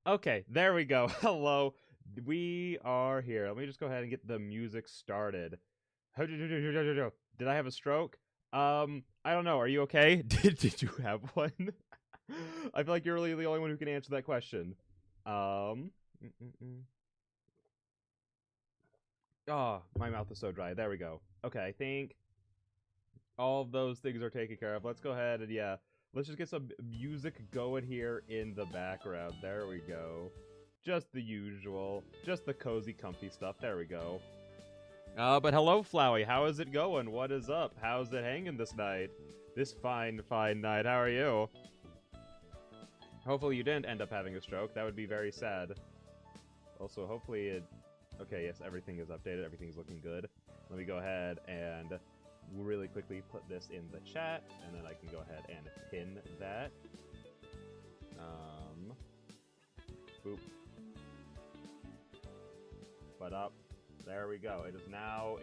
Okay, there we go. Hello. We are here. Let me just go ahead and get the music started. Did I have a stroke? I don't know. Are you okay? Did you have one? I feel like you're really the only one who can answer that question. Um. Oh, my mouth is so dry. There we go. Okay, I think all of those things are taken care of. Let's go ahead and let's just get some music going here in the background. There we go. Just the usual, just the cozy, comfy stuff. There we go. But hello, Flowey. How is it going? What is up? How's it hanging this night? This fine, fine night. How are you? Hopefully you didn't end up having a stroke. That would be very sad. Also, hopefully it... Okay, yes, everything is updated. Everything's looking good. Let me go ahead and really quickly put this in the chat, and then I can go ahead and pin that. Boop. But up. There we go. It is now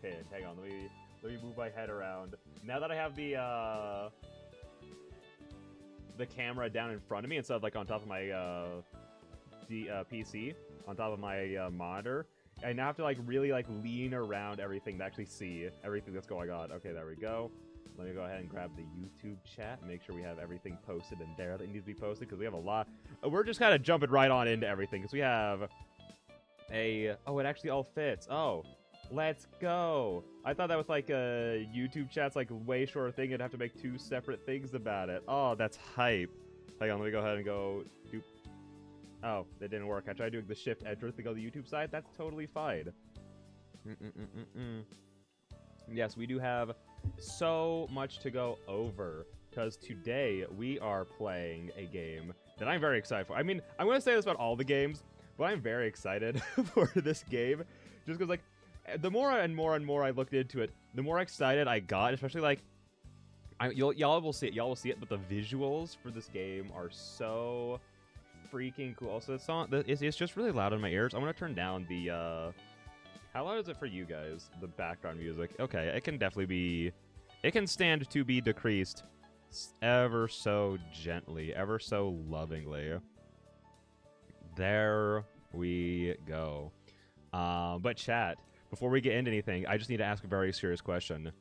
pinned. Hang on, let me move my head around. Now that I have the camera down in front of me instead of like on top of my PC, on top of my monitor, I now have to like really like lean around everything to actually see everything that's going on. Okay, there we go. Let me go ahead and grab the YouTube chat, make sure we have everything posted in there that needs to be posted, because we have a lot. We're just kind of jumping right on into everything, because we have oh, it actually all fits. Oh, let's go. I thought that was like a YouTube chat's like way shorter thing. I'd have to make two separate things about it. Oh, that's hype. Hang on, let me go ahead and go doop. Oh, that didn't work. I tried doing the shift enter thing on the YouTube side. That's totally fine. Yes, we do have so much to go over, because today we are playing a game that I'm very excited for. I mean, I'm going to say this about all the games, but I'm very excited for this game, just because, like, the more and more I looked into it, the more excited I got, especially, like, y'all will see it, but the visuals for this game are so freaking cool. Also, it's just really loud in my ears. I want to turn down the, how loud is it for you guys, the background music? Okay, it can definitely be, it can stand to be decreased ever so gently, ever so lovingly. There we go. But chat, before we get into anything, I just need to ask a very serious question.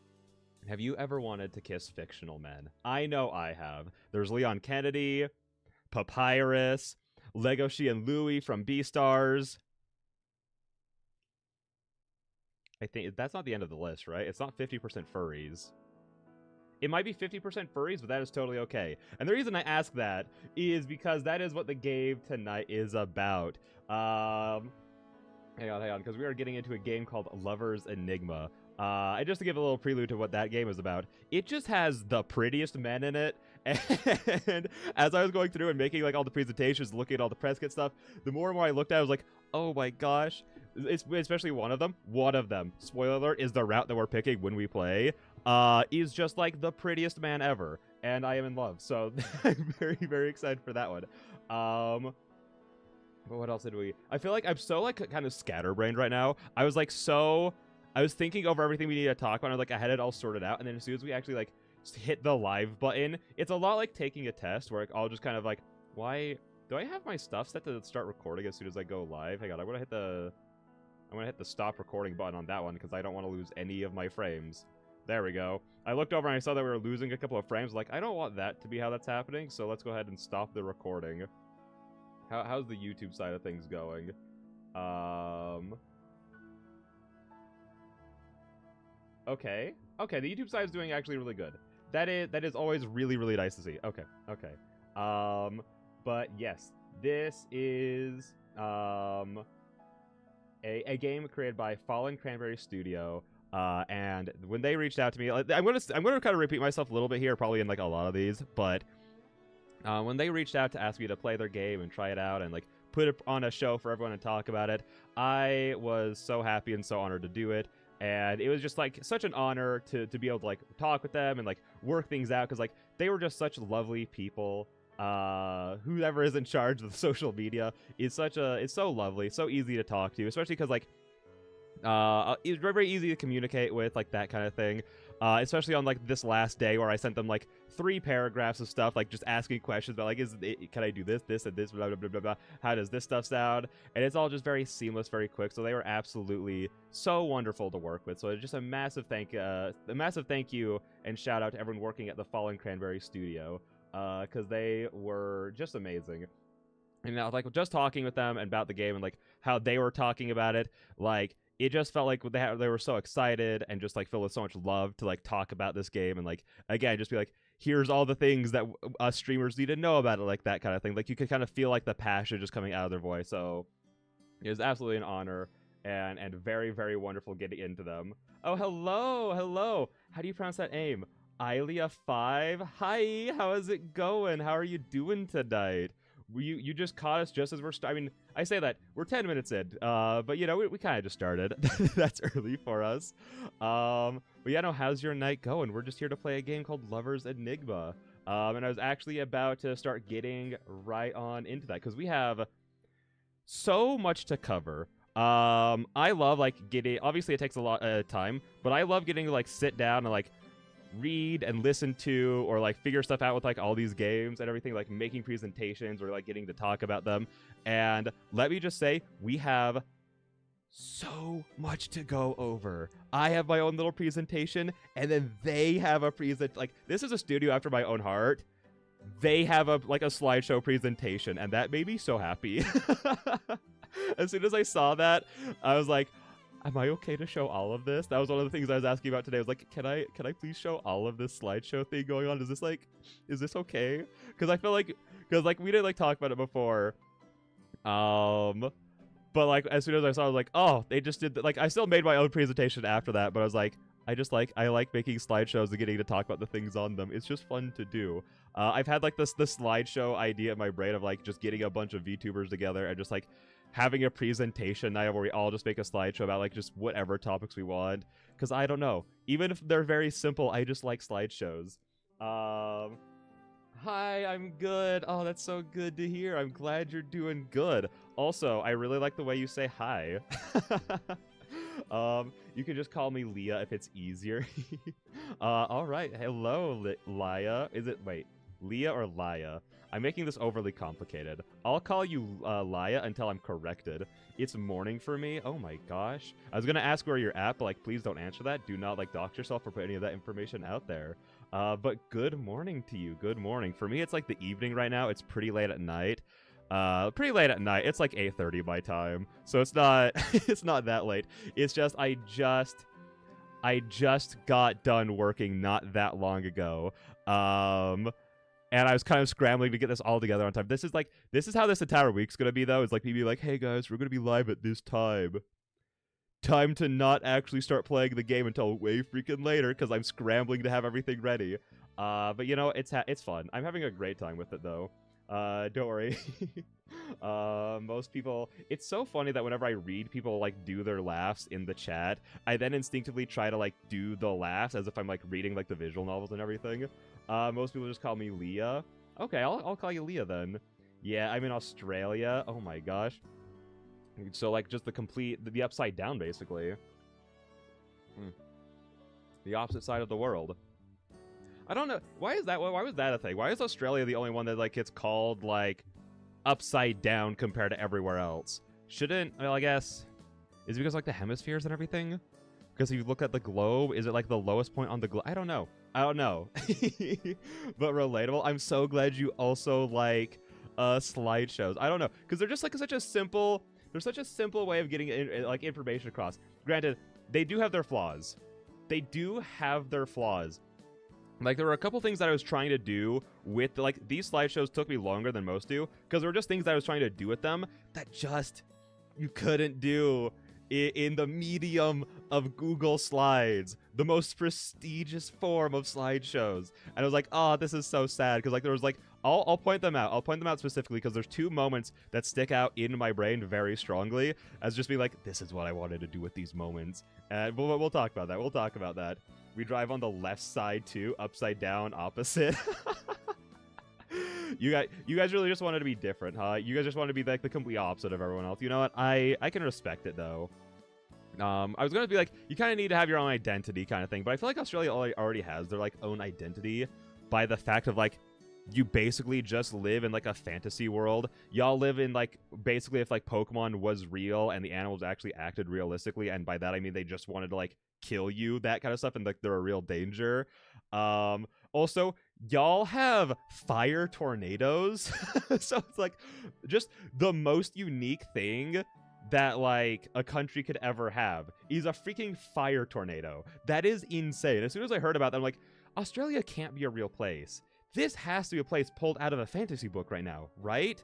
Have you ever wanted to kiss fictional men? I know I have. There's Leon Kennedy, Papyrus, Legoshi and Louie from Beastars. I think that's not the end of the list, right? It's not 50% furries. It might be 50% furries, but that is totally okay. And the reason I ask that is because that is what the game tonight is about. Hang on, because we are getting into a game called Lover's Enigma. And just to give a little prelude to what that game is about, it just has the prettiest men in it. And as I was going through and making like all the presentations, looking at all the press kit stuff, the more and more I looked at it, I was like, oh my gosh. Especially one of them, spoiler alert, is the route that we're picking when we play, is just like the prettiest man ever. And I am in love. So I'm very, very excited for that one. But what else did we... I feel like I'm so, like, kind of scatterbrained right now. I was thinking over everything we need to talk about. I had it all sorted out. And then as soon as we actually, like, hit the live button, it's a lot like taking a test where I'll just kind of, like, why... Do I have my stuff set to start recording as soon as I go live? Hang on, I'm gonna hit the stop recording button on that one because I don't want to lose any of my frames. There we go. I looked over and I saw that we were losing a couple of frames. Like, I don't want that to be how that's happening, so let's go ahead and stop the recording. How's the YouTube side of things going? Okay. Okay, the YouTube side is doing actually really good. That is always really, really nice to see. Okay, okay. But yes, this is a game created by Fallen Cranberry Studio. And when they reached out to me, I'm gonna kind of repeat myself a little bit here, probably in like a lot of these, but when they reached out to ask me to play their game and try it out and like put it on a show for everyone to talk about it, I was so happy and so honored to do it. And it was just like such an honor to be able to like talk with them and like work things out, because like they were just such lovely people. Whoever is in charge of the social media is it's so lovely, so easy to talk to, especially because like it's very, very easy to communicate with, like that kind of thing. especially on like this last day where I sent them like 3 paragraphs of stuff, like just asking questions about like, can I do this, and this, blah, blah, blah, blah, blah. How does this stuff sound? And it's all just very seamless, very quick. So they were absolutely so wonderful to work with. So it's just a massive thank you and shout out to everyone working at the Fallen Cranberry Studio, because they were just amazing. And now, like, just talking with them about the game and like how they were talking about it, like, it just felt like they were so excited and just like filled with so much love to like talk about this game, and like, again, just be like, here's all the things that us streamers need to know about it, like that kind of thing. Like, you could kind of feel like the passion just coming out of their voice. So it was absolutely an honor and very, very wonderful getting into them. Oh, hello. How do you pronounce that name? Ilia5. Hi, how is it going? How are you doing tonight? You just caught us just as we're I mean, I say that we're 10 minutes in, but you know, we kind of just started. That's early for us. But yeah, no, how's your night going? We're just here to play a game called Lovers Enigma. And I was actually about to start getting right on into that because we have so much to cover. I love like getting, obviously it takes a lot of time, but I love getting to like sit down and like read and listen to or like figure stuff out with like all these games and everything, like making presentations or like getting to talk about them. And let me just say, we have so much to go over. I have my own little presentation, and then they have a like, this is a studio after my own heart. They have a slideshow presentation, and that made me so happy. As soon as I saw that, I was like, am I okay to show all of this? That was one of the things I was asking about today. I was like, can I please show all of this slideshow thing going on? Is this okay? Because I feel like, we didn't like talk about it before. But like as soon as I saw it, I was like, oh, they just did like, I still made my own presentation after that, but I was like, I like making slideshows and getting to talk about the things on them. It's just fun to do. I've had like this slideshow idea in my brain of like just getting a bunch of VTubers together and just like having a presentation night where we all just make a slideshow about like just whatever topics we want. Because I don't know, even if they're very simple, I just like slideshows. Hi, I'm good. Oh, that's so good to hear. I'm glad you're doing good. Also, I really like the way you say hi. You can just call me Leah if it's easier. All right. Hello, Laya. Wait, Leah or Laya? I'm making this overly complicated. I'll call you Laya until I'm corrected. It's morning for me. Oh my gosh. I was gonna ask where you're at, but like, please don't answer that. Do not like dox yourself or put any of that information out there. But good morning to you. Good morning. For me, it's like the evening right now. It's pretty late at night. It's like 8:30 my time, so it's not it's not that late. It's just I just got done working not that long ago. And I was kind of scrambling to get this all together on time. This is how this entire week's gonna be, though. It's like me like, hey guys, we're gonna be live at this time. Time to not actually start playing the game until way freaking later because I'm scrambling to have everything ready. But you know, it's fun. I'm having a great time with it, though. Don't worry. Most people, it's so funny that whenever I read people like do their laughs in the chat, I then instinctively try to like do the laughs as if I'm like reading like the visual novels and everything. Most people just call me Leah. Okay, I'll call you Leah then. Yeah, I'm in Australia. Oh my gosh. So like just the upside down basically. The opposite side of the world. I don't know. Why is that? Why was that a thing? Why is Australia the only one that like gets called like upside down compared to everywhere else? Shouldn't, well, I guess, is it because like the hemispheres and everything? Because if you look at the globe, is it like the lowest point on the globe? I don't know. But relatable. I'm so glad you also like slideshows. I don't know, because they're just like such a simple way of getting like information across. Granted, they do have their flaws. Like, there were a couple things that I was trying to do with, like, these slideshows took me longer than most do, because there were just things that I was trying to do with them that just, you couldn't do in the medium of Google Slides, the most prestigious form of slideshows. And I was like, oh, this is so sad, because, like, there was, like, I'll point them out. I'll point them out specifically, because there's 2 moments that stick out in my brain very strongly, as just being like, this is what I wanted to do with these moments. And we'll talk about that. We drive on the left side too, upside down, opposite. You guys really just wanted to be different, huh? You guys just wanted to be like the complete opposite of everyone else. You know what? I can respect it though. I was gonna be like, you kind of need to have your own identity kind of thing, but I feel like Australia already has their like own identity by the fact of like you basically just live in like a fantasy world. Y'all live in like basically if like Pokemon was real and the animals actually acted realistically, and by that I mean they just wanted to like kill you, that kind of stuff, and like they're a real danger. Also, y'all have fire tornadoes, so it's like just the most unique thing that like a country could ever have is a freaking fire tornado. That is insane. As soon as I heard about that, I'm like, Australia can't be a real place. This has to be a place pulled out of a fantasy book right now, right?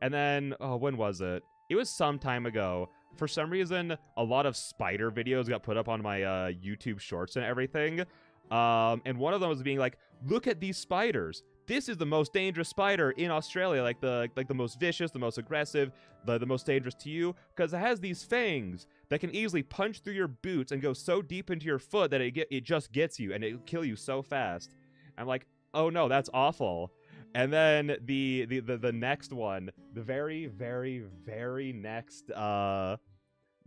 And then, oh, when was it? It was some time ago. For some reason, a lot of spider videos got put up on my YouTube shorts and everything. And one of them was being like, look at these spiders. This is the most dangerous spider in Australia, like the most vicious, the most aggressive, the most dangerous to you, because it has these fangs that can easily punch through your boots and go so deep into your foot that it just gets you and it'll kill you so fast. I'm like, oh no, that's awful. And then the next one, the very, very, very next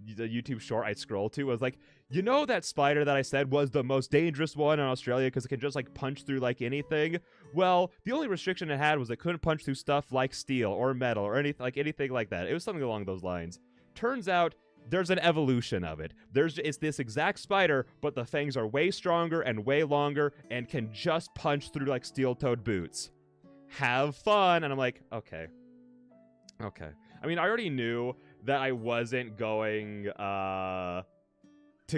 the YouTube short I scrolled to was like, you know that spider that I said was the most dangerous one in Australia because it can just like punch through like anything? Well, the only restriction it had was it couldn't punch through stuff like steel or metal or anything like that. It was something along those lines. Turns out there's an evolution of it. It's this exact spider, but the fangs are way stronger and way longer and can just punch through like steel-toed boots. Have fun. And I'm like, okay. I mean, I already knew that I wasn't going to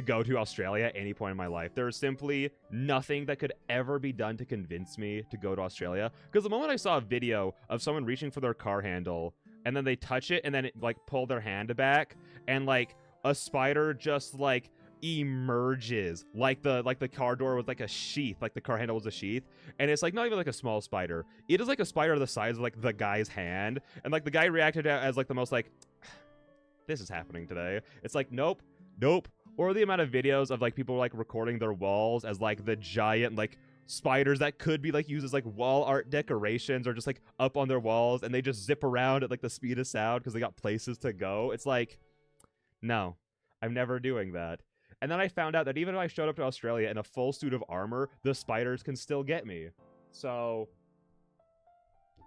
go to Australia at any point in my life. There's simply nothing that could ever be done to convince me to go to Australia. Because the moment I saw a video of someone reaching for their car handle and then they touch it and then it like pull their hand back and like a spider just like emerges like the car door was like a sheath, like the car handle was a sheath, and it's like not even like a small spider. It is like a spider the size of like the guy's hand, and like the guy reacted as like the most like, this is happening today. It's like, nope. Or the amount of videos of like people like recording their walls as like the giant like spiders that could be like used as like wall art decorations or just like up on their walls, and they just zip around at like the speed of sound because they got places to go. It's like, no, I'm never doing that. And then I found out that even if I showed up to Australia in a full suit of armor, the spiders can still get me. So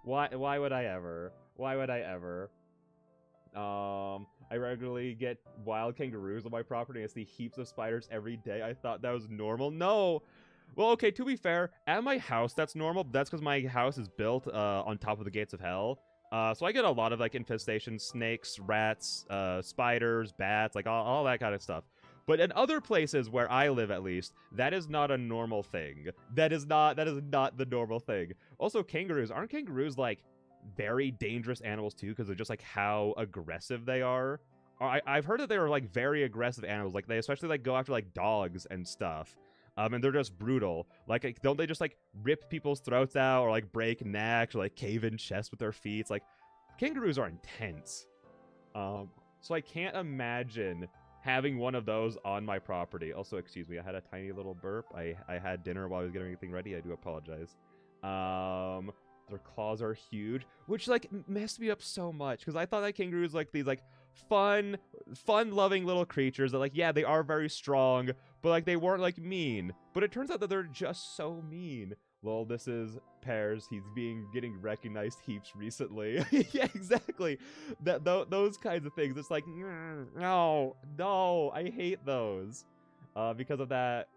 why would I ever? I regularly get wild kangaroos on my property and I see heaps of spiders every day. I thought that was normal. No. Well, okay, to be fair, at my house, that's normal. That's because my house is built on top of the gates of hell. So I get a lot of, like, infestations, snakes, rats, spiders, bats, like, all that kind of stuff. But in other places where I live, at least, that is not a normal thing. That is not the normal thing. Also, kangaroos. Aren't kangaroos, like, very dangerous animals, too? Because of just, like, how aggressive they are? I've heard that they are, like, very aggressive animals. Like, they especially, like, go after, like, dogs and stuff. And they're just brutal. Like, don't they just, like, rip people's throats out or, like, break necks or, like, cave in chests with their feet? It's like, kangaroos are intense. So I can't imagine having one of those on my property. Also, excuse me, I had a tiny little burp. I had dinner while I was getting everything ready. I do apologize. Their claws are huge, which, like, messed me up so much, because I thought that kangaroos, like, these, like, fun-loving little creatures that, like, yeah, they are very strong, but, like, they weren't, like, mean. But it turns out that they're just so mean. Well, this is Pears. He's getting recognized heaps recently. Yeah, exactly. Those kinds of things. It's like, no, I hate those. Because of that.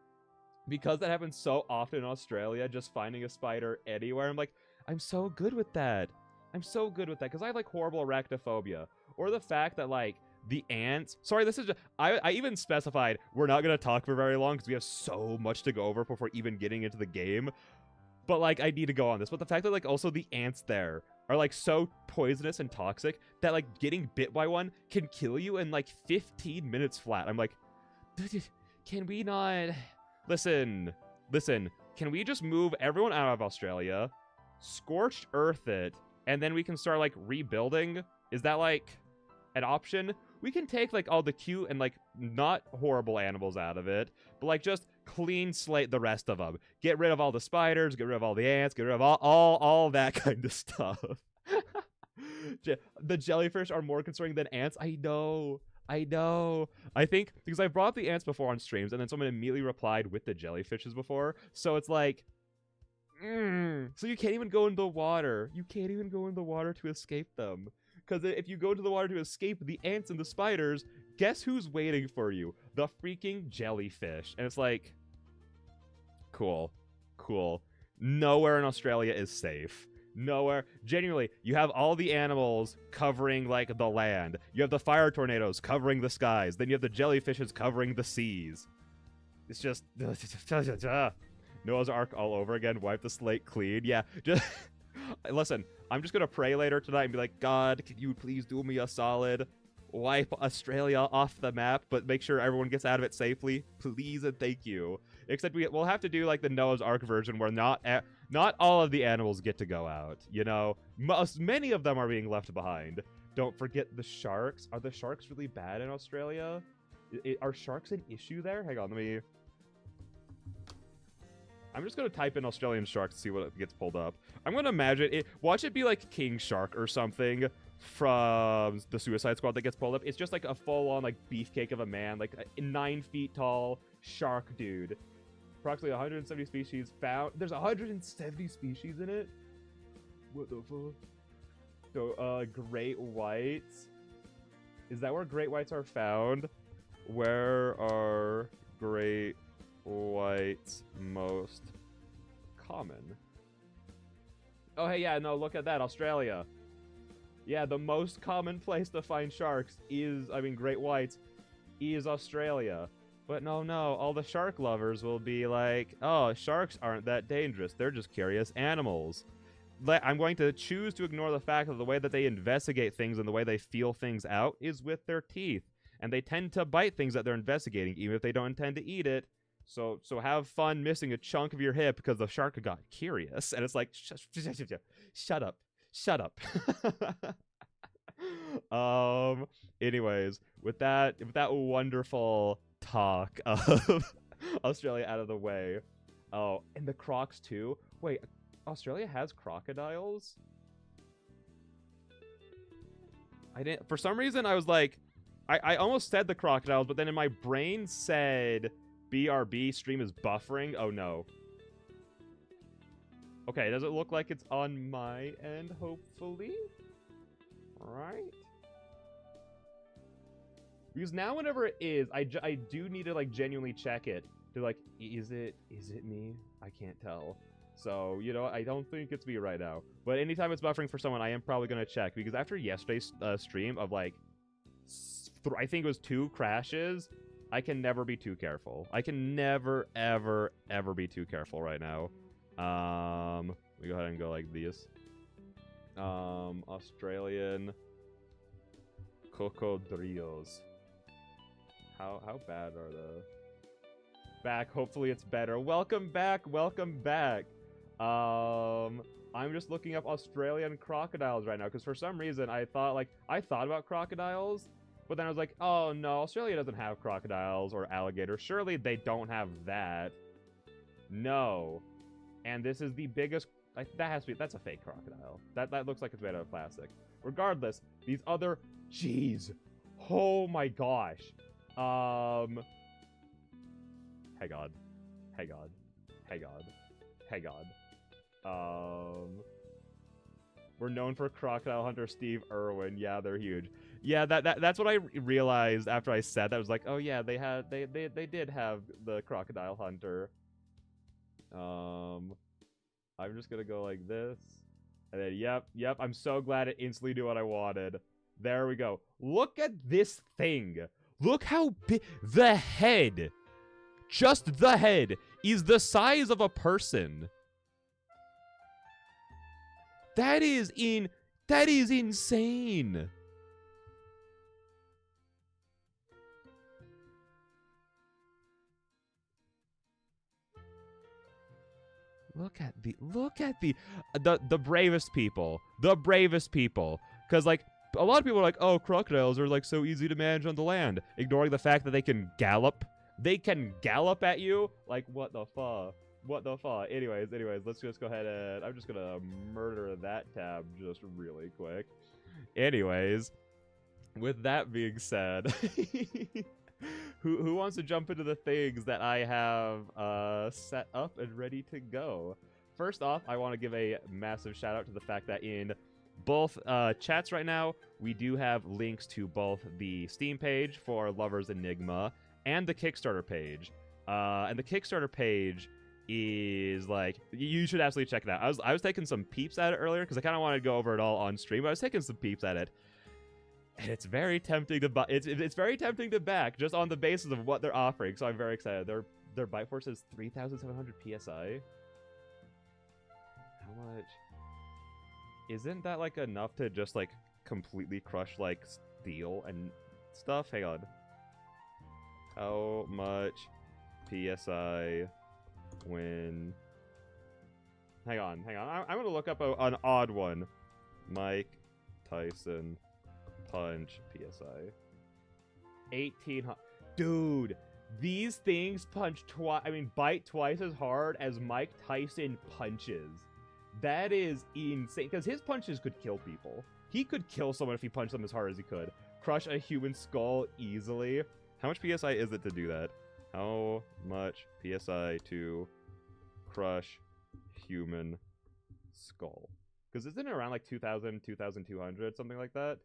Because that happens so often in Australia, just finding a spider anywhere, I'm like, I'm so good with that. Because I have, like, horrible arachnophobia. Or the fact that, like, the ants... Sorry, this is just... I even specified we're not going to talk for very long because we have so much to go over before even getting into the game. But, like, I need to go on this. But the fact that, like, also the ants there are, like, so poisonous and toxic that, like, getting bit by one can kill you in, like, 15 minutes flat. I'm like, can we not... Listen. Can we just move everyone out of Australia, scorched earth it, and then we can start, like, rebuilding? Is that, like, an option? We can take, like, all the cute and, like, not horrible animals out of it, but, like, just clean slate the rest of them. Get rid of all the spiders, get rid of all the ants, get rid of all that kind of stuff. The jellyfish are more concerning than ants. I know. I know. I think because I brought up the ants before on streams, and then someone immediately replied with the jellyfishes before. So it's like, so you can't even go in the water. You can't even go in the water to escape them. Because if you go to the water to escape the ants and the spiders, guess who's waiting for you? The freaking jellyfish. And it's like, cool. Cool. Nowhere in Australia is safe. Nowhere. Genuinely, you have all the animals covering, like, the land. You have the fire tornadoes covering the skies. Then you have the jellyfishes covering the seas. It's just... Noah's Ark all over again. Wipe the slate clean. Yeah, just... Listen, I'm just gonna pray later tonight and be like, God, can you please do me a solid? Wipe Australia off the map, but make sure everyone gets out of it safely. Please and thank you. Except we'll have to do, like, the Noah's Ark version where not all of the animals get to go out, you know? Many of them are being left behind. Don't forget the sharks. Are the sharks really bad in Australia? Are sharks an issue there? Hang on, let me... I'm just going to type in Australian sharks to see what gets pulled up. I'm going to imagine it. Watch it be like King Shark or something from the Suicide Squad that gets pulled up. It's just like a full-on like beefcake of a man, like a 9 feet tall shark dude. Approximately 170 species found. There's 170 species in it? What the fuck? So, great whites. Is that where great whites are found? Where are great whites most common? Oh, hey, yeah, no, look at that. Australia. Yeah, the most common place to find sharks is, great whites, is Australia. But no, all the shark lovers will be like, oh, sharks aren't that dangerous. They're just curious animals. I'm going to choose to ignore the fact that the way that they investigate things and the way they feel things out is with their teeth. And they tend to bite things that they're investigating, even if they don't intend to eat it. So have fun missing a chunk of your hip because the shark got curious. And it's like, shut up. Shut up. Anyways, with that wonderful talk of Australia out of the way. Oh, and the crocs too. Wait, Australia has crocodiles? I didn't, for some reason I was like, I almost said the crocodiles, but then in my brain said BRB, stream is buffering. Oh no. Okay, does it look like it's on my end, hopefully? Alright. Because now whenever it is, I do need to, like, genuinely check it. To, like, is it me? I can't tell. So, you know, I don't think it's me right now. But anytime it's buffering for someone, I am probably going to check. Because after yesterday's stream of, like, I think it was 2 crashes, I can never be too careful. I can never, ever, ever be too careful right now. We go ahead and go like this. Australian cocodrilos. How bad are the... Back, hopefully it's better. Welcome back, welcome back. I'm just looking up Australian crocodiles right now, because for some reason I thought about crocodiles, but then I was like, oh no, Australia doesn't have crocodiles or alligators. Surely they don't have that. No. And this is the biggest... that's a fake crocodile. That looks like it's made out of plastic. Regardless, these other... Jeez. Oh my gosh. Hey God. Hey God. Hey God. Hey God. We're known for crocodile hunter Steve Irwin. Yeah, they're huge. Yeah, that's what I realized after I said that. I was like, oh yeah, they did have the crocodile hunter. I'm just gonna go like this. And then, yep, I'm so glad it instantly knew what I wanted. There we go. Look at this thing. Look how big. The head. Just the head is the size of a person. That is insane. Look at the bravest people. The bravest people. Because, like, a lot of people are like, oh, crocodiles are, like, so easy to manage on the land. Ignoring the fact that they can gallop. They can gallop at you. Like, what the fuck? What the fuck? Anyways, let's just go ahead and... I'm just gonna murder that tab just really quick. Anyways. with that being said, who wants to jump into the things that I have set up and ready to go? First off, I want to give a massive shout out to the fact that in both chats right now, we do have links to both the Steam page for Lovers Enigma and the Kickstarter page. And the Kickstarter page is like, you should absolutely check it out. I was taking some peeps at it earlier because I kind of wanted to go over it all on stream. I was taking some peeps at it, and it's very tempting to buy. It's very tempting to back just on the basis of what they're offering. So I'm very excited. Their bite force is 3,700 psi. How much? Isn't that like enough to just like completely crush like steel and stuff? Hang on. How much psi when? Hang on. I'm gonna look up an odd one. Mike Tyson punch psi. 1,800. Dude, these things punch twice. I mean, bite twice as hard as Mike Tyson punches. That is insane, because his punches could kill people. He could kill someone if he punched them as hard as he could. Crush a human skull easily. How much PSI is it to do that? How much PSI to crush human skull? Because isn't it around like 2,000, 2,200, something like that?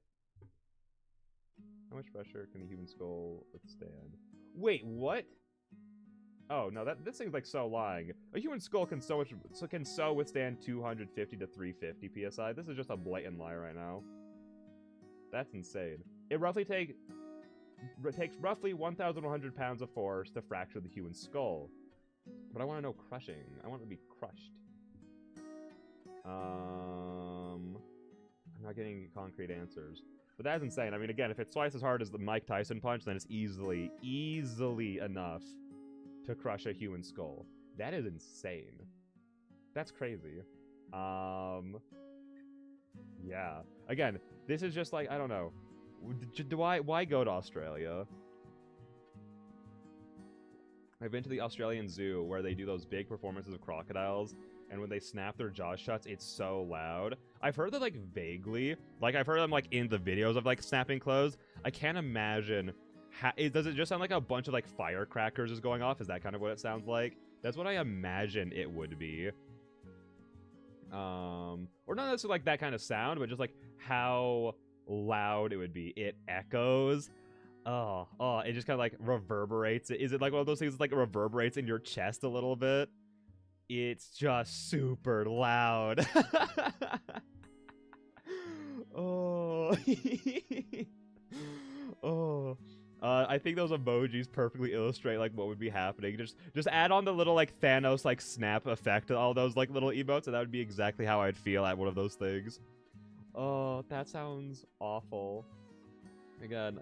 How much pressure can a human skull withstand? Wait, what? Oh no, this thing's like so lying. A human skull can so withstand 250 to 350 psi. This is just a blatant lie right now. That's insane. It takes roughly 1,100 pounds of force to fracture the human skull. But I want to know crushing. I want it to be crushed. I'm not getting concrete answers. But that's insane. I mean, again, if it's twice as hard as the Mike Tyson punch, then it's easily enough to crush a human skull. That is insane. That's crazy. Yeah. Again, this is just like, I don't know. Why go to Australia? I've been to the Australian Zoo where they do those big performances of crocodiles, and when they snap their jaws shut, it's so loud. I've heard that, like, vaguely. Like, I've heard them, like, in the videos of, like, snapping closed. I can't imagine... does it just sound like a bunch of, like, firecrackers is going off? Is that kind of what it sounds like? That's what I imagine it would be. Or not necessarily, like, that kind of sound, but just, like, how loud it would be. It echoes. Oh, it just kind of, like, reverberates. Is it, like, one of those things that, like, reverberates in your chest a little bit? It's just super loud. Oh. Oh. I think those emojis perfectly illustrate, like, what would be happening. Just add on the little, like, Thanos, like, snap effect to all those, like, little emotes, and that would be exactly how I'd feel at one of those things. Oh, that sounds awful. Again,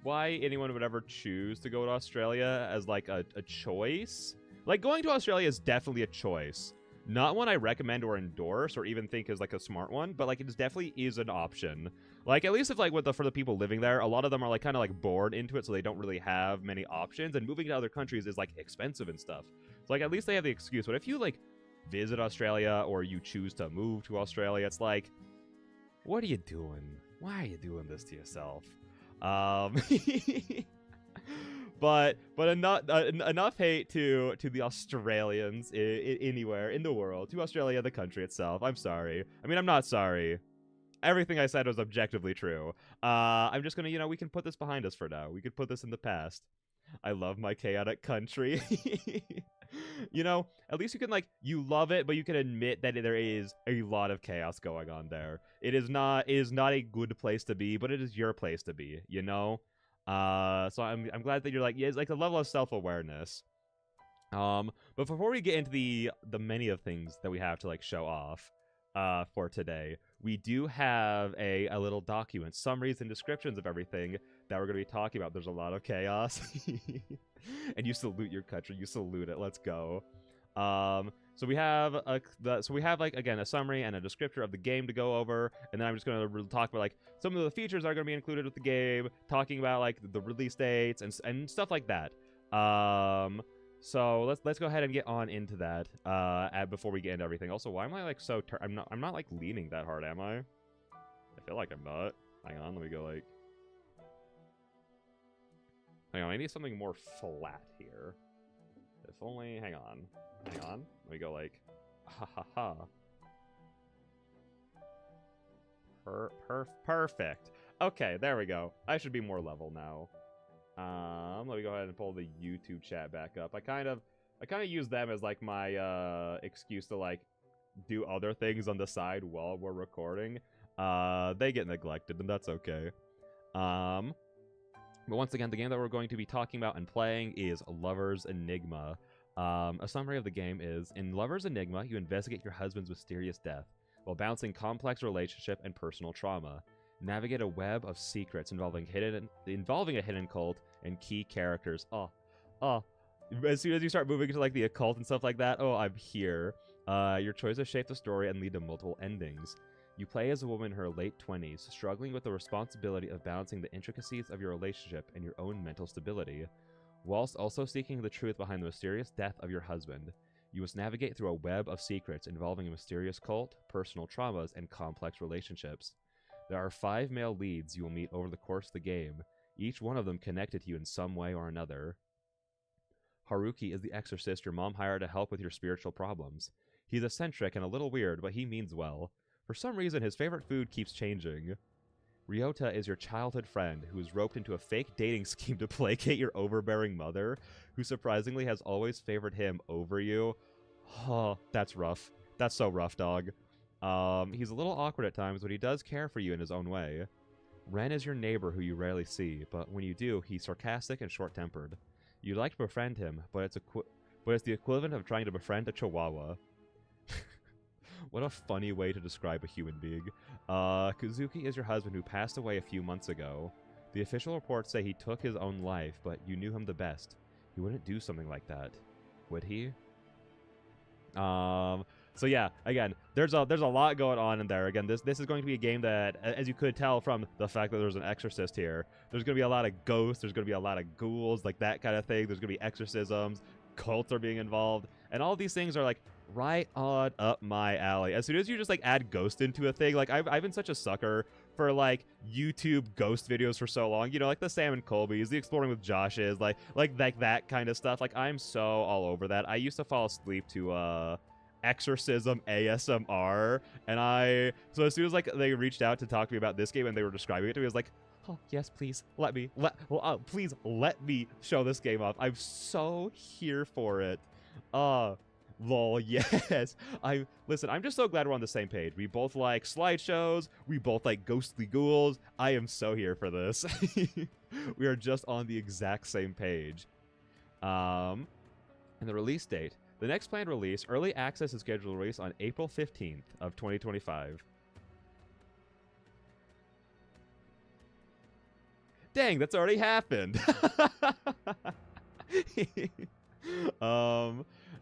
why anyone would ever choose to go to Australia as, like, a choice? Like, going to Australia is definitely a choice. Not one I recommend or endorse or even think is, like, a smart one, but, like, it definitely is an option. Like, at least if, like, for the people living there, a lot of them are, like, kind of, like, bored into it, so they don't really have many options, and moving to other countries is, like, expensive and stuff. So, like, at least they have the excuse. But if you, like, visit Australia or you choose to move to Australia, it's like, what are you doing? Why are you doing this to yourself? But enough hate to the Australians anywhere in the world, to Australia, the country itself. I'm sorry. I mean, I'm not sorry. Everything I said was objectively true. I'm just gonna, we can put this behind us for now. We could put this in the past. I love my chaotic country. At least you can, like, you love it, but you can admit that there is a lot of chaos going on there. It is not a good place to be, but it is your place to be, So I'm glad that you're like, yeah, it's like a level of self-awareness. But before we get into the many of things that we have to, like, show off for today, we do have a little document, summaries and descriptions of everything that we're going to be talking about. There's a lot of chaos. And you salute your country, you salute it. Let's go. So we have like, again, a summary and a descriptor of the game to go over, and then I'm just going to talk about, like, some of the features that are going to be included with the game, talking about, like, the release dates and stuff like that. So let's go ahead and get on into that before we get into everything. Also, why am I, like, so I'm not like leaning that hard, am I? I feel like I'm not. Hang on, let me go, like, Hang on, I need something more flat here. If only... Hang on. Hang on. Let me go like... Ha ha ha. Perfect. Okay, there we go. I should be more level now. Let me go ahead and pull the YouTube chat back up. I kind of use them as like my excuse to like do other things on the side while we're recording. They get neglected, and that's okay. But once again, the game that we're going to be talking about and playing is Lover's Enigma. A summary of the game is, in Lover's Enigma, you investigate your husband's mysterious death while balancing complex relationship and personal trauma. Navigate a web of secrets involving a hidden cult and key characters. As soon as you start moving to like the occult and stuff like that, I'm here. Your choices shape the story and lead to multiple endings. You play as a woman in her late 20s, struggling with the responsibility of balancing the intricacies of your relationship and your own mental stability, whilst also seeking the truth behind the mysterious death of your husband. You must navigate through a web of secrets involving a mysterious cult, personal traumas, and complex relationships. There are 5 male leads you will meet over the course of the game, each one of them connected to you in some way or another. Haruki is the exorcist your mom hired to help with your spiritual problems. He's eccentric and a little weird, but he means well. For some reason, his favorite food keeps changing. Ryota is your childhood friend who is roped into a fake dating scheme to placate your overbearing mother, who surprisingly has always favored him over you. Oh, that's rough. That's so rough, dog. He's a little awkward at times, but he does care for you in his own way. Ren is your neighbor who you rarely see, but when you do, he's sarcastic and short-tempered. You'd like to befriend him, but it's the equivalent of trying to befriend a chihuahua. What a funny way to describe a human being. Kazuki is your husband who passed away a few months ago. The official reports say he took his own life, but you knew him the best. He wouldn't do something like that, would he? So yeah, again, there's a lot going on in there. Again, this is going to be a game that, as you could tell from the fact that there's an exorcist here, there's going to be a lot of ghosts, there's going to be a lot of ghouls, like that kind of thing. There's going to be exorcisms, cults are being involved, and all these things are like right on up my alley. As soon as you just like add ghost into a thing, like I've been such a sucker for like YouTube ghost videos for so long, you know, like the Sam and Colby's, the Exploring with Josh's, like that kind of stuff. Like I'm so all over that. I used to fall asleep to exorcism ASMR, and so as soon as like they reached out to talk to me about this game and they were describing it to me, I was like, oh yes, please please let me show this game off. I'm so here for it. Lol, yes. Listen, I'm just so glad we're on the same page. We both like slideshows. We both like ghostly ghouls. I am so here for this. We are just on the exact same page. And the release date. The next planned release, early access, is scheduled to release on April 15th of 2025. Dang, that's already happened.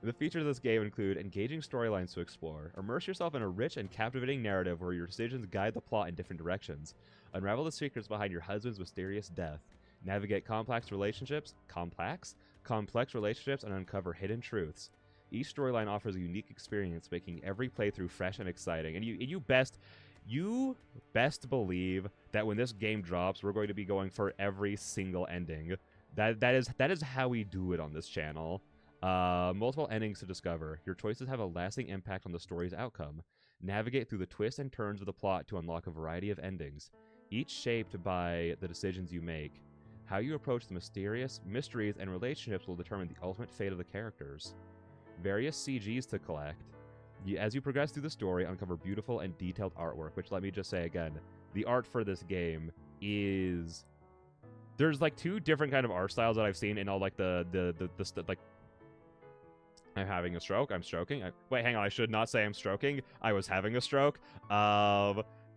The features of this game include engaging storylines to explore, immerse yourself in a rich and captivating narrative where your decisions guide the plot in different directions, unravel the secrets behind your husband's mysterious death, navigate complex relationships, and uncover hidden truths. Each storyline offers a unique experience, making every playthrough fresh and exciting. And you best believe that when this game drops, we're going to be going for every single ending. That is how we do it on this channel. Multiple endings to discover. Your choices have a lasting impact on the story's outcome. Navigate through the twists and turns of the plot to unlock a variety of endings, each shaped by the decisions you make. How you approach the mysteries and relationships will determine the ultimate fate of the characters. Various CGs to collect. As you progress through the story, uncover beautiful and detailed artwork, which, let me just say again, the art for this game is... There's like 2 different kind of art styles that I've seen in all like like... I'm having a stroke. I'm stroking. Wait, hang on. I should not say I'm stroking. I was having a stroke.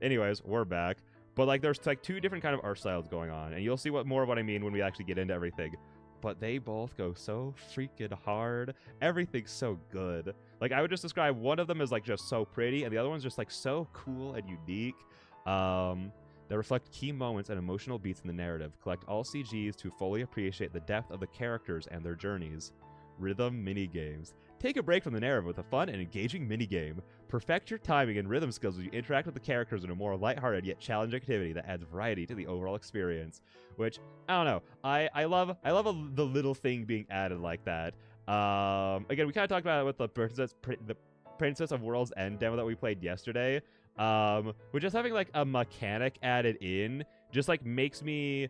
Anyways, we're back. But like, there's like 2 different kind of art styles going on, and you'll see more of what I mean when we actually get into everything. But they both go so freaking hard. Everything's so good. Like, I would just describe one of them as like just so pretty, and the other one's just like so cool and unique. That reflect key moments and emotional beats in the narrative. Collect all CGs to fully appreciate the depth of the characters and their journeys. Rhythm minigames. Take a break from the narrative with a fun and engaging minigame. Perfect your timing and rhythm skills as you interact with the characters in a more lighthearted yet challenging activity that adds variety to the overall experience. Which, I don't know, I love the little thing being added like that. Again, we kind of talked about it with the Princess of World's End demo that we played yesterday. But just having like a mechanic added in just like makes me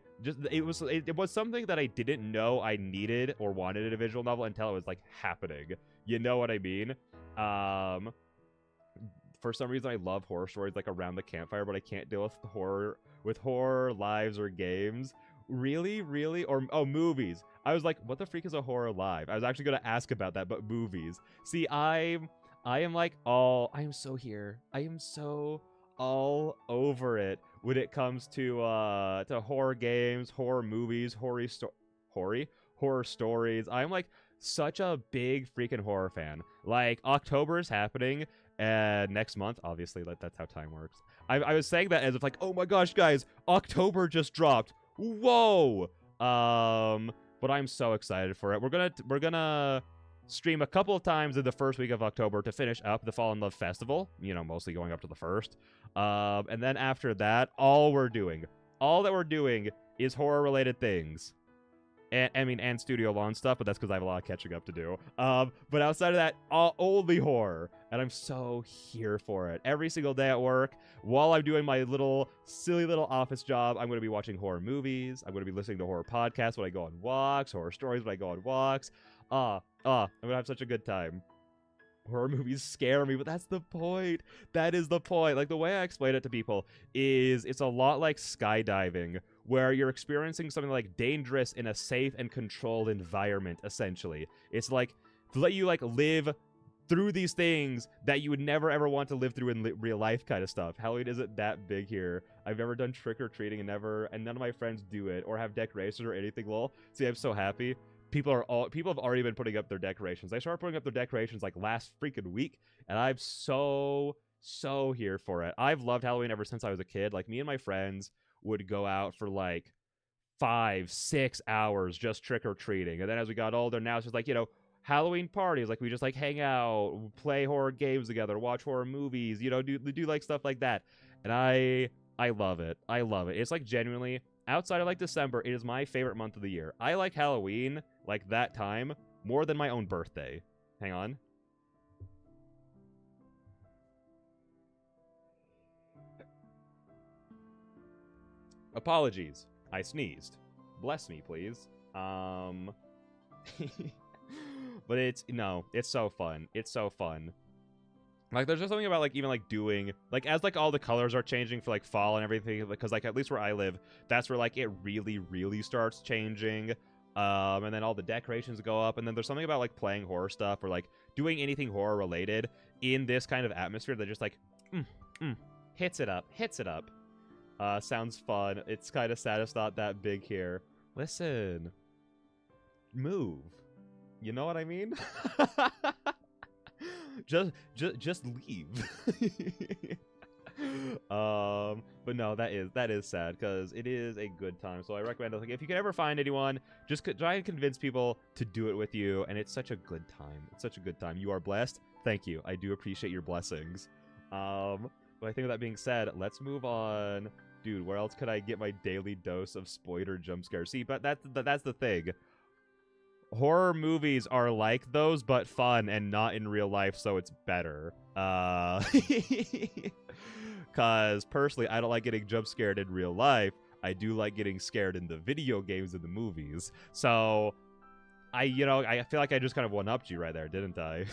it was something that I didn't know I needed or wanted in a visual novel until it was like happening. You know what I mean? For some reason I love horror stories like around the campfire, but I can't deal with horror lives or games. Really? Or movies. I was like, what the freak is a horror live? I was actually going to ask about that, but movies. See, I am like I am so here. I am so all over it when it comes to horror games, horror movies, horror stories. I'm like such a big freaking horror fan. Like October is happening next month, obviously. That's how time works. I was saying that as if like, oh my gosh, guys, October just dropped. Whoa. But I'm so excited for it. We're gonna stream a couple of times in the first week of October to finish up the Fall in Love Festival, you know, mostly going up to the 1st. And then after that, all that we're doing is horror-related things. And Studio Lawn stuff, but that's because I have a lot of catching up to do. But outside of that, only horror. And I'm so here for it. Every single day at work, while I'm doing my silly little office job, I'm going to be watching horror movies. I'm going to be listening to horror podcasts when I go on walks, horror stories when I go on walks. I'm going to have such a good time. Horror movies scare me, but that's the point. That is the point. Like, the way I explain it to people is it's a lot like skydiving, where you're experiencing something like dangerous in a safe and controlled environment, essentially. It's like to let you like live through these things that you would never ever want to live through in real life kind of stuff. Halloween isn't that big here. I've never done trick-or-treating and none of my friends do it or have decorations or anything. Lol. See, I'm so happy. People have already been putting up their decorations. They started putting up their decorations like last freaking week, and I'm so here for it. I've loved Halloween ever since I was a kid. Like, me and my friends would go out for like 5-6 hours just trick-or-treating, and then as we got older, now it's just like, you know, Halloween parties. Like, we just like hang out, play horror games together, watch horror movies, you know, do like stuff like that. And I love it. I love it. It's like genuinely, outside of like December, it is my favorite month of the year. I like Halloween, like that time, more than my own birthday. Hang on. Apologies. I sneezed. Bless me, please. But it's so fun. It's so fun. Like, there's just something about, like, even, like, doing, like, as, like, all the colors are changing for, like, fall and everything, because, like, at least where I live, that's where, like, it really, really starts changing, and then all the decorations go up, and then there's something about, like, playing horror stuff or, like, doing anything horror-related in this kind of atmosphere that just, like, hits it up. Sounds fun. It's kind of sad it's not that big here. Listen. Move. You know what I mean? just leave. But no, that is sad because it is a good time. So I recommend it. Like, if you can ever find anyone, just try and convince people to do it with you, and it's such a good time. It's such a good time. You are blessed. Thank you. I do appreciate your blessings. But I think with that being said, let's move on. Dude, where else could I get my daily dose of spoiler jump scares? See, but that's the thing. Horror movies are like those, but fun and not in real life, so it's better. Because personally, I don't like getting jump scared in real life. I do like getting scared in the video games and the movies. So, I feel like I just kind of one-upped you right there, didn't I?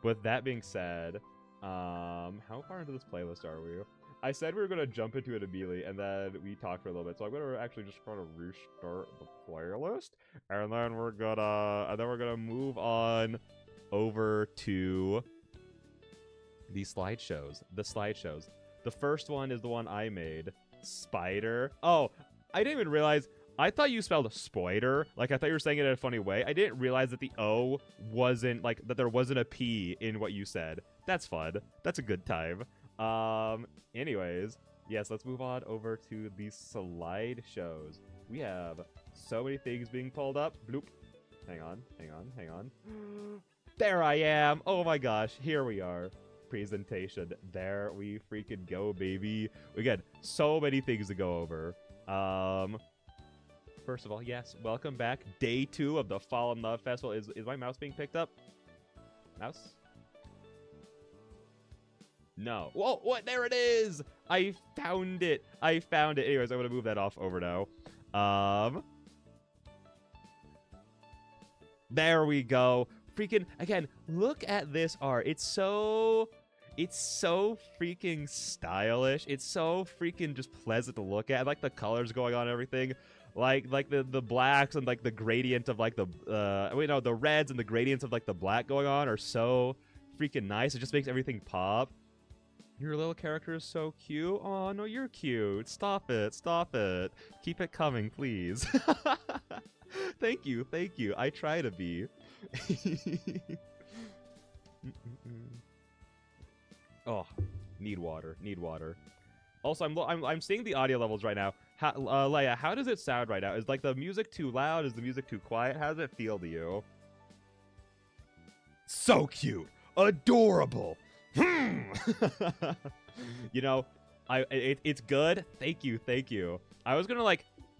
With that being said, how far into this playlist are we? I said we were going to jump into it immediately, and then we talked for a little bit. So I'm going to actually just kind of restart the playlist, and then we're gonna move on over to the slideshows. The first one is the one I made, Spider. Oh, I didn't even realize. I thought you spelled spoider. Like, I thought you were saying it in a funny way. I didn't realize that the O wasn't, like, that there wasn't a P in what you said. That's fun. That's a good time. Anyways, yes, let's move on over to the slideshows. We have So many things being pulled up. Bloop. Hang on, hang on, hang on. There I am. Oh my gosh, here we are. Presentation. There we freaking go, baby. We got so many things to go over. First of all, yes, welcome back. Day 2 of the Fall in Love Festival. Is my mouse being picked up? Mouse? No. Whoa, what? There it is! I found it. I found it. Anyways, I'm gonna move that off over now. There we go. Freaking, again, look at this art. It's so freaking stylish. It's so freaking just pleasant to look at. I like the colors going on and everything. Like the blacks and like the gradient of like the reds and the gradients of like the black going on are so freaking nice. It just makes everything pop. Your little character is so cute. Oh, no, you're cute. Stop it. Stop it. Keep it coming, please. Thank you. Thank you. I try to be. Oh, need water. Need water. Also, I'm seeing the audio levels right now. Leia, how does it sound right now? Is like the music too loud? Is the music too quiet? How does it feel to you? So cute. Adorable. You know, it's good. Thank you, thank you. I was gonna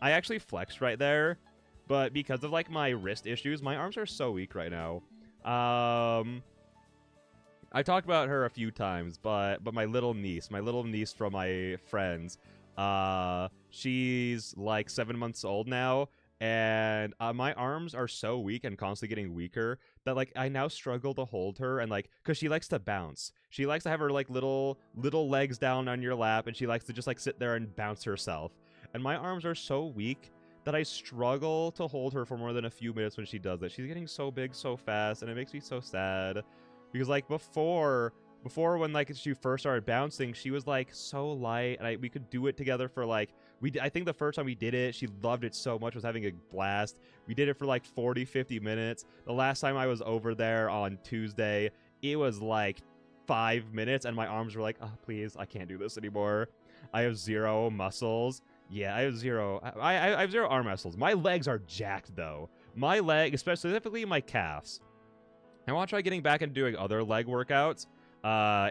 I actually flexed right there, but because of like my wrist issues, my arms are so weak right now. I talked about her a few times, but my little niece from my friends, she's like 7 months old now. And my arms are so weak and constantly getting weaker that like I now struggle to hold her, and like because she likes to bounce. She likes to have her like little legs down on your lap, and she likes to just like sit there and bounce herself. And my arms are so weak that I struggle to hold her for more than a few minutes when she does it. She's getting so big so fast, and it makes me so sad because like before when like she first started bouncing, she was like so light, and we could do it together for like I think the first time we did it, she loved it so much, was having a blast. We did it for like 40-50 minutes. The last time I was over there on Tuesday, it was like 5 minutes, and my arms were like, oh, please, I can't do this anymore. I have 0 muscles. Yeah, I have 0. I have 0 arm muscles. My legs are jacked though. My leg, specifically my calves. I want to try getting back and doing other leg workouts.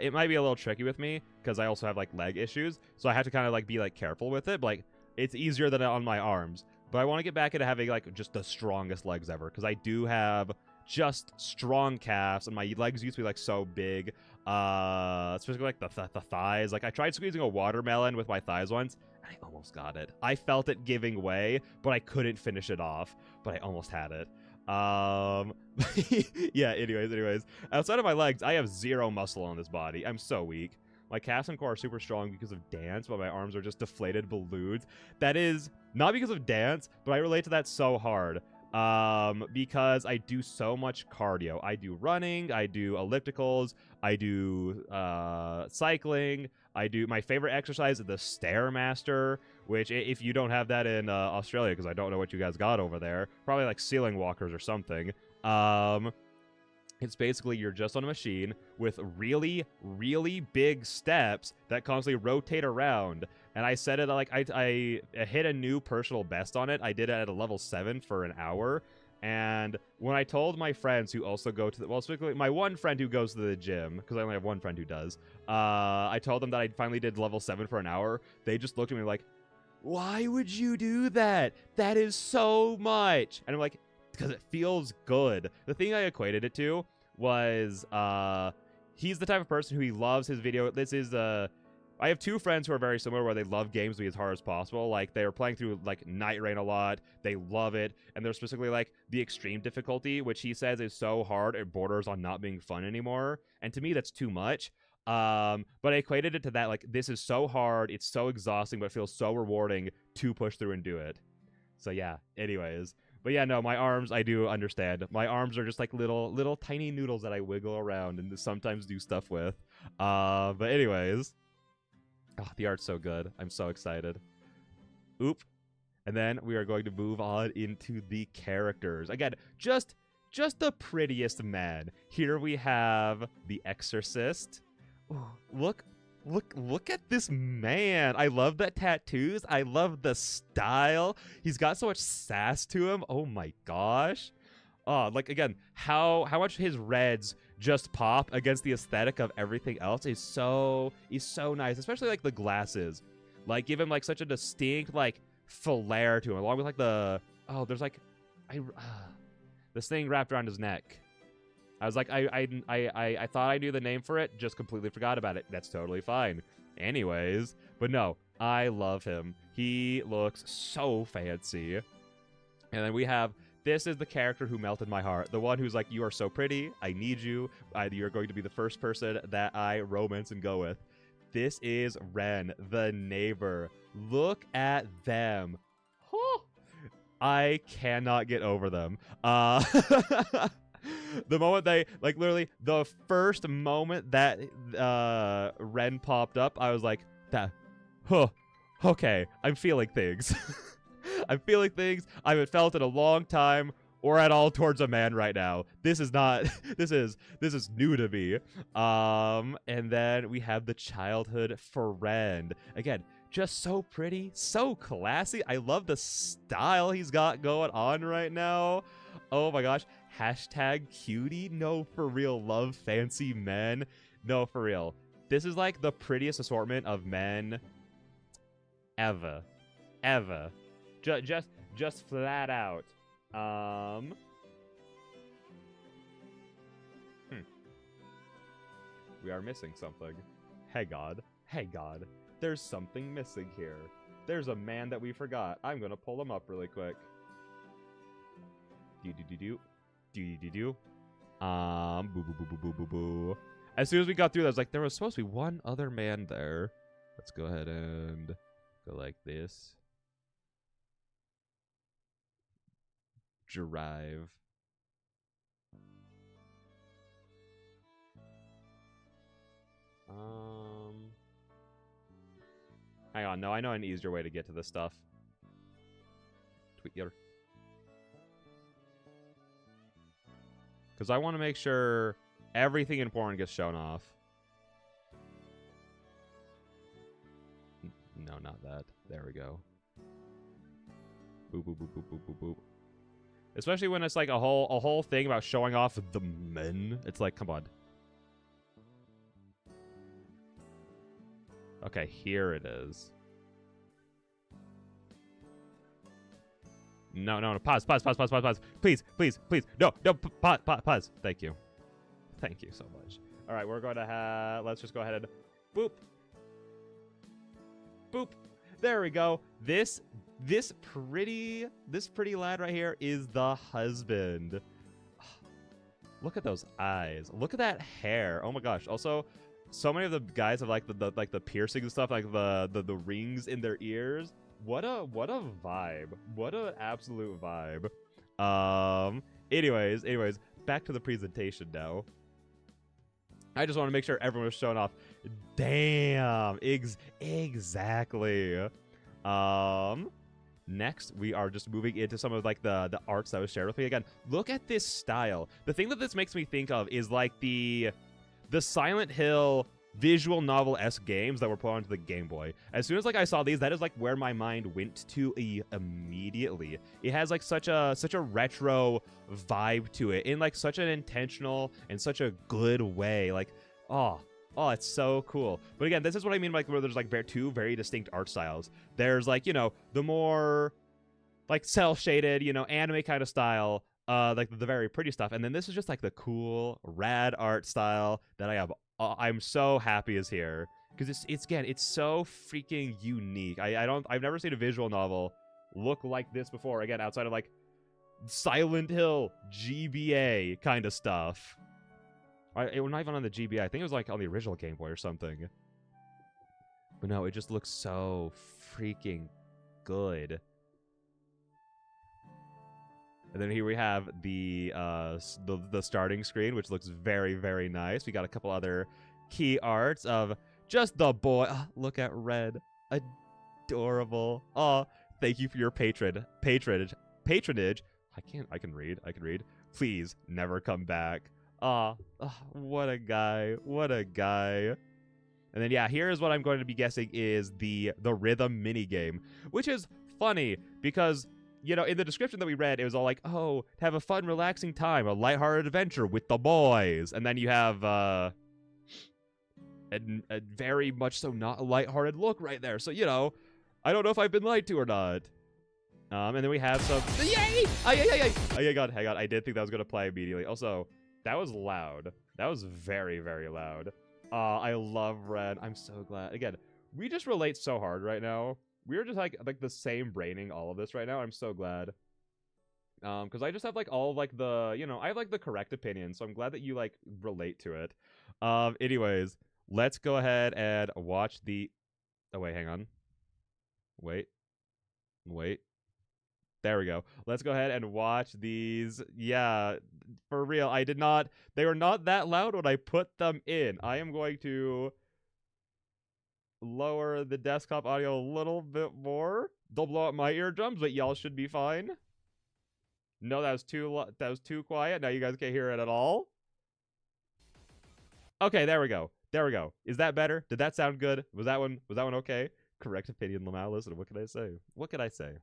It might be a little tricky with me because I also have like leg issues, so I have to kind of like be like careful with it. But like it's easier than on my arms. But I want to get back into having like just the strongest legs ever, because I do have just strong calves, and my legs used to be like so big, especially like the thighs. Like I tried squeezing a watermelon with my thighs once, and I almost got it. I felt it giving way, but I couldn't finish it off. But I almost had it. Yeah, anyways, outside of my legs, I have 0 muscle on this body. I'm so weak. My calves and core are super strong because of dance, but my arms are just deflated balloons. That is not because of dance, but I relate to that so hard. Because I do so much cardio. I do running, I do ellipticals, I do cycling, I do my favorite exercise is the Stairmaster, which if you don't have that in Australia, because I don't know what you guys got over there, probably like ceiling walkers or something. It's basically you're just on a machine with really, really big steps that constantly rotate around. And I said it like I hit a new personal best on it. I did it at a level 7 for an hour. And when I told my friends who also go to well, specifically my one friend who goes to the gym, because I only have one friend who does, I told them that I finally did level 7 for an hour. They just looked at me like, why would you do that? That is so much. And I'm like, because it feels good. The thing I equated it to was he's the type of person who he loves his video. This is I have 2 friends who are very similar, where they love games to be as hard as possible. Like they are playing through like Night Rain a lot. They love it, and they're specifically like the extreme difficulty, which he says is so hard it borders on not being fun anymore. And to me, that's too much. But I equated it to that. Like this is so hard, it's so exhausting, but it feels so rewarding to push through and do it. So yeah. Anyways. But yeah, no, my arms, I do understand. My arms are just like little tiny noodles that I wiggle around and sometimes do stuff with. But anyways. Oh, the art's so good. I'm so excited. Oop. And then we are going to move on into the characters. Again, just the prettiest man. Here we have the Exorcist. Ooh, look look at this man. I love the tattoos. I love the style. He's got so much sass to him. Oh my gosh. Like again, how much his reds just pop against the aesthetic of everything else is so nice, especially like the glasses. Like give him like such a distinct like flair to him, along with like the there's like this thing wrapped around his neck. I was like, I thought I knew the name for it, just completely forgot about it. That's totally fine. Anyways, but no, I love him. He looks so fancy. And then we have, this is the character who melted my heart. The one who's like, you are so pretty, I need you. You're going to be the first person that I romance and go with. This is Ren, the neighbor. Look at them. I cannot get over them. The moment they, like, literally, the first moment that Ren popped up, I was like, okay, I'm feeling things. I'm feeling things I haven't felt in a long time, or at all towards a man right now. This is not, this is new to me. And then we have the childhood friend. Again, just so pretty, so classy. I love the style he's got going on right now. Oh my gosh. Hashtag cutie. No, for real. Love fancy men. No, for real. This is like the prettiest assortment of men ever. Ever. Just flat out. We are missing something. Hey God. Hey God. There's something missing here. There's a man that we forgot. I'm gonna pull him up really quick. Do-do-do-do. Do-do-do-do. Boo-boo-boo-boo-boo-boo. As soon as we got through that, I was like, there was supposed to be one other man there. Let's go ahead and go like this. Drive. Hang on, no, I know an easier way to get to this stuff. Tweet your. Because I want to make sure everything important gets shown off. No, not that. There we go. Boop, boop, boop, boop, boop, boop, boop. Especially when it's like a whole thing about showing off the men. It's like, come on. Okay, here it is. No. Pause. Please. No. Pause. Thank you. Thank you so much. All right, we're going to have... Let's just go ahead and... Boop. Boop. There we go. This pretty lad right here is the husband. Look at those eyes. Look at that hair. Oh my gosh. Also, so many of the guys have like the piercings and stuff, like the rings in their ears. What a vibe. What an absolute vibe. Anyways, back to the presentation now. I just want to make sure everyone was shown off. Damn. Exactly. Next, we are just moving into some of like the arts that was shared with me. Again, look at this style. The thing that this makes me think of is like the Silent Hill visual novel-esque games that were put onto the Game Boy. As soon as like I saw these, that is like where my mind went to immediately. It has like such a retro vibe to it in like such an intentional and such a good way. Like, oh, it's so cool. But again, this is what I mean, like, where there's like two very distinct art styles. There's like, you know, the more like cel-shaded, you know, anime kind of style, like the very pretty stuff, and then this is just like the cool, rad art style that I'm so happy is here, because it's so freaking unique. I've never seen a visual novel look like this before. Again, outside of like Silent Hill GBA kind of stuff. It was not even on the GBA. I think it was like on the original Game Boy or something. But no, it just looks so freaking good. And then here we have the starting screen, which looks very, very nice. We got a couple other key arts of just the boy. Oh, look at Red. Adorable. Oh, thank you for your patronage. I can read. Please never come back. Oh, what a guy. And And then yeah, here's what I'm going to be guessing is the rhythm mini game, which is funny because you know, in the description that we read, it was all like, oh, have a fun, relaxing time, a lighthearted adventure with the boys. And then you have a very much so not a lighthearted look right there. So, you know, I don't know if I've been lied to or not. And then we have some... Yay! Hang on. I did think that was going to play immediately. Also, that was loud. That was very, very loud. I love Ren. I'm so glad. Again, we just relate so hard right now. We're just like the same braining all of this right now. I'm so glad. Because I just have like all of like the, you know, I have like the correct opinion. So I'm glad that you like relate to it. Anyways, let's go ahead and watch the... Oh, wait, hang on. Wait. There we go. Let's go ahead and watch these. Yeah, for real. I did not... They were not that loud when I put them in. I am going to lower the desktop audio a little bit more. They'll blow up my eardrums, but y'all should be fine. No, that was too quiet. Now you guys can't hear it at all. Okay, there we go. Is that better? Did that sound good? Was that one okay? Correct opinion, Lamau. Listen, what can I say?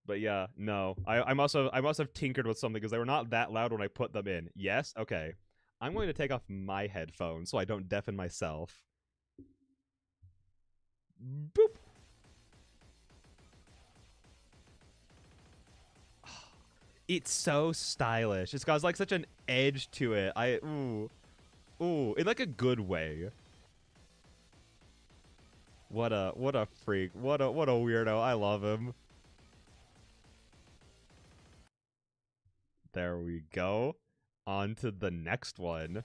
But yeah, no. I must have tinkered with something because they were not that loud when I put them in. Yes? Okay. I'm going to take off my headphones so I don't deafen myself. Boop. It's so stylish. It's got like such an edge to it. Ooh, in like a good way. What a freak. What a weirdo. I love him. There we go. On to the next one.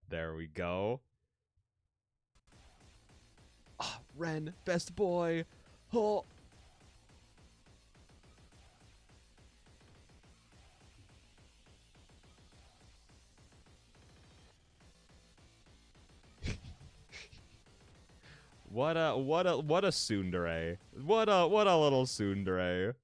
There we go. Oh, Ren, best boy. Oh. What a tsundere. What a little tsundere.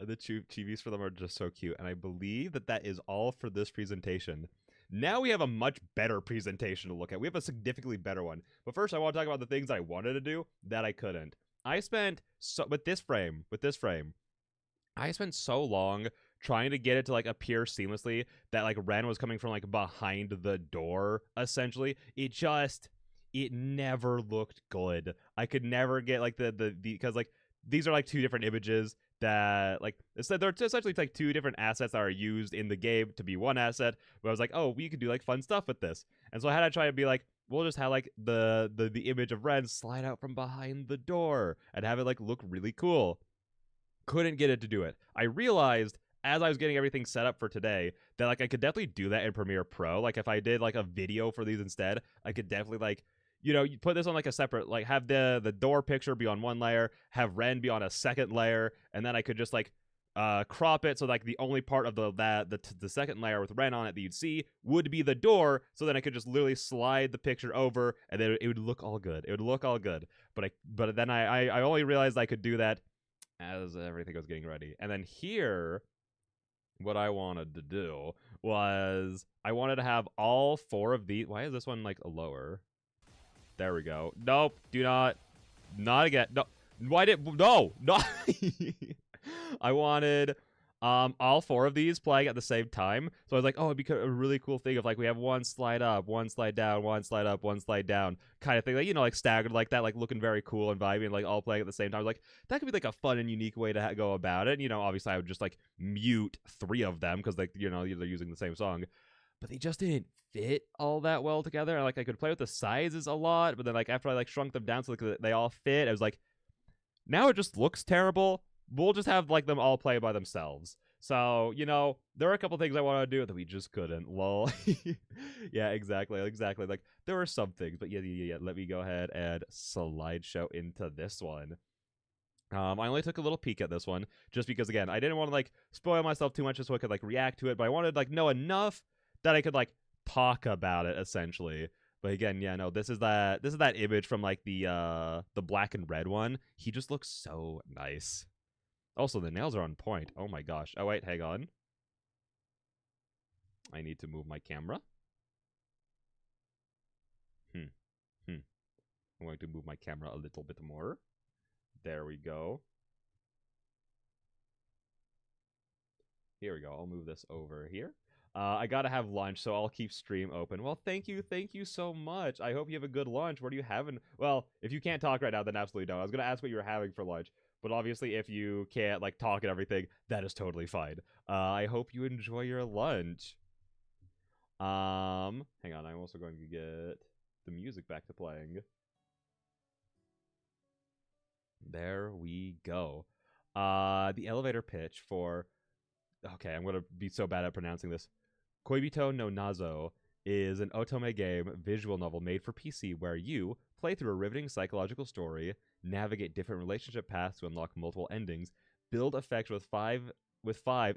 The chibis for them are just so cute, and I believe that is all for this presentation. Now we have a much better presentation to look at. We have a significantly better one. But first, I want to talk about the things I wanted to do that I couldn't. I spent with this frame, I spent so long trying to get it to like appear seamlessly that like Ren was coming from like behind the door. Essentially, it never looked good. I could never get like the because like these are like two different images that like they're essentially like two different assets that are used in the game to be one asset. But I was like, oh, we could do like fun stuff with this, and so I had to try to be like, we'll just have like the image of Ren slide out from behind the door and have it like look really cool. Couldn't get it to do it. I realized as I was getting everything set up for today that like I could definitely do that in Premiere Pro. Like if I did like a video for these instead, I could definitely like, you know, you put this on like a separate, like have the door picture be on one layer, have Ren be on a second layer, and then I could just like crop it so like the only part of the second layer with Ren on it that you'd see would be the door. So then I could just literally slide the picture over, and then it would look all good. It would look all good. But then I only realized I could do that as everything was getting ready. And then here, what I wanted to do was I wanted to have all four of these. Why is this one like a lower? There we go. Nope. Do not again. No. Why did no? I wanted all four of these playing at the same time. So I was like, oh, it'd be a really cool thing if like we have one slide up, one slide down, one slide up, one slide down kind of thing. Like, you know, like staggered like that, like looking very cool and vibey and like all playing at the same time. I was like, that could be like a fun and unique way to go about it. And, you know, obviously I would just like mute three of them because like, you know, they're using the same song. but they just didn't fit all that well together. And like I could play with the sizes a lot, but then like after I like shrunk them down so like, they all fit, I was like, now it just looks terrible. We'll just have like them all play by themselves. So, you know, there are a couple things I want to do that we just couldn't. Lol. Yeah, exactly. Like there were some things, but yeah. Let me go ahead and slideshow into this one. I only took a little peek at this one just because, again, I didn't want to like spoil myself too much just so I could like react to it, but I wanted like know enough that I could like talk about it essentially. But again, yeah, no, this is that image from like the black and red one. He just looks so nice. Also, the nails are on point. Oh my gosh. Oh wait, hang on. I need to move my camera. Hmm. I'm going to move my camera a little bit more. There we go. Here we go. I'll move this over here. I gotta have lunch, so I'll keep stream open. Well, thank you so much. I hope you have a good lunch. What are you having? Well, if you can't talk right now, then absolutely don't. I was gonna ask what you were having for lunch, but obviously, if you can't like talk and everything, that is totally fine. I hope you enjoy your lunch. Hang on. I'm also going to get the music back to playing. There we go. The elevator pitch for. Okay, I'm gonna be so bad at pronouncing this. Koibito no Nazo is an otome game visual novel made for PC where you play through a riveting psychological story, navigate different relationship paths to unlock multiple endings, build effects with five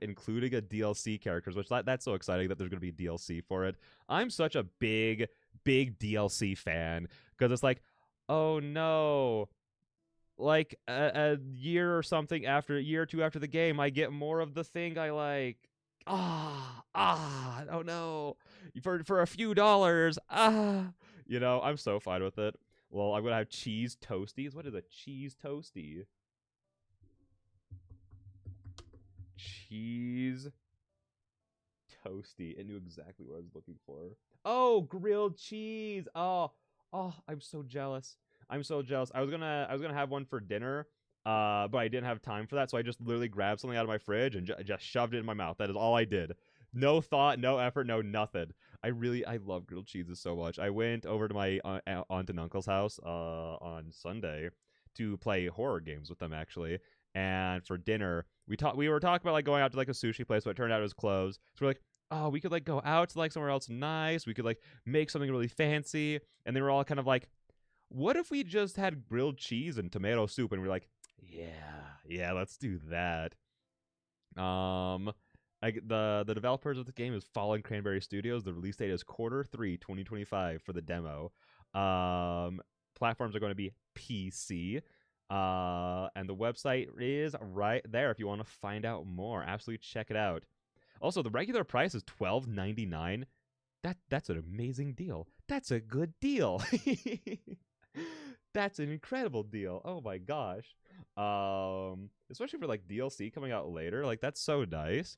including a DLC characters, which that's so exciting that there's going to be DLC for it. I'm such a big DLC fan because it's like, oh no, like a year or something after a year or two after the game, I get more of the thing I like. Oh no, for a few dollars. You know, I'm so fine with it. Well, I'm gonna have cheese toasties. What is a cheese toasty? Cheese toasty. It knew exactly what I was looking for. Oh, grilled cheese. I'm so jealous. I'm so jealous. I was gonna have one for dinner, but I didn't have time for that, so I just literally grabbed something out of my fridge and just shoved it in my mouth. That is all I did. No thought, no effort, no nothing. I love grilled cheeses so much. I went over to my aunt and uncle's house on Sunday to play horror games with them actually. And for dinner, we were talking about like going out to like a sushi place, but it turned out it was closed. So we're like, oh, we could like go out to like somewhere else nice. We could like make something really fancy. And they were all kind of like, what if we just had grilled cheese and tomato soup? And we're like, yeah, let's do that. Um, the developers of the game is Fallen Cranberry Studios. The release date is Q3 2025 for the demo. Platforms are going to be PC. And the website is right there if you want to find out more. Absolutely check it out. Also, the regular price is $12.99. That's an amazing deal. That's a good deal. That's an incredible deal. Oh my gosh. Especially for like DLC coming out later. Like that's so nice.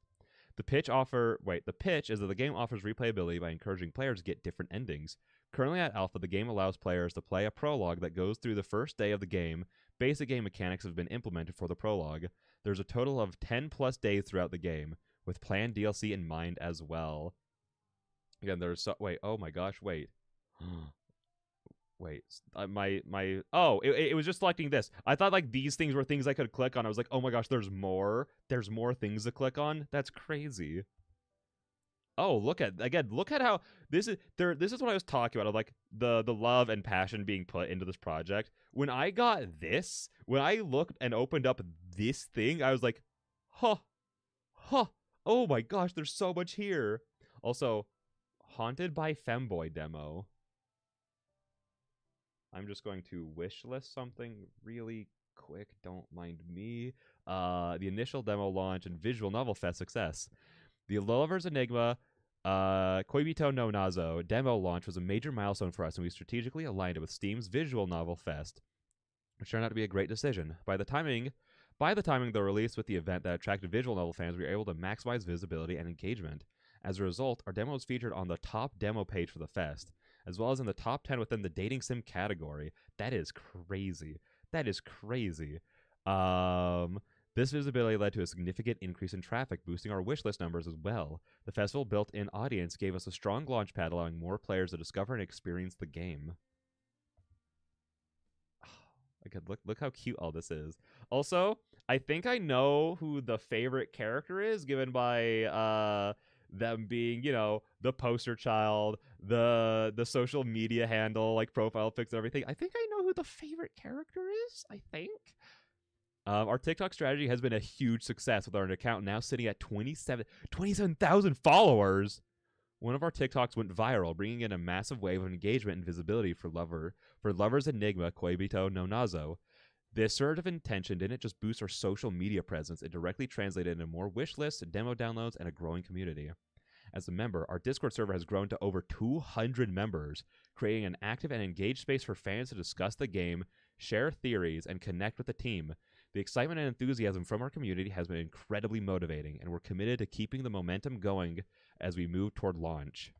The pitch is that the game offers replayability by encouraging players to get different endings. Currently at Alpha, the game allows players to play a prologue that goes through the first day of the game. Basic game mechanics have been implemented for the prologue. There's a total of 10 plus days throughout the game, with planned DLC in mind as well. Again, oh my gosh, wait. Wait, it was just selecting this. I thought like these things were things I could click on. I was like, oh my gosh, there's more things to click on. That's crazy. Oh, look at how this is what I was talking about, of like the love and passion being put into this project. When I looked and opened up this thing, I was like, huh, oh my gosh, there's so much here. Also, Haunted by Femboy demo. I'm just going to wish list something really quick. Don't mind me. The initial demo launch and visual novel fest success. The Lover's Enigma, Koibito no Nazo demo launch was a major milestone for us, and we strategically aligned it with Steam's visual novel fest, which turned out to be a great decision. By the timing the release with the event that attracted visual novel fans, we were able to maximize visibility and engagement. As a result, our demo was featured on the top demo page for the fest, as well as in the top 10 within the dating sim category. That is crazy. The This visibility led to a significant increase in traffic, boosting our wishlist numbers as well. The festival built-in audience gave us a strong launchpad, allowing more players to discover and experience the game. Okay, look how cute all this is. Also, I think I know who the favorite character is, given by them being, you know, the poster child, the social media handle, like profile pics and everything. I think I know who the favorite character is, I think. Our TikTok strategy has been a huge success, with our account now sitting at 27,000 followers. One of our TikToks went viral, bringing in a massive wave of engagement and visibility for lovers Enigma Koibito no Nazo. This surge of intention didn't just boost our social media presence, it directly translated into more wish lists, demo downloads, and a growing community. As a member, our Discord server has grown to over 200 members, creating an active and engaged space for fans to discuss the game, share theories, and connect with the team. The excitement and enthusiasm from our community has been incredibly motivating, and we're committed to keeping the momentum going as we move toward launch.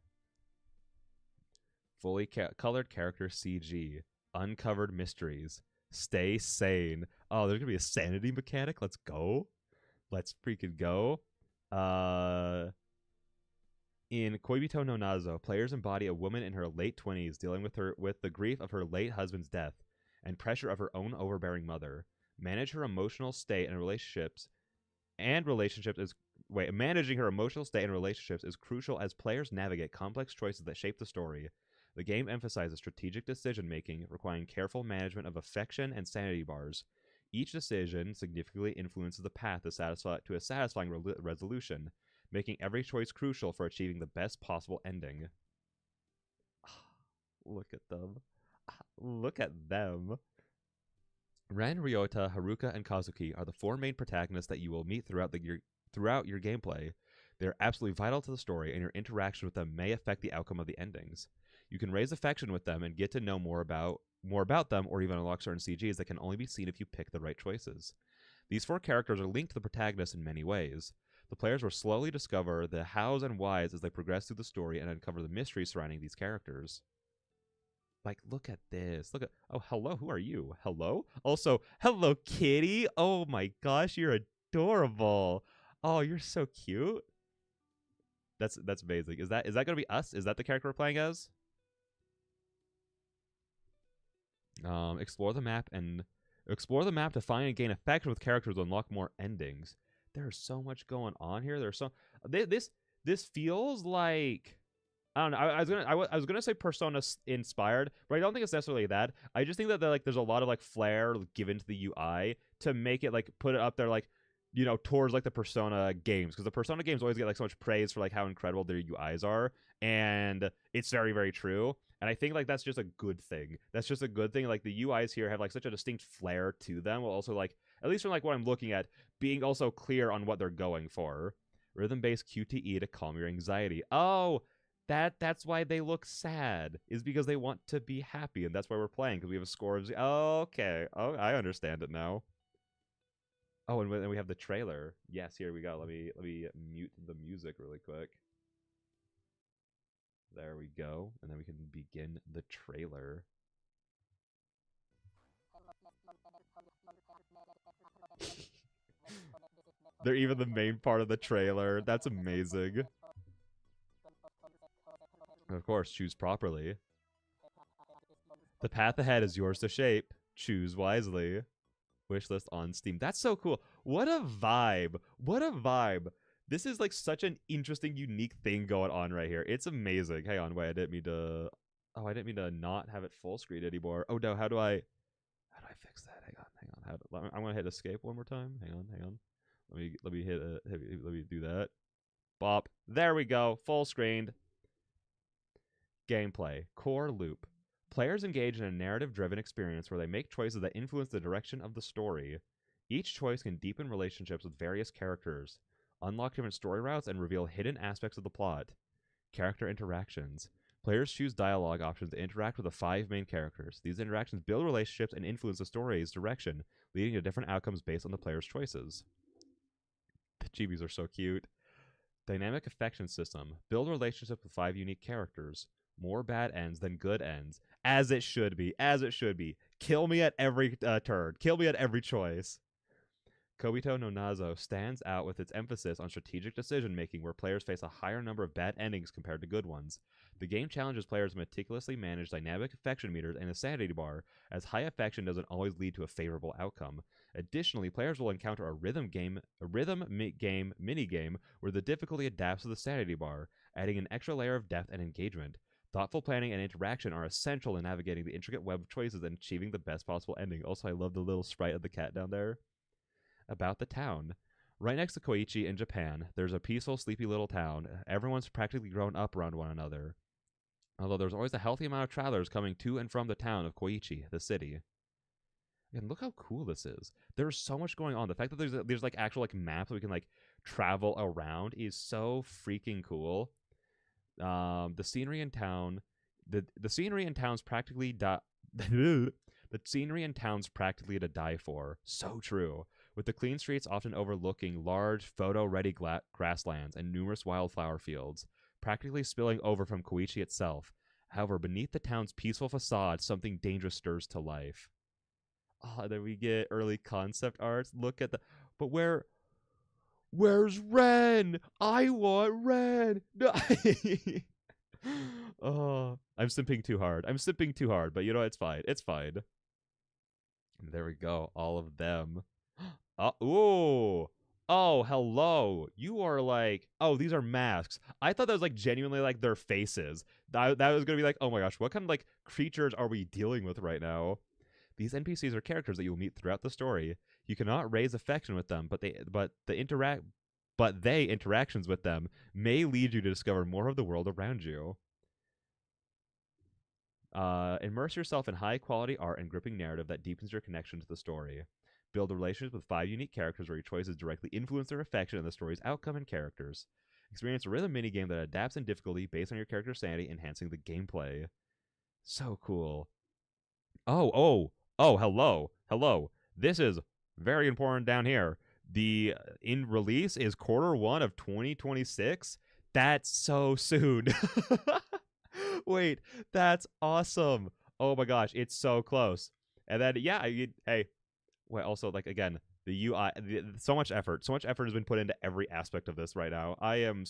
Fully colored character CG. Uncovered mysteries. Stay sane. Oh, there's going to be a sanity mechanic? Let's go. Let's freaking go. In Koibito no Nazo, players embody a woman in her late 20s dealing with the grief of her late husband's death and pressure of her own overbearing mother. Managing her emotional state and relationships is crucial as players navigate complex choices that shape the story. The game emphasizes strategic decision-making, requiring careful management of affection and sanity bars. Each decision significantly influences the path to a satisfying resolution, making every choice crucial for achieving the best possible ending. Look at them. Look at them. Ren, Ryota, Haruka, and Kazuki are the four main protagonists that you will meet throughout your gameplay. They are absolutely vital to the story, and your interaction with them may affect the outcome of the endings. You can raise affection with them and get to know more about them, or even unlock certain CGs that can only be seen if you pick the right choices. These four characters are linked to the protagonist in many ways. The players will slowly discover the hows and whys as they progress through the story and uncover the mysteries surrounding these characters. Like, look at this. Look at... Oh, hello. Who are you? Hello? Also, hello, kitty. Oh, my gosh. You're adorable. Oh, you're so cute. That's amazing. Is that going to be us? Is that the character we're playing as? Explore the map to find and gain affection with characters to unlock more endings. There's so much going on here. This feels like... I don't know. I was gonna say Persona inspired, but I don't think it's necessarily that. I just think that there's a lot of like flair given to the UI to make it like put it up there like, you know, towards like the Persona games, because the Persona games always get like so much praise for like how incredible their UIs are, and it's very, very true. And I think like that's just a good thing. That's just a good thing. Like the UIs here have like such a distinct flair to them, while also like, at least from like what I'm looking at, being also clear on what they're going for. Rhythm-based QTE to calm your anxiety. Oh. That's why they look sad, is because they want to be happy, and that's why we're playing, because we have a score of... Oh, okay. Oh, I understand it now. Oh, and then we have the trailer. Yes, here we go. Let me mute the music really quick. There we go. And then we can begin the trailer. They're even the main part of the trailer. That's amazing. Of course, choose properly. The path ahead is yours to shape. Choose wisely. Wishlist on Steam. That's so cool. What a vibe. What a vibe. This is like such an interesting, unique thing going on right here. It's amazing. Hang on, wait, I didn't mean to... Oh, I didn't mean to not have it full screen anymore. Oh no, how do I fix that? Hang on. I'm gonna hit escape one more time. Hang on. Let me do that. Bop. There we go. Full screened. Gameplay. Core loop. Players engage in a narrative-driven experience where they make choices that influence the direction of the story. Each choice can deepen relationships with various characters, unlock different story routes, and reveal hidden aspects of the plot. Character interactions. Players choose dialogue options to interact with the 5 main characters. These interactions build relationships and influence the story's direction, leading to different outcomes based on the player's choices. The chibis are so cute. Dynamic affection system. Build relationships with 5 unique characters. More bad ends than good ends. As it should be. As it should be. Kill me at every turn. Kill me at every choice. Kobito no Nazo stands out with its emphasis on strategic decision-making where players face a higher number of bad endings compared to good ones. The game challenges players to meticulously manage dynamic affection meters and a sanity bar, as high affection doesn't always lead to a favorable outcome. Additionally, players will encounter a rhythm game minigame where the difficulty adapts to the sanity bar, adding an extra layer of depth and engagement. Thoughtful planning and interaction are essential in navigating the intricate web of choices and achieving the best possible ending. Also, I love the little sprite of the cat down there. About the town. Right next to Koichi in Japan, there's a peaceful, sleepy little town. Everyone's practically grown up around one another. Although there's always a healthy amount of travelers coming to and from the town of Koichi, the city. And look how cool this is. There's so much going on. The fact that there's like actual like maps that we can like travel around is so freaking cool. The scenery in town, the scenery in town's practically the scenery in town's practically to die for. So true. With the clean streets often overlooking large, photo-ready grasslands and numerous wildflower fields, practically spilling over from Koichi itself. However, beneath the town's peaceful facade, something dangerous stirs to life. Oh, then we get early concept arts. Look at the... But where's Ren? I want Ren! Oh, I'm simping too hard. But you know, it's fine. It's fine. There we go. All of them. Ooh. Oh, hello. You are like, oh, these are masks. I thought that was like genuinely like their faces. That was going to be like, oh my gosh, what kind of like creatures are we dealing with right now? These NPCs are characters that you will meet throughout the story. You cannot raise affection with them, but interactions with them may lead you to discover more of the world around you. Immerse yourself in high-quality art and gripping narrative that deepens your connection to the story. Build relationships with 5 unique characters where your choices directly influence their affection and the story's outcome and characters. Experience a rhythm minigame that adapts in difficulty based on your character's sanity, enhancing the gameplay. So cool. Oh, hello. This is very important down here. The in release is Q1 of 2026. That's so soon. Wait, that's awesome. Oh my gosh, it's so close. And then yeah, hey, well, also like again, the UI, so much effort has been put into every aspect of this right now. I am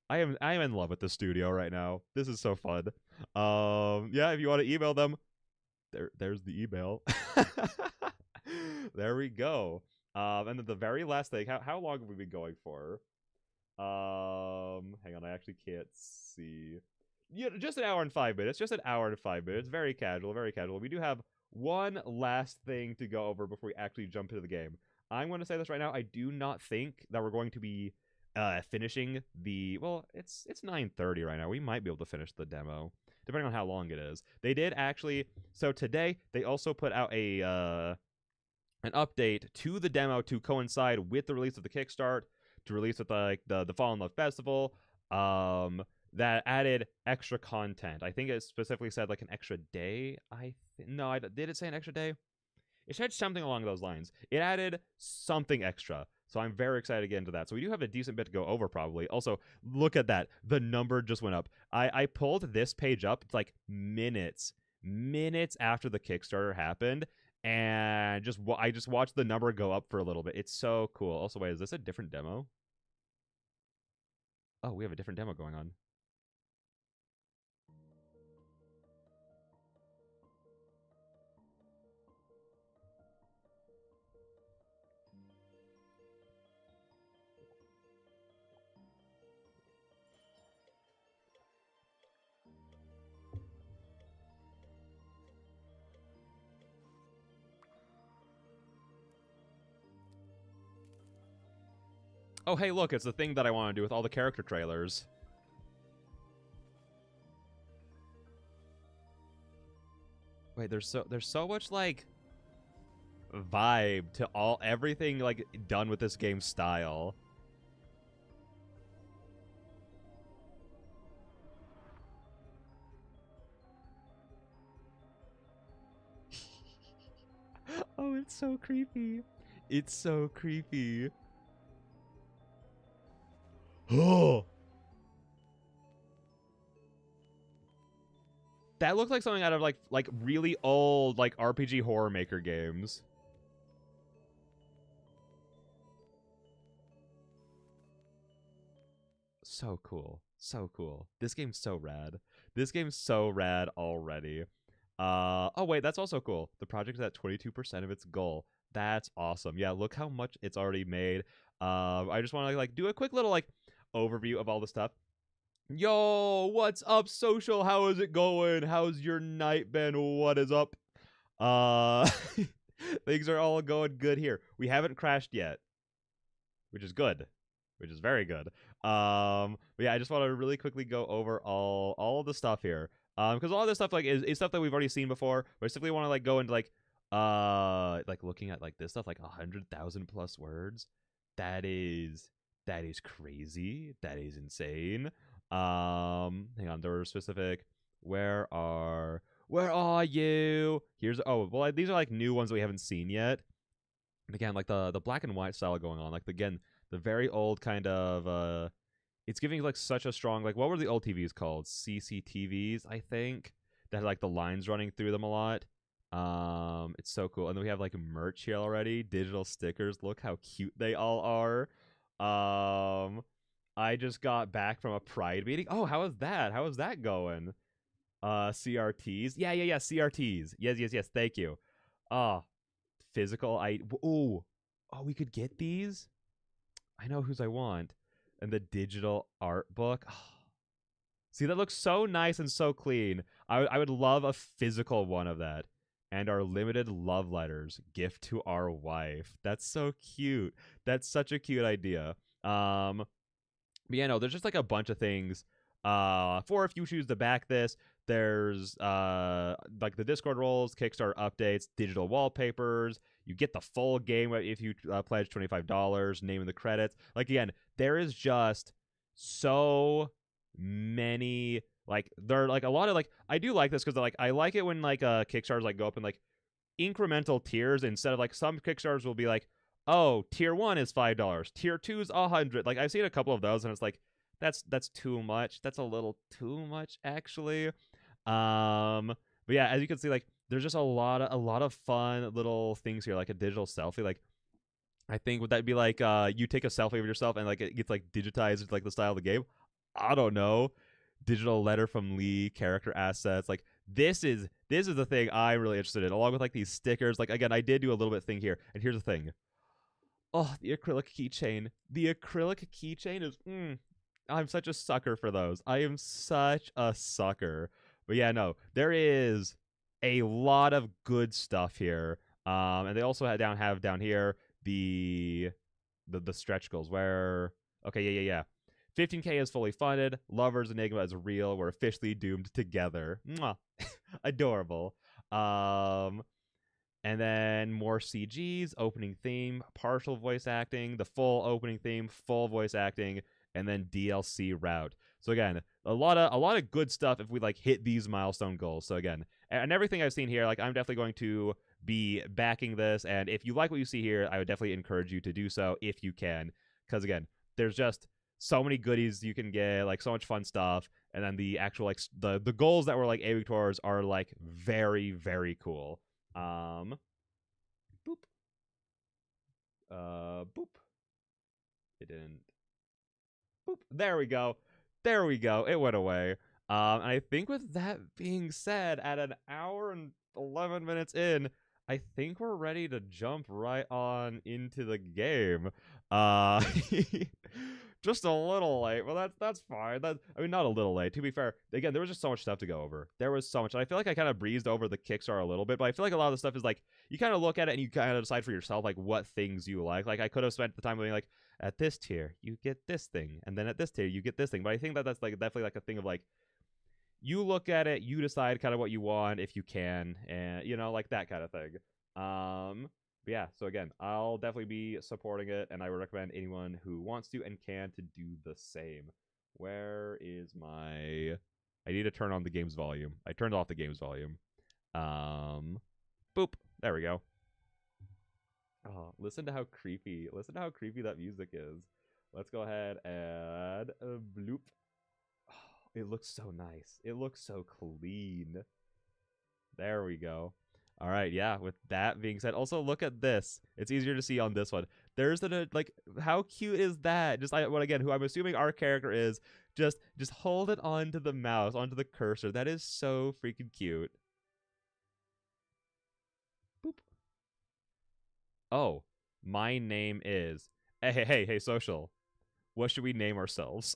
in love with the studio right now. This is so fun. Yeah, if you want to email them, there's the email. There we go. And then the very last thing, how long have we been going for? Hang on, I actually can't see. Yeah, just an hour and 5 minutes. Very casual, very casual. We do have one last thing to go over before we actually jump into the game. I'm going to say this right now. I do not think that we're going to be finishing the... Well, it's 9:30 right now. We might be able to finish the demo, depending on how long it is. They did actually... So today, they also put out an update to the demo to coincide with the release of the Kickstart, to release with like the Fall in Love Festival. That added extra content. I think it specifically said like an extra day. Did it say an extra day? It said something along those lines. It added something extra. So I'm very excited to get into that. So we do have a decent bit to go over probably. Also, look at that. The number just went up. I pulled this page up. It's like minutes after the Kickstarter happened. And I just watched the number go up for a little bit. It's so cool. Also, wait, is this a different demo? Oh, we have a different demo going on. Oh, hey, look, it's the thing that I want to do with all the character trailers. Wait, there's so much like vibe to everything like done with this game's style. Oh, it's so creepy. It's so creepy. Oh. That looks like something out of like really old like RPG horror maker games. so cool. So cool. This game's so rad. This game's so rad already. Oh wait, that's also cool. The project is at 22% of its goal. That's awesome. Yeah, look how much it's already made. I just want to like do a quick little like overview of all the stuff. Yo, what's up, social? How is it going? How's your night been? What is up? Uh things are all going good here. We haven't crashed yet, which is good, which is very good. But yeah, I just want to really quickly go over all of the stuff here. Because all of this stuff like is stuff that we've already seen before. But I simply want to like go into like looking at like this stuff like 100,000 plus words. That is crazy. That is insane. Hang on, there were specific. Where are you? Here's well, these are like new ones that we haven't seen yet. And again, like the black and white style going on, like again, the very old kind of it's giving like such a strong like what were the old TVs called? CCTVs, I think. That had like the lines running through them a lot. It's so cool. And then we have like merch here already, digital stickers. Look how cute they all are. I just got back from a pride meeting. Oh, how was that? How was that going? CRTs. Yeah, CRTs. Yes. Thank you. Ah, physical. Oh, we could get these. I know whose I want. And the digital art book. See, that looks so nice and so clean. I would love a physical one of that. And our limited love letters, gift to our wife. That's so cute. That's such a cute idea. But yeah, no, there's just like a bunch of things. For if you choose to back this, there's like the Discord roles, Kickstarter updates, digital wallpapers. You get the full game if you pledge $25, name in the credits. Like again, there is just so many like there are like a lot of like I do like this because like I like it when like Kickstarters like go up in like incremental tiers instead of like some Kickstarters will be like, oh, tier 1 is $5, tier 2 is 100. Like I've seen a couple of those and it's like that's too much. That's a little too much actually. But yeah, as you can see, like there's just a lot of fun little things here, like a digital selfie. Like I think would that be like you take a selfie of yourself and like it gets like digitized like the style of the game. I don't know. Digital letter from Lee, character assets. Like this is the thing I'm really interested in, along with like these stickers. Like again, I did do a little bit thing here, and here's the thing. Oh, the acrylic keychain. The acrylic keychain is. I'm such a sucker for those. I am such a sucker. But yeah, no, there is a lot of good stuff here. And they also have down here the stretch goals where okay, yeah. 15K is fully funded. Lovers Enigma is real. We're officially doomed together. Mwah. Adorable. And then more CGs, opening theme, partial voice acting, the full opening theme, full voice acting, and then DLC route. So again, a lot of good stuff if we like hit these milestone goals. So again, and everything I've seen here, like I'm definitely going to be backing this. And if you like what you see here, I would definitely encourage you to do so if you can. Because again, there's just so many goodies you can get, like so much fun stuff. And then the actual like the goals that we're like aiming towards are like very, very cool. Boop. Boop. It didn't. Boop. There we go. There we go. It went away. And I think with that being said, at an hour and 11 minutes in, I think we're ready to jump right on into the game. Uh, just a little late. Well, that's fine. I mean, not a little late. To be fair, again, there was just so much stuff to go over. There was so much. And I feel like I kind of breezed over the Kickstarter a little bit, but I feel like a lot of the stuff is like you kind of look at it and you kind of decide for yourself like what things you like. Like I could have spent the time being like, at this tier you get this thing, and then at this tier you get this thing. But I think that's like definitely like a thing of like you look at it, you decide kind of what you want if you can, and you know, like that kind of thing. But yeah, so again, I'll definitely be supporting it, and I would recommend anyone who wants to and can to do the same. Where is my... I need to turn on the game's volume. I turned off the game's volume. Boop. There we go. Oh, listen to how creepy that music is. Let's go ahead and bloop. Oh, it looks so nice. It looks so clean. There we go. All right, yeah. With that being said, also look at this. It's easier to see on this one. There's an like, how cute is that? Just what again? Who I'm assuming our character is. Just hold it onto the mouse, onto the cursor. That is so freaking cute. Boop. Oh, my name is. Hey, social. What should we name ourselves?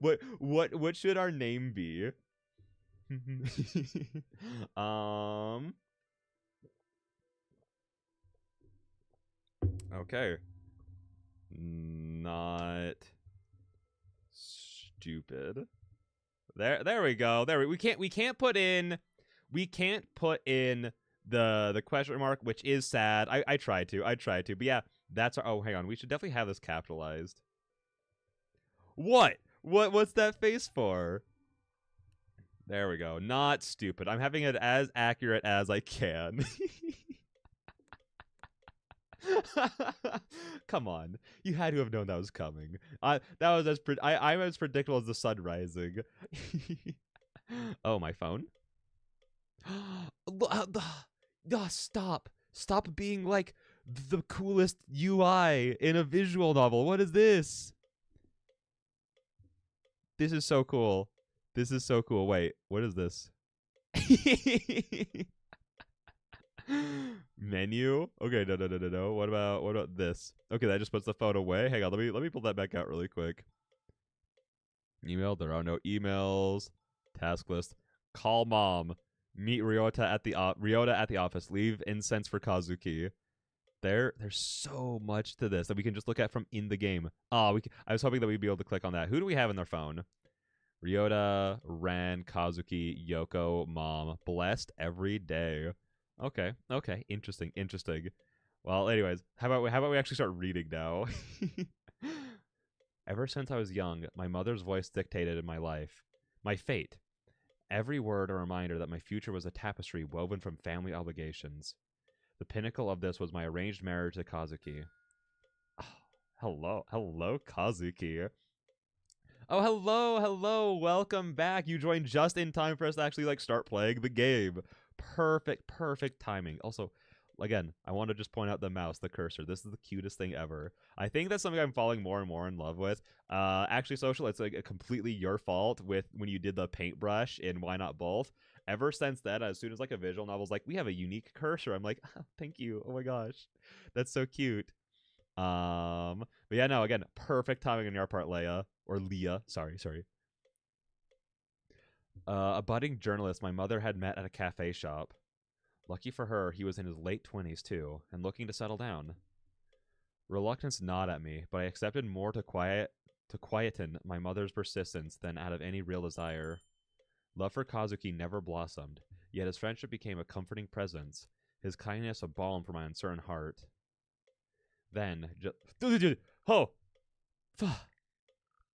What should our name be? um. Okay. Not stupid. There we go. We can't put in the question mark, which is sad. I tried to, but yeah, that's our. Oh, hang on. We should definitely have this capitalized. What's that face for? There we go. Not stupid. I'm having it as accurate as I can. Come on, you had to have known that was coming. That was I'm as predictable as the sun rising. Oh, my phone. Stop being like the coolest UI in a visual novel. What is this? This is so cool. This is so cool. Wait, what is this? Menu. Okay, no. What about this? Okay, that just puts the phone away. Hang on, let me pull that back out really quick. Email. There are no emails. Task list. Call mom. Meet Ryota at the office. Leave incense for Kazuki. There's so much to this that we can just look at from in the game. Oh, I was hoping that we'd be able to click on that. Who do we have in their phone? Ryota, Ran, Kazuki, Yoko, mom. Blessed every day. Okay. Interesting. Well, anyways, how about we actually start reading now? Ever since I was young, my mother's voice dictated in my life, my fate. Every word a reminder that my future was a tapestry woven from family obligations. The pinnacle of this was my arranged marriage to Kazuki. Oh, hello, Kazuki. Oh, hello, welcome back. You joined just in time for us to actually like start playing the game. Perfect timing. Also, again, I want to just point out the mouse, the cursor. This is the cutest thing ever. I think that's something I'm falling more and more in love with. Actually, social, it's like a completely your fault with when you did the paintbrush in Why Not Both. Ever since then, as soon as like a visual novel's like, we have a unique cursor, I'm like, oh, thank you. Oh my gosh, that's so cute. But yeah, no, again, perfect timing on your part, Leia. Or Leah, sorry. A budding journalist my mother had met at a cafe shop. Lucky for her, he was in his late 20s too, and looking to settle down. Reluctance gnawed at me, but I accepted more to quieten my mother's persistence than out of any real desire. Love for Kazuki never blossomed, yet his friendship became a comforting presence, his kindness a balm for my uncertain heart. Then, oh,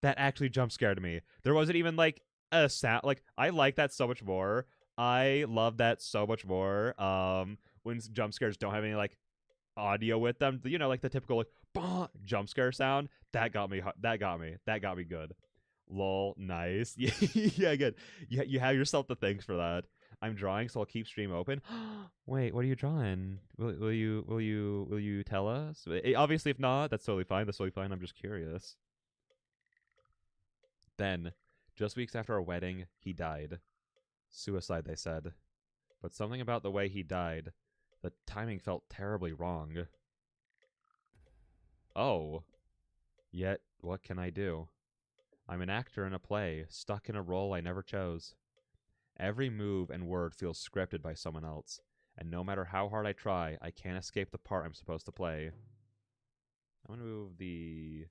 that actually jump scared me. There wasn't even like a sound. Like I like that so much more. I love that so much more. When jump scares don't have any like audio with them, you know, like the typical like bah! Jump scare sound. That got me. That got me good. Lol, nice. Yeah, good. You have yourself the thanks for that. I'm drawing, so I'll keep stream open. Wait, what are you drawing? Will you tell us? Obviously, if not, that's totally fine. I'm just curious. Then, just weeks after our wedding, he died. Suicide, they said. But something about the way he died, the timing felt terribly wrong. Oh. Yet, what can I do? I'm an actor in a play, stuck in a role I never chose. Every move and word feels scripted by someone else, and no matter how hard I try, I can't escape the part I'm supposed to play. I'm gonna move the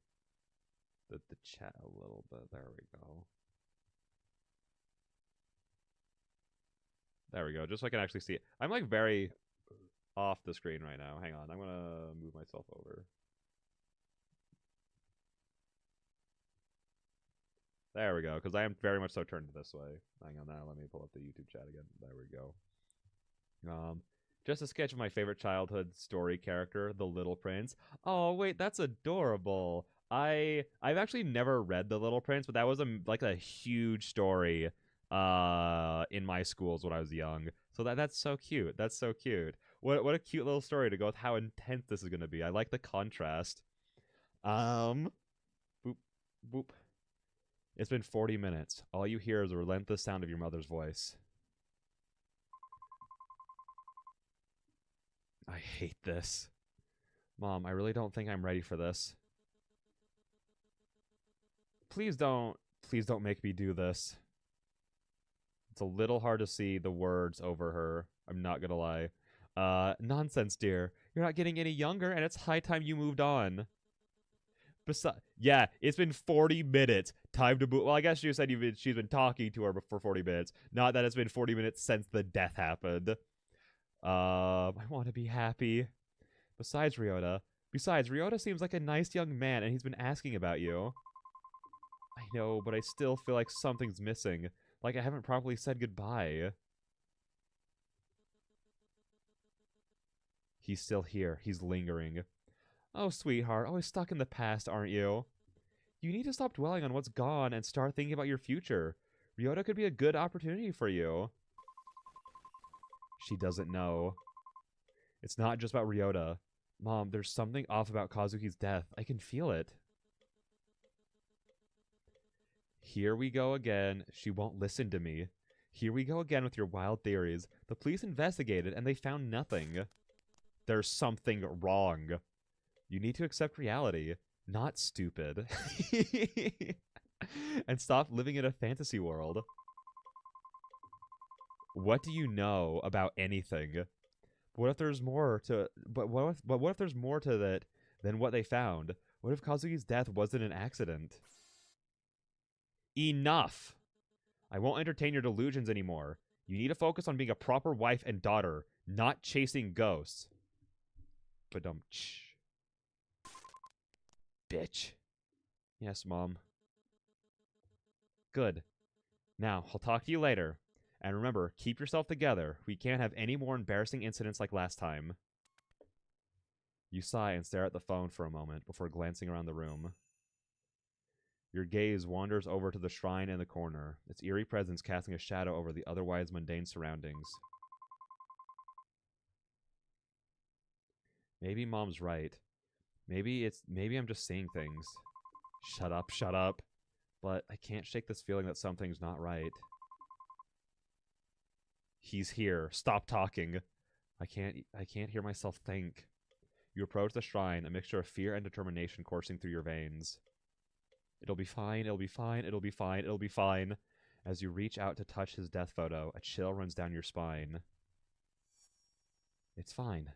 chat a little bit. There we go. There we go. Just so I can actually see it. I'm like very off the screen right now. Hang on. I'm gonna move myself over. There we go, because I am very much so turned this way. Hang on now, let me pull up the YouTube chat again. There we go. Just a sketch of my favorite childhood story character, the Little Prince. Oh wait, that's adorable. I've actually never read The Little Prince, but that was like a huge story in my schools when I was young. So that's so cute. That's so cute. What a cute little story to go with how intense this is going to be. I like the contrast. Boop, boop. It's been 40 minutes. All you hear is the relentless sound of your mother's voice. I hate this. Mom, I really don't think I'm ready for this. Please don't make me do this. It's a little hard to see the words over her. I'm not gonna lie. Nonsense, dear. You're not getting any younger, and it's high time you moved on. Yeah, it's been 40 minutes. Time to move. Well, I guess she said she's been talking to her for 40 minutes. Not that it's been 40 minutes since the death happened. I want to be happy. Besides, Ryota seems like a nice young man, and he's been asking about you. I know, but I still feel like something's missing. Like I haven't properly said goodbye. He's still here. He's lingering. Oh, sweetheart, always stuck in the past, aren't you? You need to stop dwelling on what's gone and start thinking about your future. Ryota could be a good opportunity for you. She doesn't know. It's not just about Ryota. Mom, there's something off about Kazuki's death. I can feel it. Here we go again. She won't listen to me. Here we go again with your wild theories. The police investigated and they found nothing. There's something wrong. You need to accept reality, not stupid. And stop living in a fantasy world. What do you know about anything? What if there's more to what if there's more to that than what they found? What if Kazuki's death wasn't an accident? Enough. I won't entertain your delusions anymore. You need to focus on being a proper wife and daughter, not chasing ghosts. Ba-dum-tsh. Bitch. Yes, Mom. Good. Now, I'll talk to you later. And remember, keep yourself together. We can't have any more embarrassing incidents like last time. You sigh and stare at the phone for a moment before glancing around the room. Your gaze wanders over to the shrine in the corner, its eerie presence casting a shadow over the otherwise mundane surroundings. Maybe Mom's right. Maybe I'm just seeing things. Shut up, shut up. But I can't shake this feeling that something's not right. He's here. Stop talking. I can't hear myself think. You approach the shrine, a mixture of fear and determination coursing through your veins. It'll be fine, it'll be fine, it'll be fine, it'll be fine. As you reach out to touch his death photo, a chill runs down your spine. It's fine.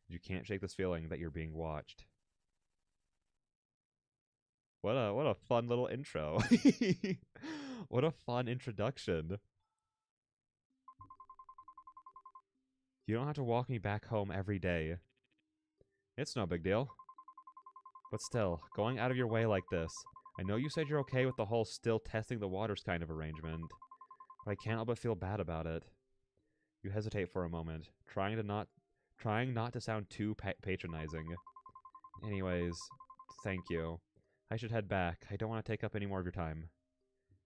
You can't shake this feeling that you're being watched. What a fun little intro. What a fun introduction. You don't have to walk me back home every day. It's no big deal. But still, going out of your way like this. I know you said you're okay with the whole still testing the waters kind of arrangement, but I can't help but feel bad about it. You hesitate for a moment, trying not to sound too patronizing. Anyways, thank you. I should head back. I don't want to take up any more of your time.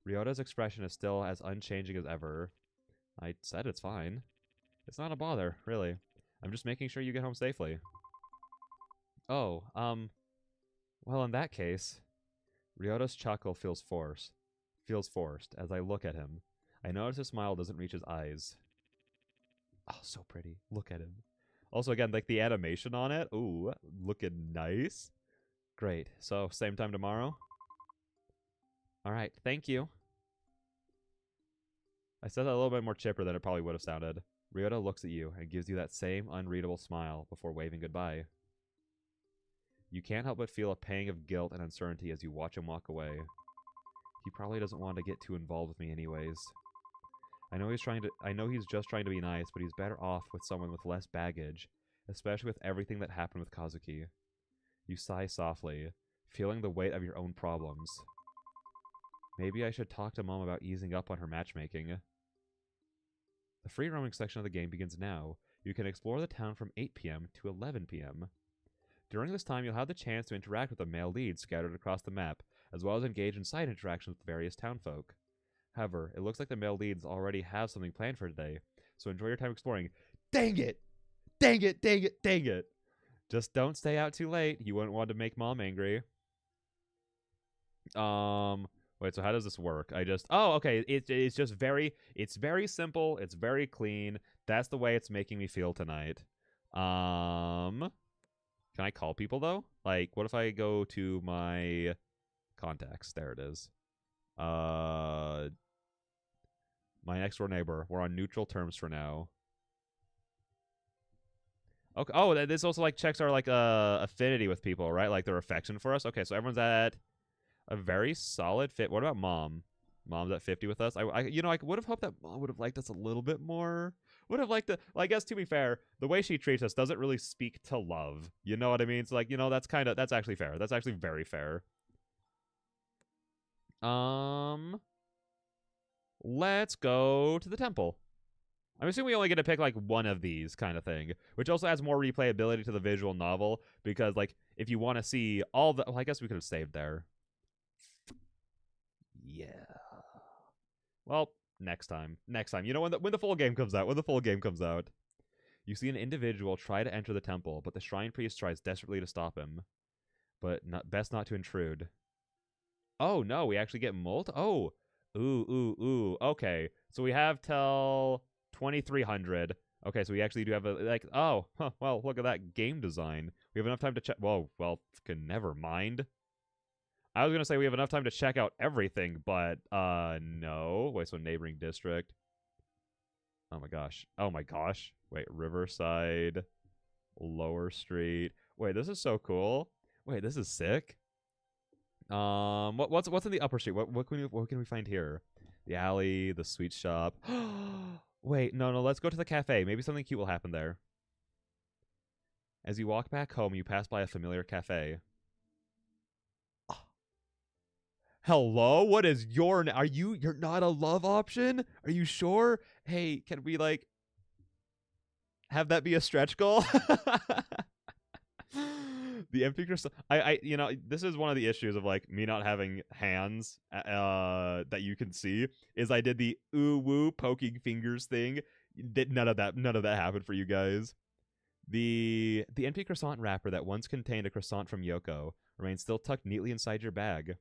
Ryota's expression is still as unchanging as ever. I said it's fine. It's not a bother, really. I'm just making sure you get home safely. Oh, well, in that case... Ryota's chuckle feels forced as I look at him. I notice his smile doesn't reach his eyes. Oh, so pretty. Look at him. Also, again, like the animation on it. Ooh, looking nice. Great. So, same time tomorrow? Alright, thank you. I said that a little bit more chipper than it probably would have sounded. Ryota looks at you and gives you that same unreadable smile before waving goodbye. You can't help but feel a pang of guilt and uncertainty as you watch him walk away. He probably doesn't want to get too involved with me anyways. I know he's just trying to be nice, but he's better off with someone with less baggage, especially with everything that happened with Kazuki. You sigh softly, feeling the weight of your own problems. Maybe I should talk to Mom about easing up on her matchmaking. The free roaming section of the game begins now. You can explore the town from 8 p.m. to 11 p.m. During this time, you'll have the chance to interact with the male leads scattered across the map, as well as engage in side interactions with various townfolk. However, it looks like the male leads already have something planned for today, so enjoy your time exploring. Dang it! Dang it! Dang it! Dang it! Just don't stay out too late. You wouldn't want to make mom angry. Wait, so how does this work? Okay, it's just it's very simple, it's very clean. That's the way it's making me feel tonight. Can I call people though? Like, what if I go to my contacts? There it is. My next door neighbor. We're on neutral terms for now. Okay. Oh, this also like checks our like affinity with people, right? Like their affection for us. Okay, so everyone's at a very solid fit. What about mom? Mom's at 50 with us. I would have hoped that mom would have liked us a little bit more. Would have liked to. Well, I guess to be fair, the way she treats us doesn't really speak to love. You know what I mean? It's like, that's actually fair. That's actually very fair. Let's go to the temple. I'm assuming we only get to pick like one of these kind of thing, which also adds more replayability to the visual novel because like if you want to see all the, well, I guess we could have saved there. Yeah. Well, next time. Next time. You know, when the full game comes out. When the full game comes out. You see an individual try to enter the temple, but the shrine priest tries desperately to stop him. But best not to intrude. Oh, no. We actually get molt? Oh. Ooh. Okay. So we have till 2300. Okay, so we actually do have well, look at that game design. We have enough time to check. Whoa, well, never mind. I was going to say we have enough time to check out everything, but no. Wait, so neighboring district. Oh my gosh. Wait, Riverside, Lower Street. Wait, this is so cool. Wait, this is sick. What's in the upper street? What can we find here? The alley, the sweet shop. Wait, no, let's go to the cafe. Maybe something cute will happen there. As you walk back home, you pass by a familiar cafe. Hello? What is your... You're not a love option? Are you sure? Hey, can we, like... have that be a stretch goal? The empty crystal... this is one of the issues of, like, me not having hands that you can see, is I did the ooh-woo poking fingers thing. None of that happened for you guys. The empty croissant wrapper that once contained a croissant from Yoko remains still tucked neatly inside your bag.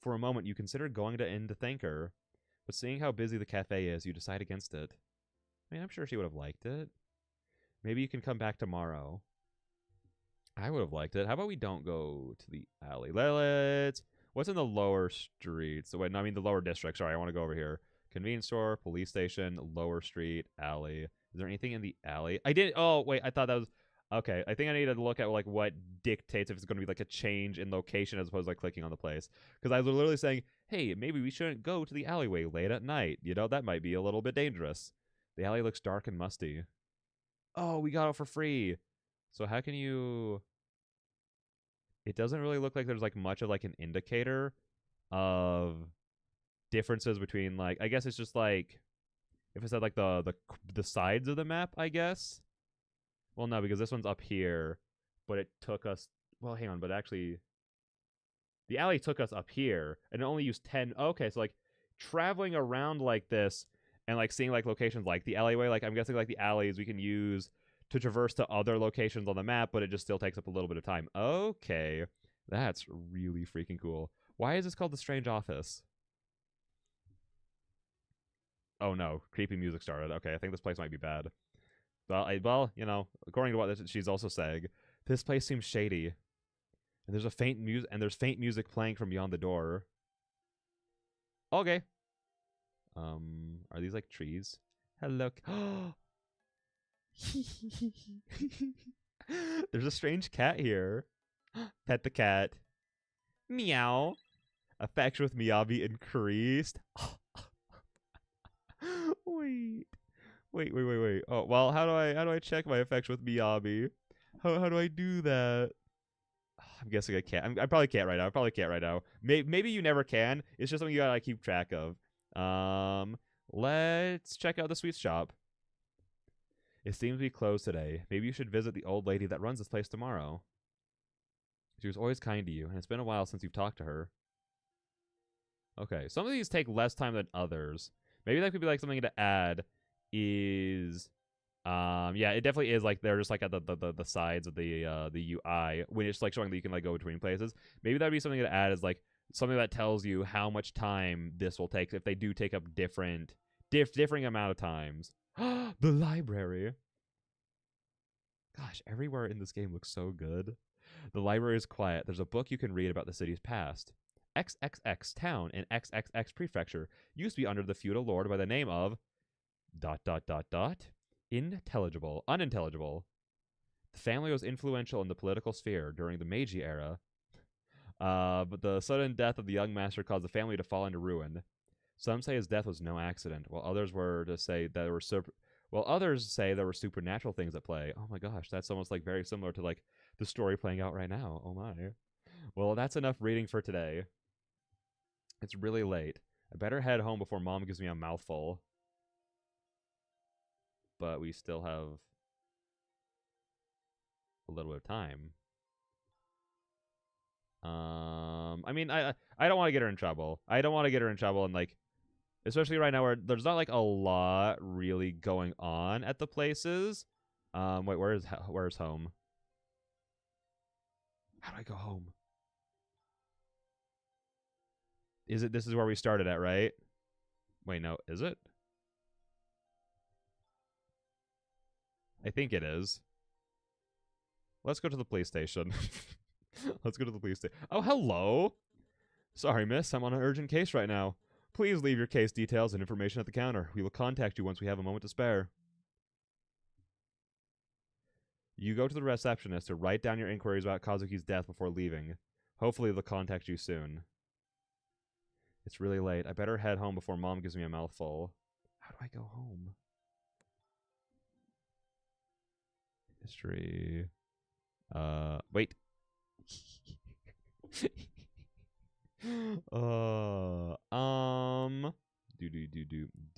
For a moment, you consider going in to thank her, but seeing how busy the cafe is, you decide against it. I mean, I'm sure she would have liked it. Maybe you can come back tomorrow. I would have liked it. How about we don't go to the alley? What's in the lower street? So wait, no, I mean the lower district. Sorry, I want to go over here. Convenience store, police station, lower street, alley. Is there anything in the alley? Oh, wait, I thought that was... Okay, I think I need to look at like what dictates if it's going to be like a change in location as opposed to like clicking on the place. Because I was literally saying, hey, maybe we shouldn't go to the alleyway late at night. You know, that might be a little bit dangerous. The alley looks dark and musty. Oh, we got it for free. So how can you... It doesn't really look like there's like much of like an indicator of differences between like... I guess it's just like... If it said like the sides of the map, I guess... Well, no, because this one's up here, but it took us... Well, hang on, but actually... The alley took us up here, and it only used 10... Okay, so, like, traveling around like this and, like, seeing, like, locations like the alleyway, like, I'm guessing, like, the alleys we can use to traverse to other locations on the map, but it just still takes up a little bit of time. Okay. That's really freaking cool. Why is this called the Strange Office? Oh, no. Creepy music started. Okay, I think this place might be bad. Well, according to what she's also saying, this place seems shady, and there's faint music playing from beyond the door. Okay. Are these like trees? Hello. There's a strange cat here. Pet the cat. Meow. Affection with Miyabi increased. Wait. Oh, well, how do I check my affection with Miyabi? How do I do that? I'm guessing I can't. I probably can't right now. Maybe you never can. It's just something you gotta keep track of. Let's check out the sweet shop. It seems to be closed today. Maybe you should visit the old lady that runs this place tomorrow. She was always kind to you, and it's been a while since you've talked to her. Okay, some of these take less time than others. Maybe that could be like something to add is yeah, it definitely is like they're just like at the sides of the UI when it's like showing that you can like go between places. Maybe that'd be something to add is like something that tells you how much time this will take if they do take up differing amount of times. The library. Gosh, everywhere in this game looks so good. The library is quiet. There's a book you can read about the city's past. XXX town in XXX prefecture used to be under the feudal lord by the name of ... unintelligible. The family was influential in the political sphere during the Meiji era, but the sudden death of the young master caused the family to fall into ruin. Some say his death was no accident, while others say there were supernatural things at play. Oh my gosh, that's almost like very similar to like the story playing out right now. Oh my. Well, that's enough reading for today. It's really late. I better head home before Mom gives me a mouthful. But we still have a little bit of time. I mean, I don't want to get her in trouble. I don't want to get her in trouble, and like, especially right now where there's not like a lot really going on at the places. Wait, where's home? How do I go home? This is where we started at, right? Wait, no, is it? I think it is. Let's go to the police station. Let's go to the police station. Oh, hello. Sorry, miss. I'm on an urgent case right now. Please leave your case details and information at the counter. We will contact you once we have a moment to spare. You go to the receptionist to write down your inquiries about Kazuki's death before leaving. Hopefully they'll contact you soon. It's really late. I better head home before Mom gives me a mouthful. How do I go home? History. Wait.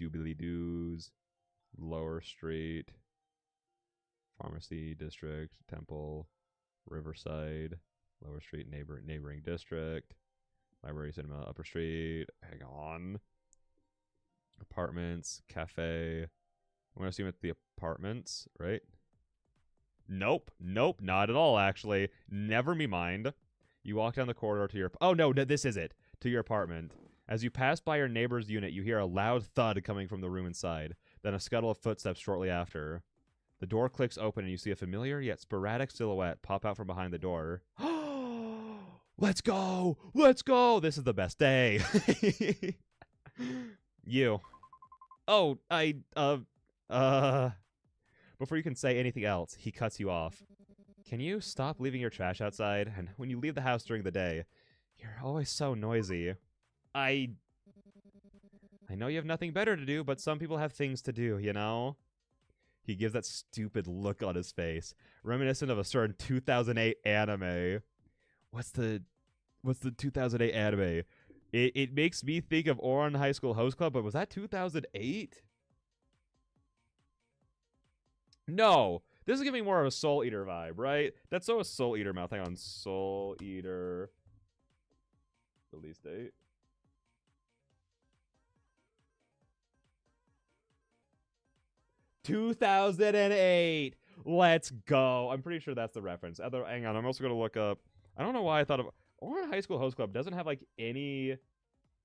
Doobly doos. Lower Street. Pharmacy District. Temple. Riverside. Lower Street neighboring district. Library, cinema, Upper Street. Hang on. Apartments. Cafe. I'm gonna assume it's the apartments, right? Nope, not at all, actually. Never me mind. You walk down the corridor to your... Oh, no, this is it. To your apartment. As you pass by your neighbor's unit, you hear a loud thud coming from the room inside, then a scuttle of footsteps shortly after. The door clicks open and you see a familiar yet sporadic silhouette pop out from behind the door. Let's go! Let's go! This is the best day. You. Oh, Before you can say anything else, he cuts you off. Can you stop leaving your trash outside? And when you leave the house during the day, you're always so noisy. I know you have nothing better to do, but some people have things to do, you know? He gives that stupid look on his face, reminiscent of a certain 2008 anime. What's the 2008 anime? It makes me think of Ouran High School Host Club, but was that 2008? No, this is giving more of a Soul Eater vibe, right? That's so a Soul Eater mouth. Hang on, Soul Eater release date. $2008. Let's go. I'm pretty sure that's the reference. Hang on, I'm also gonna look up. I don't know why I thought of Ouran High School Host Club doesn't have like any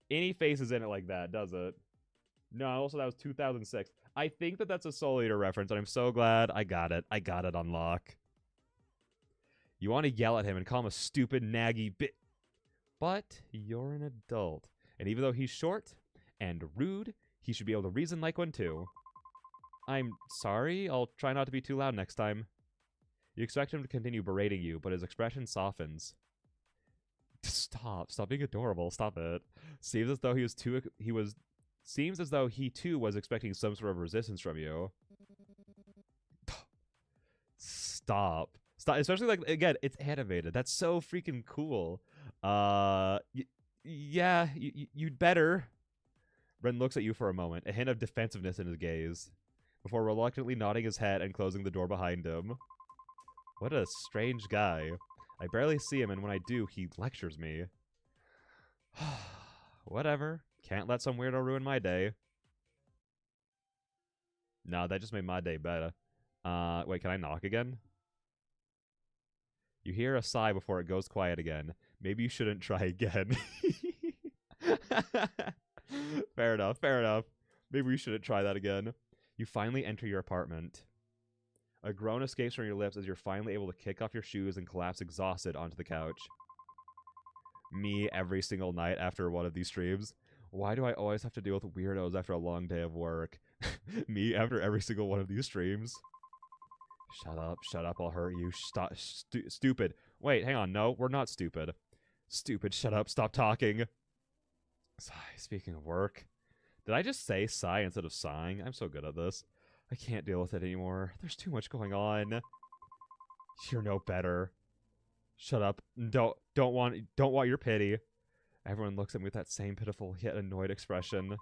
faces in it like that, does it? No, also that was 2006. I think that's a Soul Eater reference, and I'm so glad I got it. I got it on lock. You want to yell at him and call him a stupid, naggy bit. But you're an adult. And even though he's short and rude, he should be able to reason like one too. I'm sorry. I'll try not to be too loud next time. You expect him to continue berating you, but his expression softens. Stop being adorable. Stop it. Seems as though Seems as though he too was expecting some sort of resistance from you. Stop. Especially like, again, it's animated. That's so freaking cool. Yeah, you'd better. Ren looks at you for a moment, a hint of defensiveness in his gaze, before reluctantly nodding his head and closing the door behind him. What a strange guy. I barely see him, and when I do, he lectures me. Whatever. Can't let some weirdo ruin my day. No, that just made my day better. Wait, can I knock again? You hear a sigh before it goes quiet again. Maybe you shouldn't try again. Fair enough, fair enough. Maybe we shouldn't try that again. You finally enter your apartment. A groan escapes from your lips as you're finally able to kick off your shoes and collapse exhausted onto the couch. Me every single night after one of these streams. Why do I always have to deal with weirdos after a long day of work? Me after every single one of these streams. Shut up, I'll hurt you. Stop, stupid. Wait, hang on, no, we're not stupid. Stupid, shut up, stop talking. Sigh, speaking of work. Did I just say sigh instead of sighing? I'm so good at this. I can't deal with it anymore. There's too much going on. You're no better. Shut up. Don't want your pity. Everyone looks at me with that same pitiful yet annoyed expression.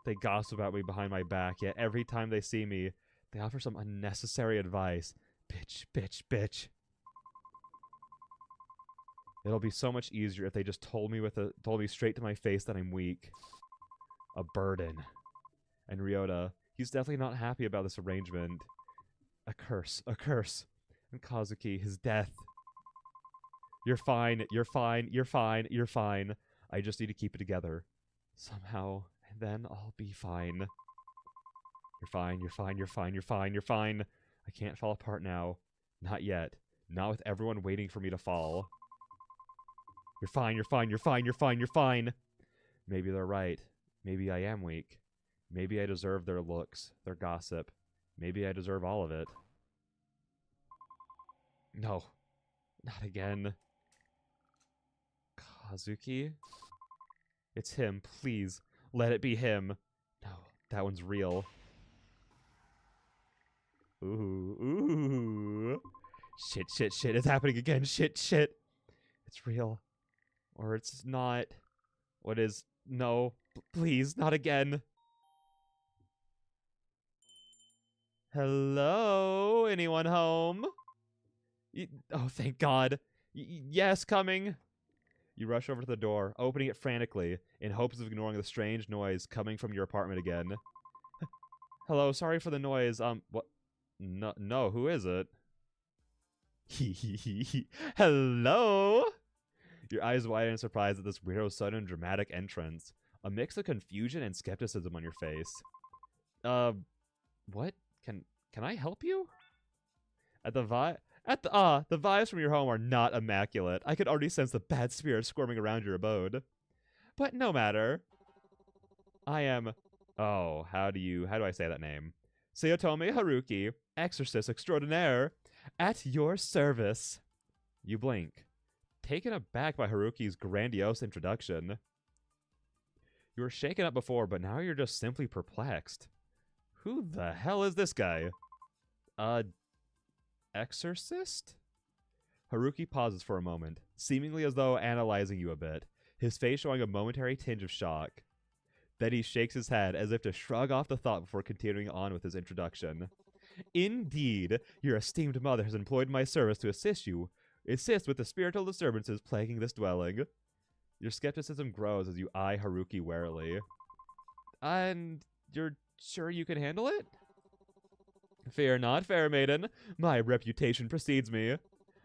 They gossip about me behind my back, yet every time they see me, they offer some unnecessary advice. Bitch, bitch, bitch. It'll be so much easier if they just told me straight to my face that I'm weak. A burden. And Ryota, he's definitely not happy about this arrangement. A curse, a curse. And Kazuki, his death. You're fine, you're fine, you're fine, you're fine. I just need to keep it together. Somehow, and then I'll be fine. You're fine, you're fine, you're fine, you're fine, you're fine. I can't fall apart now. Not yet. Not with everyone waiting for me to fall. You're fine, you're fine, you're fine, you're fine, you're fine. Maybe they're right. Maybe I am weak. Maybe I deserve their looks, their gossip. Maybe I deserve all of it. No. Not again. Kazuki? It's him, please. Let it be him. No, that one's real. Ooh, ooh. Shit, shit, shit. It's happening again. Shit, shit. It's real. Or it's not. What is... No. Please, not again. Hello? Anyone home? Oh, thank God. Yes, coming. You rush over to the door, opening it frantically, in hopes of ignoring the strange noise coming from your apartment again. Hello, sorry for the noise. What? No, who is it? Hello? Your eyes widen in surprise at this weirdo's sudden dramatic entrance. A mix of confusion and skepticism on your face. What? Can I help you? The vibes from your home are not immaculate. I could already sense the bad spirits squirming around your abode. But no matter. I am... Oh, how do I say that name? Sayotome Haruki, exorcist extraordinaire, at your service. You blink, taken aback by Haruki's grandiose introduction. You were shaken up before, but now you're just simply perplexed. Who the hell is this guy? Exorcist? Haruki pauses for a moment, seemingly as though analyzing you a bit, his face showing a momentary tinge of shock. Then he shakes his head as if to shrug off the thought before continuing on with his introduction. Indeed, your esteemed mother has employed my service to assist with the spiritual disturbances plaguing this dwelling. Your skepticism grows as you eye Haruki warily. And you're sure you can handle it? Fear not, fair maiden. My reputation precedes me.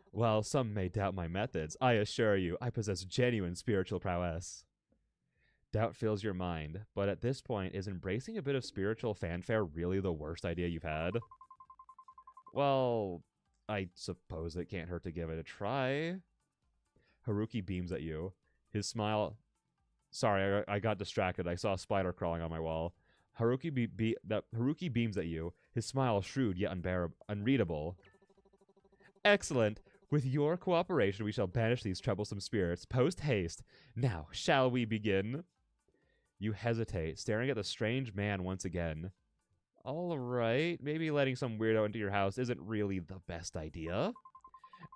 While some may doubt my methods, I assure you I possess genuine spiritual prowess. Doubt fills your mind, but at this point, is embracing a bit of spiritual fanfare really the worst idea you've had? Well, I suppose it can't hurt to give it a try. Haruki beams at you. His smile... Sorry, I got distracted. I saw a spider crawling on my wall. Haruki beams at you, his smile shrewd yet unreadable. Excellent. With your cooperation, we shall banish these troublesome spirits post-haste. Now, shall we begin? You hesitate, staring at the strange man once again. All right, maybe letting some weirdo into your house isn't really the best idea.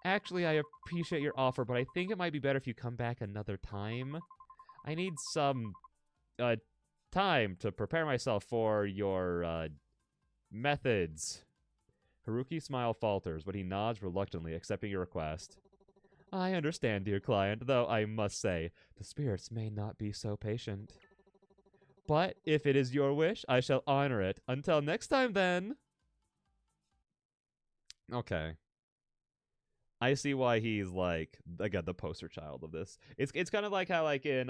Actually, I appreciate your offer, but I think it might be better if you come back another time. I need some, time to prepare myself for your, methods. Haruki's smile falters, but he nods reluctantly, accepting your request. I understand, dear client, though I must say, the spirits may not be so patient. But if it is your wish, I shall honor it. Until next time, then. Okay. I see why he's like again the poster child of this. It's kind of like how like in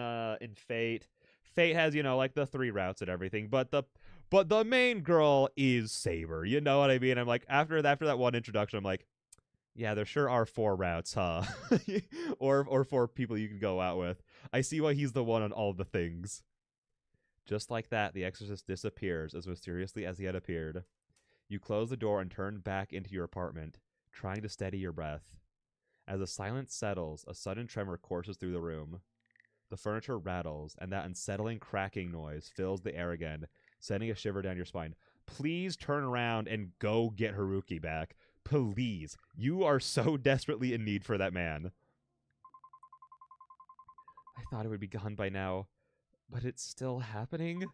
Fate, Fate has like the 3 routes and everything, but the main girl is Saber. You know what I mean? I'm like after that one introduction, I'm like, yeah, there sure are 4 routes, huh? or 4 people you can go out with. I see why he's the one on all the things. Just like that, the exorcist disappears as mysteriously as he had appeared. You close the door and turn back into your apartment, trying to steady your breath. As the silence settles, a sudden tremor courses through the room. The furniture rattles, and that unsettling cracking noise fills the air again, sending a shiver down your spine. Please turn around and go get Haruki back. Please. You are so desperately in need for that man. I thought it would be gone by now, but it's still happening?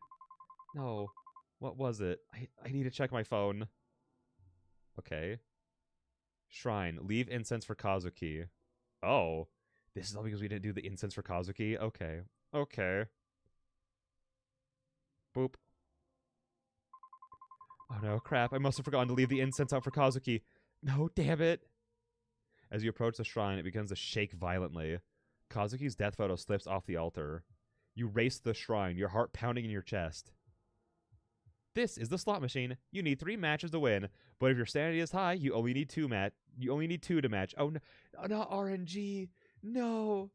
No. What was it? I need to check my phone. Okay. Shrine. Leave incense for Kazuki. Oh. This is all because we didn't do the incense for Kazuki? Okay. Okay. Boop. Oh no, crap. I must have forgotten to leave the incense out for Kazuki. No, damn it. As you approach the shrine, it begins to shake violently. Kazuki's death photo slips off the altar. You race to the shrine, your heart pounding in your chest. This is the slot machine. You need 3 matches to win, but if your sanity is high, you only need 2 to match. Oh no, not RNG. No.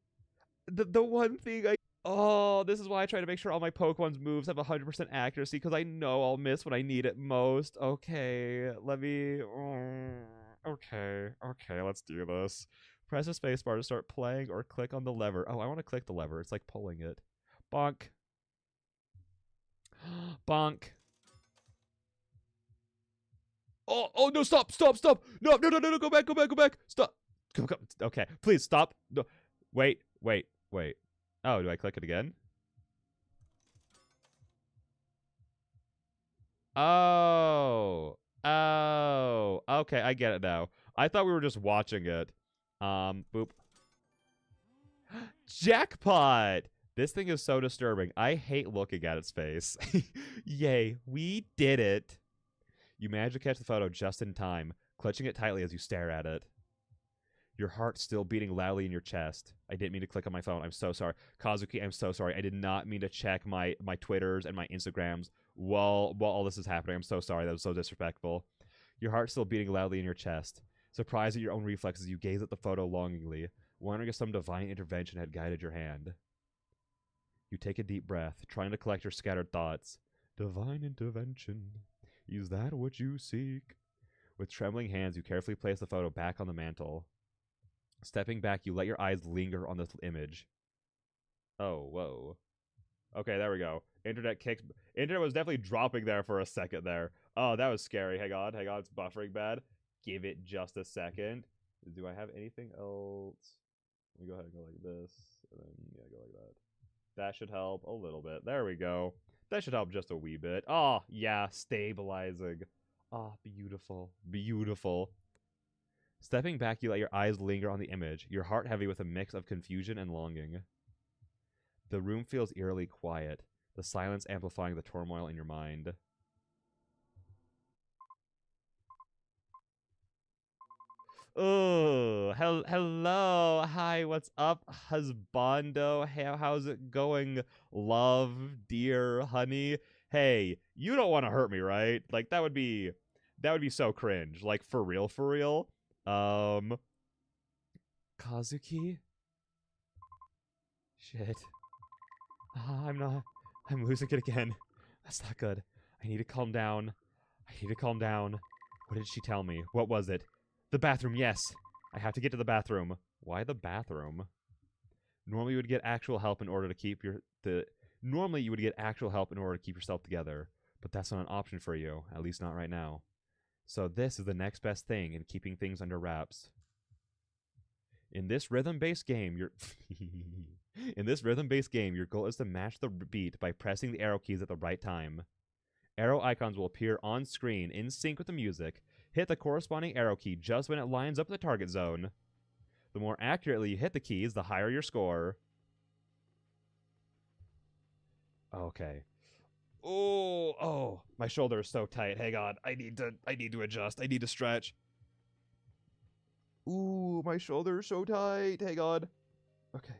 The one thing I Oh, this is why I try to make sure all my Pokemon's moves have 100% accuracy, because I know I'll miss when I need it most. Okay, let me... Okay, let's do this. Press the spacebar to start playing or click on the lever. Oh, I want to click the lever. It's like pulling it. Bonk. Bonk. Oh, no, stop. No, go back. Stop. Go. Okay, please stop. No. Wait. Oh, do I click it again? Oh. Okay, I get it now. I thought we were just watching it. Boop. Jackpot! This thing is so disturbing. I hate looking at its face. Yay, we did it. You manage to catch the photo just in time, clutching it tightly as you stare at it. Your heart still beating loudly in your chest. I didn't mean to click on my phone. I'm so sorry. Kazuki, I'm so sorry. I did not mean to check my Twitters and my Instagrams while all this is happening. I'm so sorry. That was so disrespectful. Your heart still beating loudly in your chest. Surprised at your own reflexes, you gaze at the photo longingly, wondering if some divine intervention had guided your hand. You take a deep breath, trying to collect your scattered thoughts. Divine intervention. Is that what you seek? With trembling hands, you carefully place the photo back on the mantle. Stepping back, you let your eyes linger on this image. Oh, whoa. Okay, there we go. Internet was definitely dropping there for a second there. Oh, that was scary. Hang on. It's buffering bad. Give it just a second. Do I have anything else? Let me go ahead and go like this. And then, yeah, go like that. That should help a little bit. There we go. That should help just a wee bit. Oh, yeah, stabilizing. Oh, beautiful. Stepping back, you let your eyes linger on the image, your heart heavy with a mix of confusion and longing. The room feels eerily quiet, the silence amplifying the turmoil in your mind. Oh, hello. Hi, what's up, husbando? How's it going, love, dear, honey? Hey, you don't want to hurt me, right? Like, that would be so cringe. Like, for real. Kazuki? Shit. I'm losing it again. That's not good. I need to calm down. What did she tell me? What was it? The bathroom, yes. I have to get to the bathroom. Why the bathroom? Normally you would get actual help in order to keep yourself together, but that's not an option for you, at least not right now. So this is the next best thing in keeping things under wraps. In this rhythm-based game, your goal is to match the beat by pressing the arrow keys at the right time. Arrow icons will appear on screen in sync with the music. Hit the corresponding arrow key just when it lines up with the target zone. The more accurately you hit the keys, the higher your score. Okay. Oh, my shoulder is so tight. Hang on. I need to adjust. I need to stretch. Ooh, my shoulder is so tight. Hang on. Okay.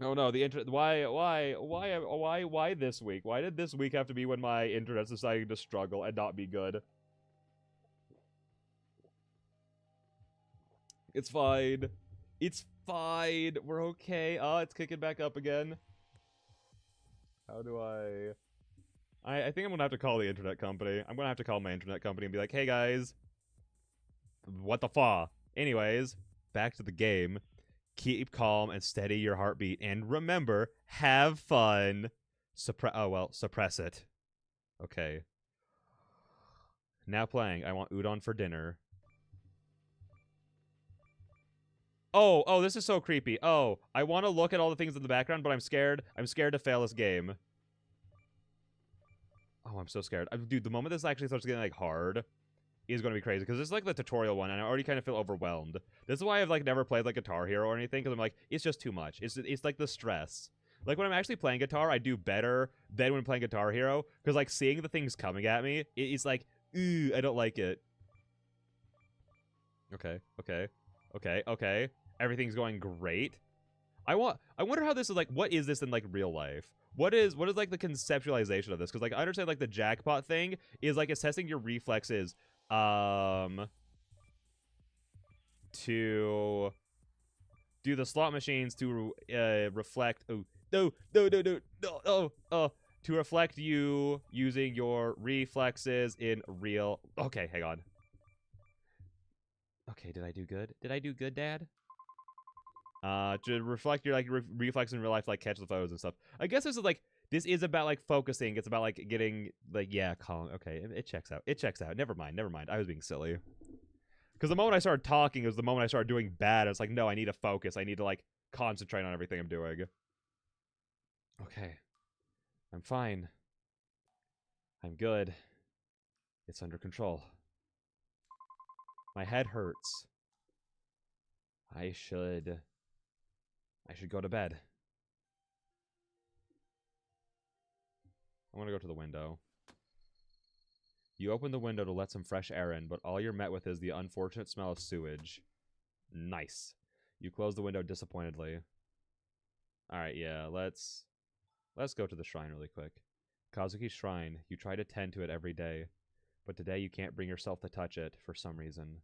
Oh no, the internet. Why this week? Why did this week have to be when my internet's deciding to struggle and not be good? It's fine. It's fine. We're okay. Oh, it's kicking back up again. How do I think I'm gonna have to call the internet company. I'm gonna have to call my internet company and be like, hey guys, what the fa? Anyways, back to the game. Keep calm and steady your heartbeat. And remember, have fun. Suppress it. Okay. Now playing. I want udon for dinner. Oh, this is so creepy. Oh, I want to look at all the things in the background, but I'm scared. I'm scared to fail this game. Oh, I'm so scared. Dude, the moment this actually starts getting, like, hard is going to be crazy. Because this is, like, the tutorial one, and I already kind of feel overwhelmed. This is why I've, like, never played, like, Guitar Hero or anything. Because I'm like, it's just too much. It's like, the stress. Like, when I'm actually playing guitar, I do better than when playing Guitar Hero. Because, like, seeing the things coming at me, it's like, ooh, I don't like it. Okay. Everything's going great. I wonder how this is, like, what is this in, like, real life? What is like the conceptualization of this? Because, like, I understand, like, the jackpot thing is, like, assessing your reflexes to do the slot machines to reflect to reflect you using your reflexes in real. Okay, hang on. Okay, did I do good? Did I do good, Dad? To reflect your, like, reflex in real life, like, catch the photos and stuff. I guess this is about, like, focusing. It's about, like, getting, like, yeah, calm. Okay, it checks out. It checks out. Never mind. I was being silly. Because the moment I started talking was the moment I started doing bad. It's like, no, I need to focus. I need to, like, concentrate on everything I'm doing. Okay. I'm fine. I'm good. It's under control. My head hurts. I should go to bed. I want to go to the window. You open the window to let some fresh air in, but all you're met with is the unfortunate smell of sewage. Nice. You close the window disappointedly. Alright, yeah, let's go to the shrine really quick. Kazuki's shrine. You try to tend to it every day, but today you can't bring yourself to touch it for some reason.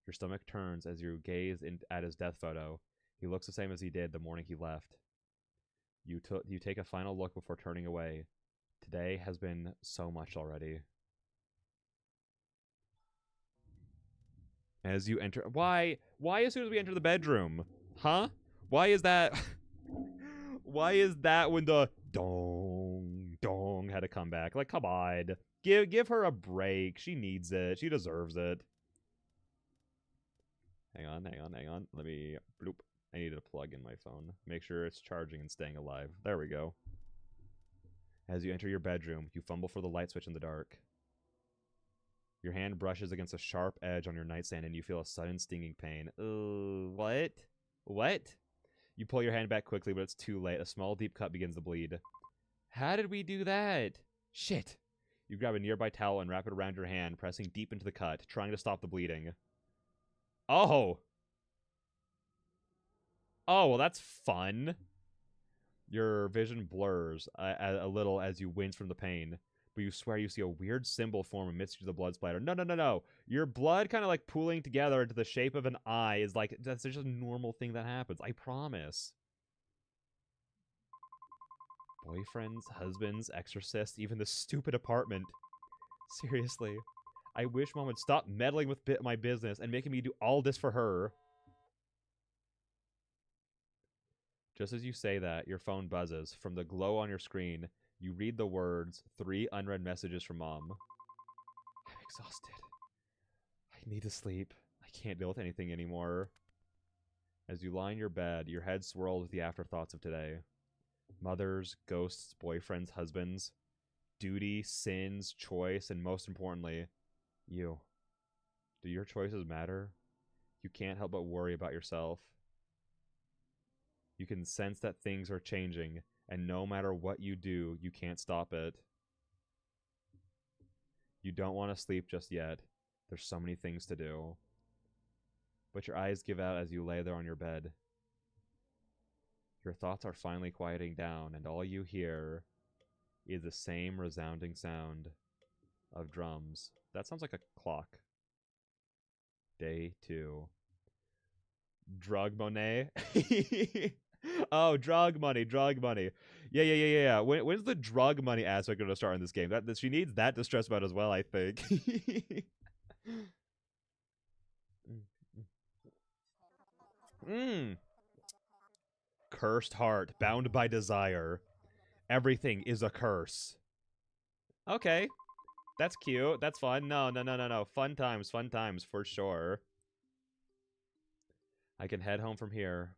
Your stomach turns as you gaze at his death photo. He looks the same as he did the morning he left. You take a final look before turning away. Today has been so much already. As you enter... Why as soon as we enter the bedroom? Huh? Why is that... Why is that when the dong had to come back? Like, come on. Give her a break. She needs it. She deserves it. Hang on. Let me... Bloop. I need to plug in my phone. Make sure it's charging and staying alive. There we go. As you enter your bedroom, you fumble for the light switch in the dark. Your hand brushes against a sharp edge on your nightstand and you feel a sudden stinging pain. What? What? You pull your hand back quickly, but it's too late. A small, deep cut begins to bleed. How did we do that? Shit. You grab a nearby towel and wrap it around your hand, pressing deep into the cut, trying to stop the bleeding. Oh! Oh, well, that's fun. Your vision blurs a little as you wince from the pain, but you swear you see a weird symbol form amidst the blood splatter. No. Your blood kind of, like, pooling together into the shape of an eye is, like, that's just a normal thing that happens. I promise. Boyfriends, husbands, exorcists, even this stupid apartment. Seriously. I wish Mom would stop meddling with my business and making me do all this for her. Just as you say that, your phone buzzes. From the glow on your screen, you read the words, 3 unread messages from Mom. I'm exhausted. I need to sleep. I can't deal with anything anymore. As you lie in your bed, your head swirls with the afterthoughts of today. Mothers, ghosts, boyfriends, husbands. Duty, sins, choice, and most importantly, you. Do your choices matter? You can't help but worry about yourself. You can sense that things are changing, and no matter what you do, you can't stop it. You don't want to sleep just yet. There's so many things to do. But your eyes give out as you lay there on your bed. Your thoughts are finally quieting down, and all you hear is the same resounding sound of drums. That sounds like a clock. Day 2. Drug Monet? Oh, drug money, drug money. Yeah. When's the drug money aspect going to start in this game? That she needs that to stress about as well, I think. mm. Cursed heart, bound by desire. Everything is a curse. Okay. That's cute. That's fun. No. Fun times for sure. I can head home from here.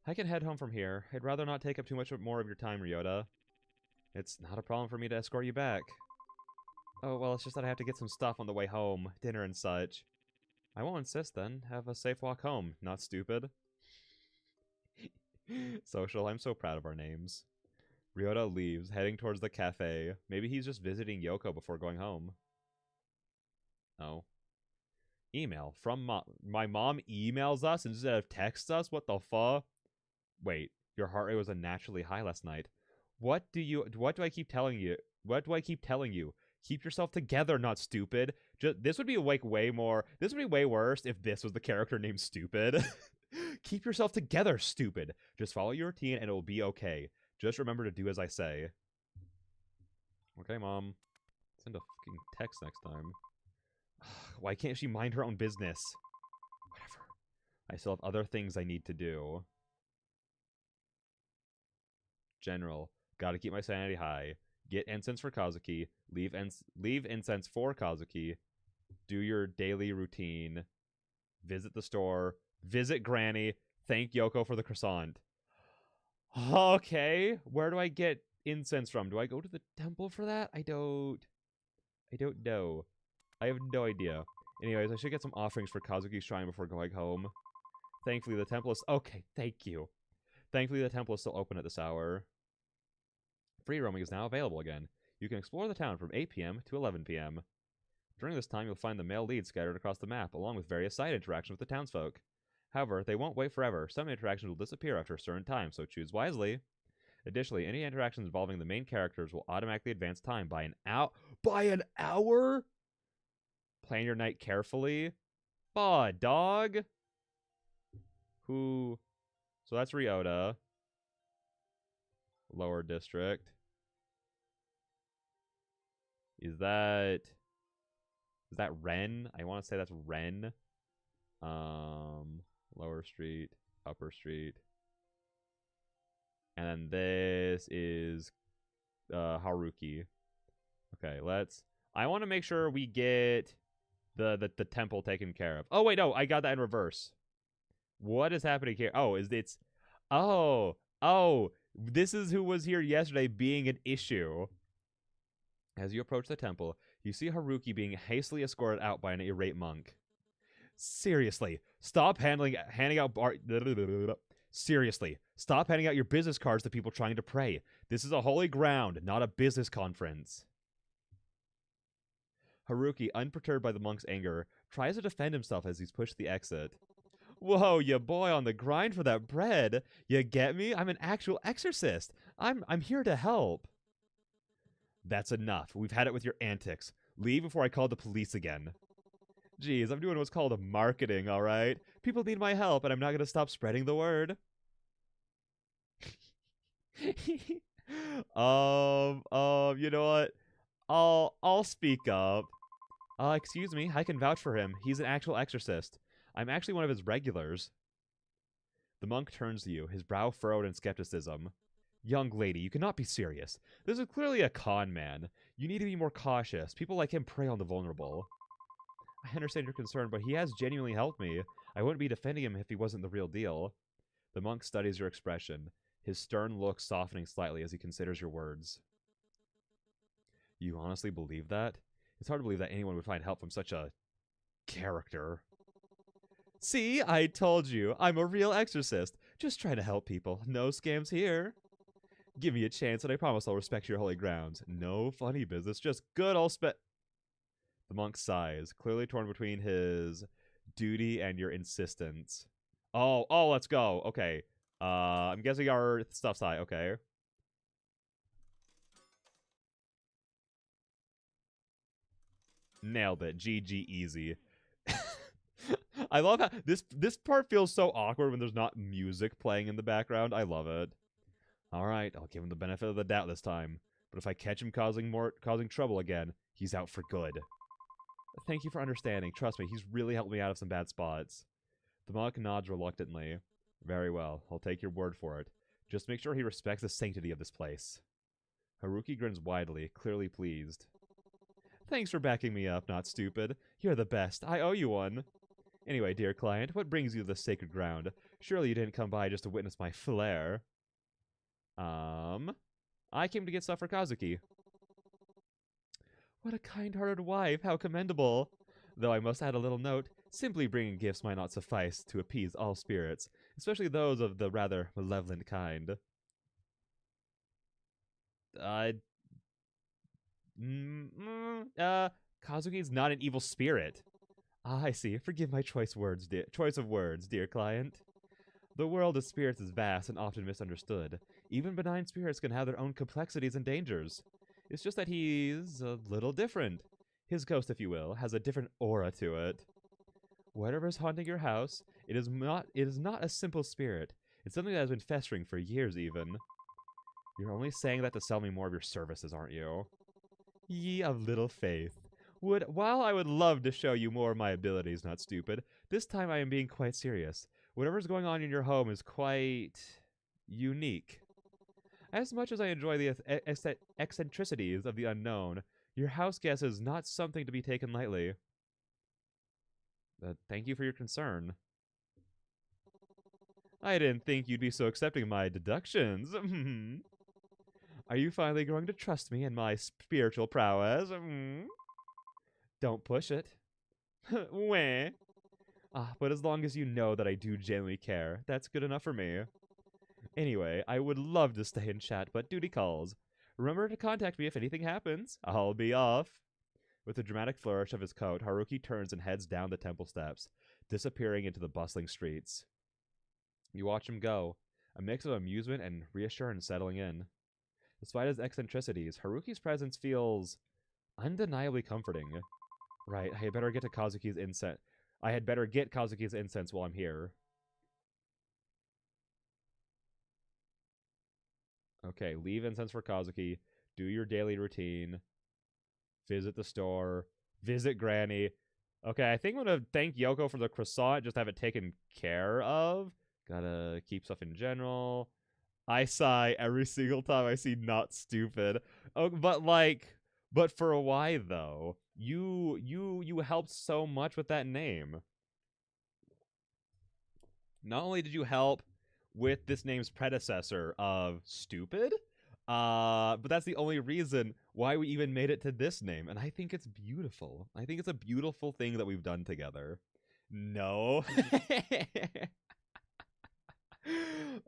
I'd rather not take up too much more of your time, Ryota. It's not a problem for me to escort you back. Oh, well, it's just that I have to get some stuff on the way home. Dinner and such. I won't insist, then. Have a safe walk home. Not stupid. Social, I'm so proud of our names. Ryota leaves, heading towards the cafe. Maybe he's just visiting Yoko before going home. Oh. Email. From mom. My mom emails us instead of texts us? What the fuck? Wait, your heart rate was unnaturally high last night. What do I keep telling you? What do I keep telling you? Keep yourself together, not stupid. This would be like way more. This would be way worse if this was the character named Stupid. Keep yourself together, stupid. Just follow your routine and it will be okay. Just remember to do as I say. Okay, Mom. Send a fucking text next time. Why can't she mind her own business? Whatever. I still have other things I need to do. General. Gotta keep my sanity high. Get incense for Kazuki. Leave incense for Kazuki. Do your daily routine. Visit the store. Visit Granny. Thank Yoko for the croissant. Okay. Where do I get incense from? Do I go to the temple for that? I don't know. I have no idea. Anyways, I should get some offerings for Kazuki's shrine before going home. Thankfully, the temple is... Okay, thank you. Thankfully, the temple is still open at this hour. Free roaming is now available again. You can explore the town from 8 p.m. to 11 p.m. During this time, you'll find the male leads scattered across the map, along with various side interactions with the townsfolk. However, they won't wait forever. Some interactions will disappear after a certain time, so choose wisely. Additionally, any interactions involving the main characters will automatically advance time by an hour. By an hour? Plan your night carefully. Aw, dog. Who? So that's Ryota. Lower district. Is that Ren? I want to say that's Ren. Lower street, upper street. And then this is Haruki. Okay, I want to make sure we get the temple taken care of. Oh wait, no, I got that in reverse. What is happening here? Oh, this is who was here yesterday being an issue. As you approach the temple, you see Haruki being hastily escorted out by an irate monk. Seriously, stop handing out Seriously, stop handing out your business cards to people trying to pray. This is a holy ground, not a business conference. Haruki, unperturbed by the monk's anger, tries to defend himself as he's pushed the exit. Whoa, ya boy on the grind for that bread. You get me? I'm an actual exorcist. I'm here to help. That's enough. We've had it with your antics. Leave before I call the police again. Geez, I'm doing what's called marketing, all right? People need my help, and I'm not going to stop spreading the word. You know what? I'll speak up. Excuse me, I can vouch for him. He's an actual exorcist. I'm actually one of his regulars. The monk turns to you, his brow furrowed in skepticism. Young lady, you cannot be serious. This is clearly a con man. You need to be more cautious. People like him prey on the vulnerable. I understand your concern, but he has genuinely helped me. I wouldn't be defending him if he wasn't the real deal. The monk studies your expression, his stern look softening slightly as he considers your words. You honestly believe that? It's hard to believe that anyone would find help from such a character. See, I told you. I'm a real exorcist. Just trying to help people. No scams here. Give me a chance and I promise I'll respect your holy grounds. No funny business, just good old The monk sighs, clearly torn between his duty and your insistence. Oh, let's go. Okay. I'm guessing our stuff's high. Okay. Nailed it. GG easy. I love how this part feels so awkward when there's not music playing in the background. I love it. All right, I'll give him the benefit of the doubt this time. But if I catch him causing trouble again, he's out for good. Thank you for understanding. Trust me, he's really helped me out of some bad spots. The monk nods reluctantly. Very well, I'll take your word for it. Just make sure he respects the sanctity of this place. Haruki grins widely, clearly pleased. Thanks for backing me up, not stupid. You're the best. I owe you one. Anyway, dear client, what brings you to this sacred ground? Surely you didn't come by just to witness my flair. I came to get stuff for Kazuki. What a kind-hearted wife, how commendable. Though I must add a little note, simply bringing gifts might not suffice to appease all spirits, especially those of the rather malevolent kind. Kazuki's not an evil spirit. Ah, I see. Forgive my choice of words, dear client. The world of spirits is vast and often misunderstood. Even benign spirits can have their own complexities and dangers. It's just that he's a little different. His ghost, if you will, has a different aura to it. Whatever's haunting your house, it is not a simple spirit. It's something that has been festering for years even. You're only saying that to sell me more of your services, aren't you? Ye of little faith. While I would love to show you more of my abilities, not stupid, this time I am being quite serious. Whatever's going on in your home is quite unique. As much as I enjoy the eccentricities of the unknown, your house guest is not something to be taken lightly. Thank you for your concern. I didn't think you'd be so accepting of my deductions. Are you finally going to trust me and my spiritual prowess? Don't push it. Wah. But as long as you know that I do genuinely care, that's good enough for me. Anyway, I would love to stay and chat, but duty calls. Remember to contact me if anything happens. I'll be off. With a dramatic flourish of his coat, Haruki turns and heads down the temple steps, disappearing into the bustling streets. You watch him go, a mix of amusement and reassurance settling in. Despite his eccentricities, Haruki's presence feels undeniably comforting. Right, I had better get Kazuki's incense while I'm here. Okay, leave incense for Kazuki. Do your daily routine. Visit the store. Visit Granny. Okay, I think I'm going to thank Yoko for the croissant. Just have it taken care of. Gotta keep stuff in general. I sigh every single time I see not stupid. Oh, but for a why though? You helped so much with that name. Not only did you help with this name's predecessor of stupid, but that's the only reason why we even made it to this name, and I think it's beautiful. I think it's a beautiful thing that we've done together. No.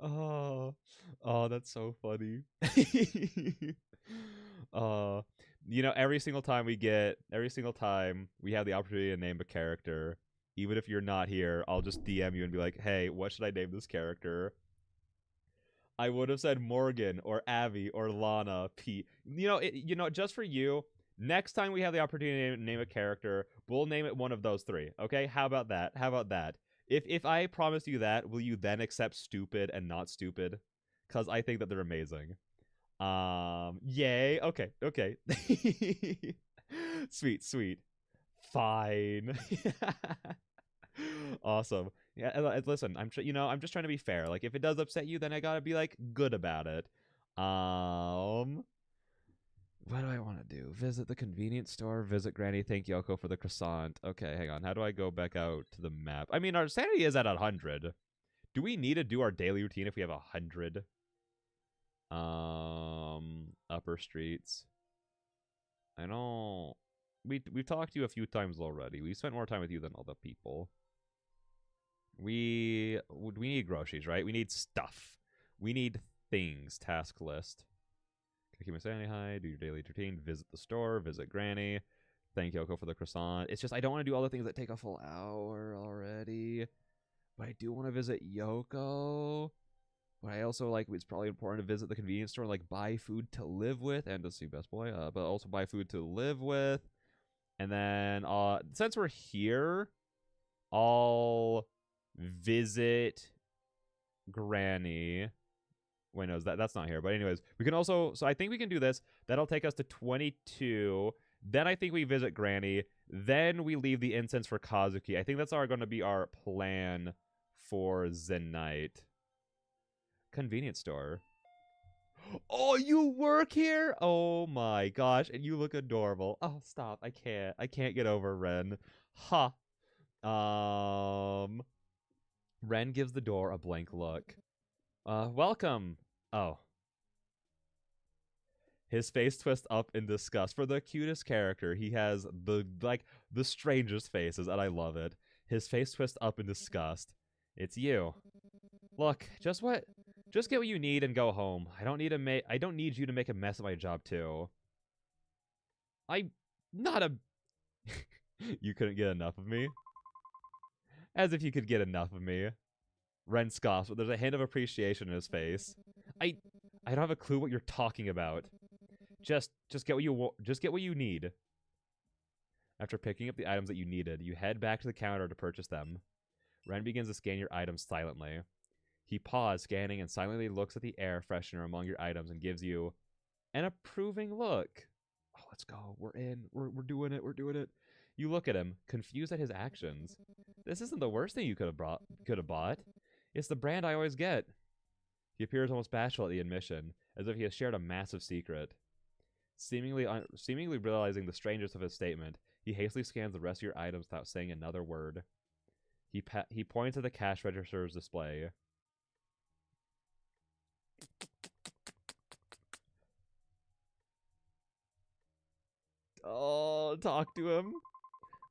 Oh, that's so funny. uh, every single time we have the opportunity to name a character, even if you're not here, I'll just DM you and be like, "Hey, what should I name this character?" I would have said Morgan or Abby or Lana P. Just for you, next time we have the opportunity to name a character, we'll name it one of those three. Okay? How about that? If I promise you that, will you then accept stupid and not stupid? Because I think that they're amazing. Yay. Okay. Sweet. Fine. Awesome. Yeah, listen, I'm just trying to be fair. Like, if it does upset you, then I gotta be like good about it. What do I want to do? Visit the convenience store, visit Granny, thank Yoko for the croissant. Okay, hang on. How do I go back out to the map? I mean, our sanity is at 100. Do we need to do our daily routine if we have 100? Upper streets. I don't we've talked to you a few times already. We spent more time with you than other people. We need groceries, right? We need stuff. We need things. Task list. Keep my sanity high. Do your daily routine. Visit the store. Visit Granny. Thank Yoko for the croissant. It's just I don't want to do all the things that take a full hour already. But I do want to visit Yoko. But I also it's probably important to visit the convenience store and buy food to live with and to see Best Boy. But also buy food to live with. And then since we're here, I'll visit Granny. Wait, no, that's not here. But anyways, we can also... So I think we can do this. That'll take us to 22. Then I think we visit Granny. Then we leave the incense for Kazuki. I think that's going to be our plan for the night. Convenience store. Oh, you work here? Oh my gosh. And you look adorable. Oh, stop. I can't get over Ren. Ha. Ren gives the door a blank look. Welcome. Oh. His face twists up in disgust. For the cutest character, he has the strangest faces, and I love it. His face twists up in disgust. It's you. Look, just get what you need and go home. I don't need you to make a mess of my job too. I'm not a You couldn't get enough of me? As if you could get enough of me. Ren scoffs, but there's a hint of appreciation in his face. I don't have a clue what you're talking about. Just get what you need. After picking up the items that you needed, you head back to the counter to purchase them. Ren begins to scan your items silently. He pauses, scanning, and silently looks at the air freshener among your items and gives you an approving look. Oh, let's go. We're in. We're doing it. We're doing it. You look at him, confused at his actions. This isn't the worst thing you could have bought. It's the brand I always get. He appears almost bashful at the admission, as if he has shared a massive secret. Seemingly realizing the strangeness of his statement, he hastily scans the rest of your items without saying another word. He points at the cash register's display. Oh, talk to him.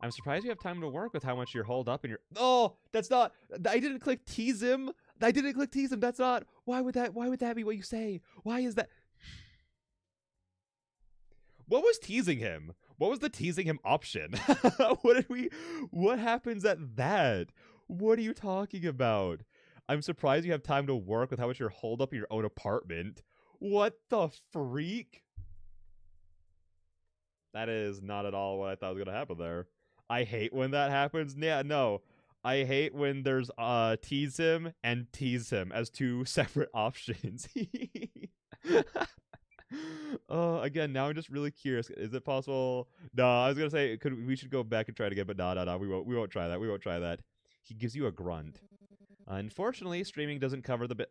I'm surprised you have time to work with how much you're holed up in your... Oh, that's not... I didn't click tease him. That's not... Why would that be what you say? Why is that... What was teasing him? What was the teasing him option? What happens at that? What are you talking about? I'm surprised you have time to work with how much you're holed up in your own apartment. What the freak? That is not at all what I thought was going to happen there. I hate when that happens. Yeah, no. I hate when there's tease him and tease him as two separate options. Again, now I'm just really curious. Is it possible? No, I was gonna say we should go back and try it again, but no, we won't try that. We won't try that. He gives you a grunt. Unfortunately, streaming doesn't cover the bit.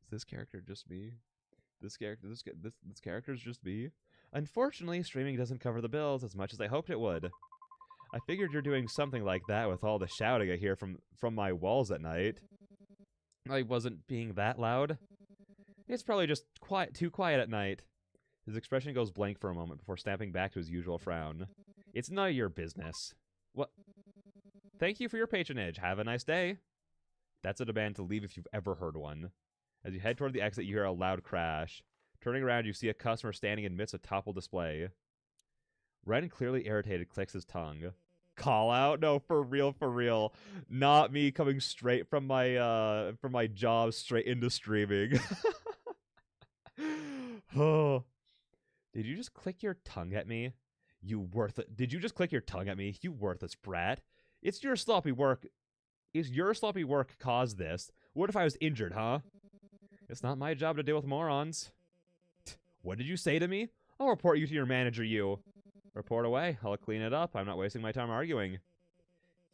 Is this character just me? This character's just me. Unfortunately, streaming doesn't cover the bills as much as I hoped it would. I figured you're doing something like that with all the shouting I hear from my walls at night. I wasn't being that loud. It's probably just too quiet at night. His expression goes blank for a moment before snapping back to his usual frown. It's none of your business. What? Thank you for your patronage. Have a nice day. That's a demand to leave if you've ever heard one. As you head toward the exit, you hear a loud crash. Turning around, you see a customer standing in midst of toppled display. Ren, clearly irritated, clicks his tongue. Call out? No, for real. Not me coming straight from my job straight into streaming. Oh. Did you just click your tongue at me? Did you just click your tongue at me? You worthless brat. It's your sloppy work caused this. What if I was injured, huh? It's not my job to deal with morons. What did you say to me? I'll report you to your manager, you. Report away. I'll clean it up. I'm not wasting my time arguing.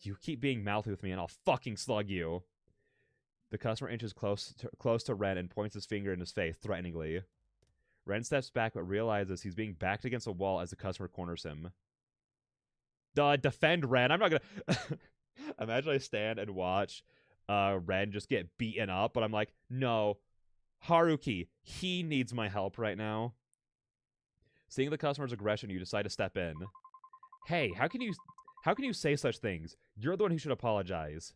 You keep being mouthy with me and I'll fucking slug you. The customer inches close to Ren and points his finger in his face, threateningly. Ren steps back but realizes he's being backed against a wall as the customer corners him. Defend Ren. I'm not gonna... Imagine I stand and watch Ren just get beaten up, but I'm like, no. Haruki, he needs my help right now. Seeing the customer's aggression, you decide to step in. Hey, how can you say such things? You're the one who should apologize.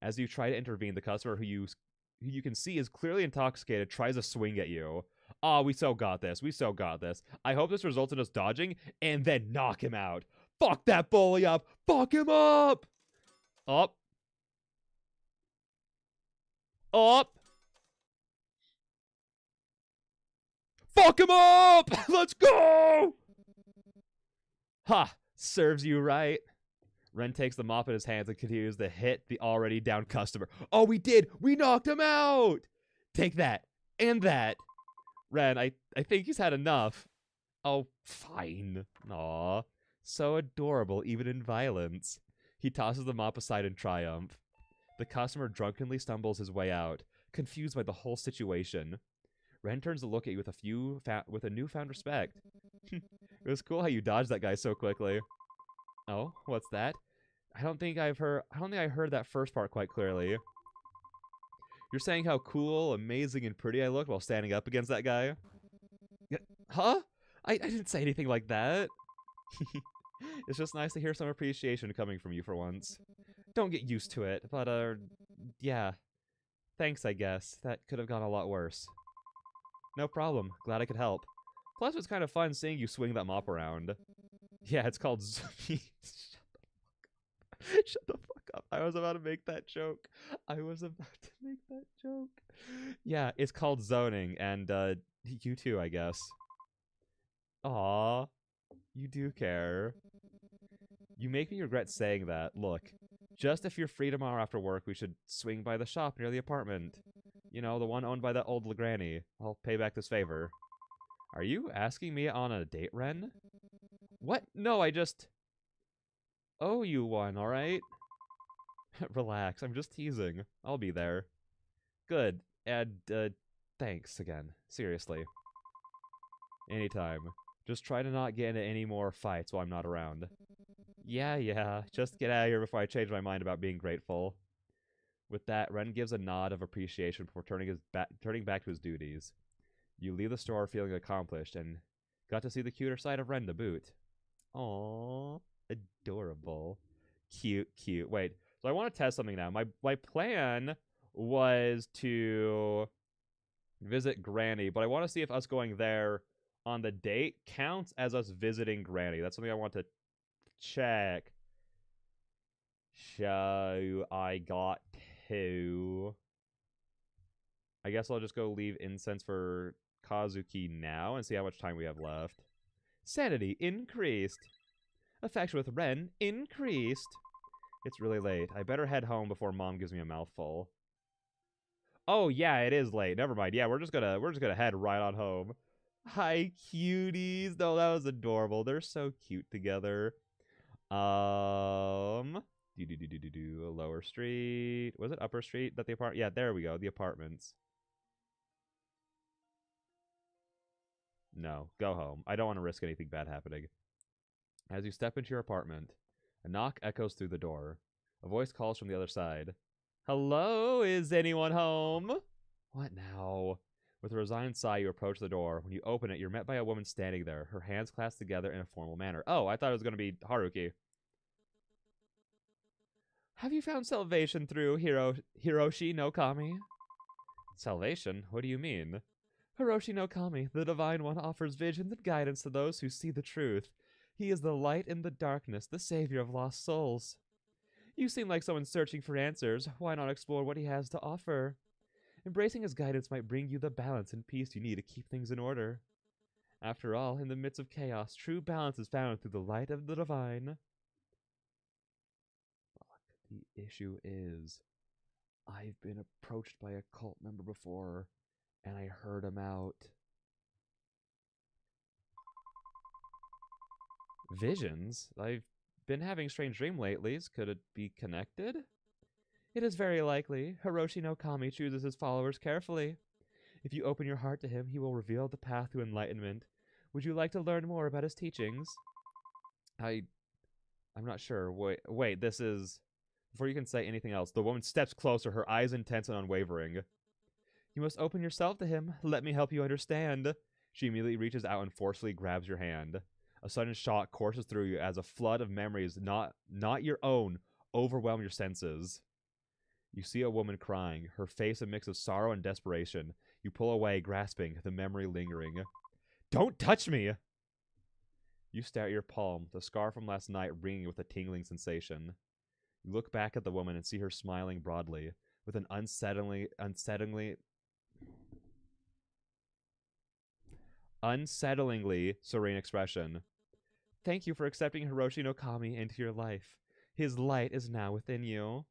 As you try to intervene, the customer who you can see is clearly intoxicated tries to swing at you. Oh, we so got this. We so got this. I hope this results in us dodging and then knock him out. Fuck that bully up. Fuck him up. Up. Up. Fuck him up. Let's go. Ha. Serves you right. Ren takes the mop in his hands and continues to hit the already down customer. Oh, we did. We knocked him out. Take that. And that. Ren, I think he's had enough. Oh, fine. Aw. So adorable, even in violence. He tosses the mop aside in triumph. The customer drunkenly stumbles his way out, confused by the whole situation. Ren turns to look at you with a newfound respect. It was cool how you dodged that guy so quickly. Oh, what's that? I don't think I heard that first part quite clearly. You're saying how cool, amazing, and pretty I looked while standing up against that guy? Huh? I didn't say anything like that. It's just nice to hear some appreciation coming from you for once. Don't get used to it, but, yeah. Thanks, I guess. That could have gone a lot worse. No problem. Glad I could help. Plus, it was kind of fun seeing you swing that mop around. Yeah, it's called... Shut the fuck up. I was about to make that joke. Yeah, it's called zoning, and, you too, I guess. Aw, you do care. You make me regret saying that. Look, just if you're free tomorrow after work, we should swing by the shop near the apartment. You know, the one owned by that old Legranny. I'll pay back this favor. Are you asking me on a date, Ren? What? No, I just... owe you one, alright? Relax, I'm just teasing. I'll be there. Good. And, thanks again. Seriously. Anytime. Just try to not get into any more fights while I'm not around. Yeah. Just get out of here before I change my mind about being grateful. With that, Ren gives a nod of appreciation before turning back to his duties. You leave the store feeling accomplished and got to see the cuter side of Ren to boot. Aww. Adorable. Cute. Wait, so I want to test something now. My plan was to visit Granny, but I want to see if us going there on the date counts as us visiting Granny. That's something I want to check. So I got to... I guess I'll just go leave incense for Kazuki now and see how much time we have left. Sanity increased. Affection with Ren increased. It's really late. I better head home before Mom gives me a mouthful. Oh yeah, it is late. Never mind. Yeah, we're just gonna head right on home. Hi, cuties. No, that was adorable. They're so cute together. Lower Street. Was it Upper Street? That the apartment? Yeah, there we go. The apartments. No, go home. I don't want to risk anything bad happening. As you step into your apartment, a knock echoes through the door. A voice calls from the other side. Hello, is anyone home? What now? With a resigned sigh, you approach the door. When you open it, you're met by a woman standing there, her hands clasped together in a formal manner. Oh, I thought it was going to be Haruki. Have you found salvation through Hiroshi no Kami? Salvation? What do you mean? Hiroshi no Kami, the Divine One, offers visions and guidance to those who see the truth. He is the light in the darkness, the savior of lost souls. You seem like someone searching for answers. Why not explore what he has to offer? Embracing his guidance might bring you the balance and peace you need to keep things in order. After all, in the midst of chaos, true balance is found through the light of the divine. Fuck, the issue is, I've been approached by a cult member before, and I heard him out. Visions? I've been having strange dream latelys. Could it be connected? It is very likely. Hiroshi no Kami chooses his followers carefully. If you open your heart to him, he will reveal the path to enlightenment. Would you like to learn more about his teachings? I'm not sure. Wait, this is... Before you can say anything else, the woman steps closer, her eyes intense and unwavering. You must open yourself to him. Let me help you understand. She immediately reaches out and forcefully grabs your hand. A sudden shock courses through you as a flood of memories, not your own, overwhelm your senses. You see a woman crying, her face a mix of sorrow and desperation. You pull away, grasping, the memory lingering. Don't touch me! You stare at your palm, the scar from last night ringing with a tingling sensation. You look back at the woman and see her smiling broadly, with an unsettlingly serene expression. Thank you for accepting Hiroshi no Kami into your life. His light is now within you.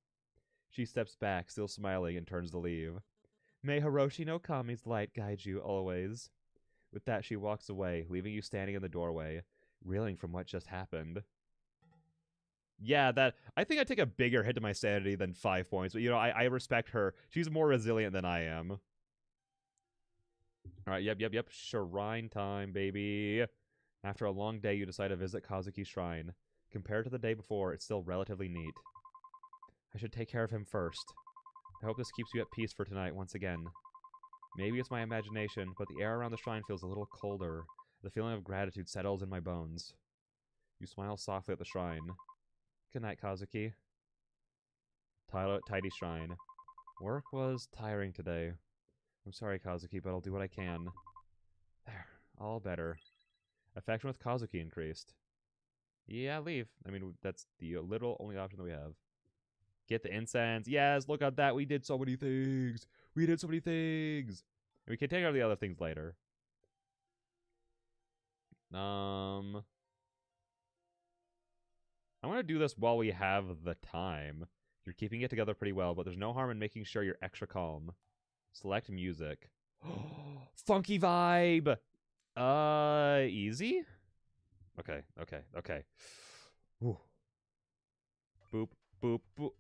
She steps back, still smiling, and turns to leave. May Hiroshi no Kami's light guide you always. With that, she walks away, leaving you standing in the doorway, reeling from what just happened. Yeah, I think I take a bigger hit to my sanity than 5 points, but I respect her. She's more resilient than I am. Alright, yep. Shrine time, baby. After a long day, you decide to visit Kazuki's shrine. Compared to the day before, it's still relatively neat. I should take care of him first. I hope this keeps you at peace for tonight once again. Maybe it's my imagination, but the air around the shrine feels a little colder. The feeling of gratitude settles in my bones. You smile softly at the shrine. Good night, Kazuki. Tidy shrine. Work was tiring today. I'm sorry, Kazuki, but I'll do what I can. There. All better. Affection with Kazuki increased. Yeah, leave. I mean, that's the only option that we have. Get the incense. Yes, look at that. We did so many things. We did so many things. And we can take out the other things later. I want to do this while we have the time. You're keeping it together pretty well, but there's no harm in making sure you're extra calm. Select music. Funky vibe! Easy? Okay. Whew. Boop, boop, boop.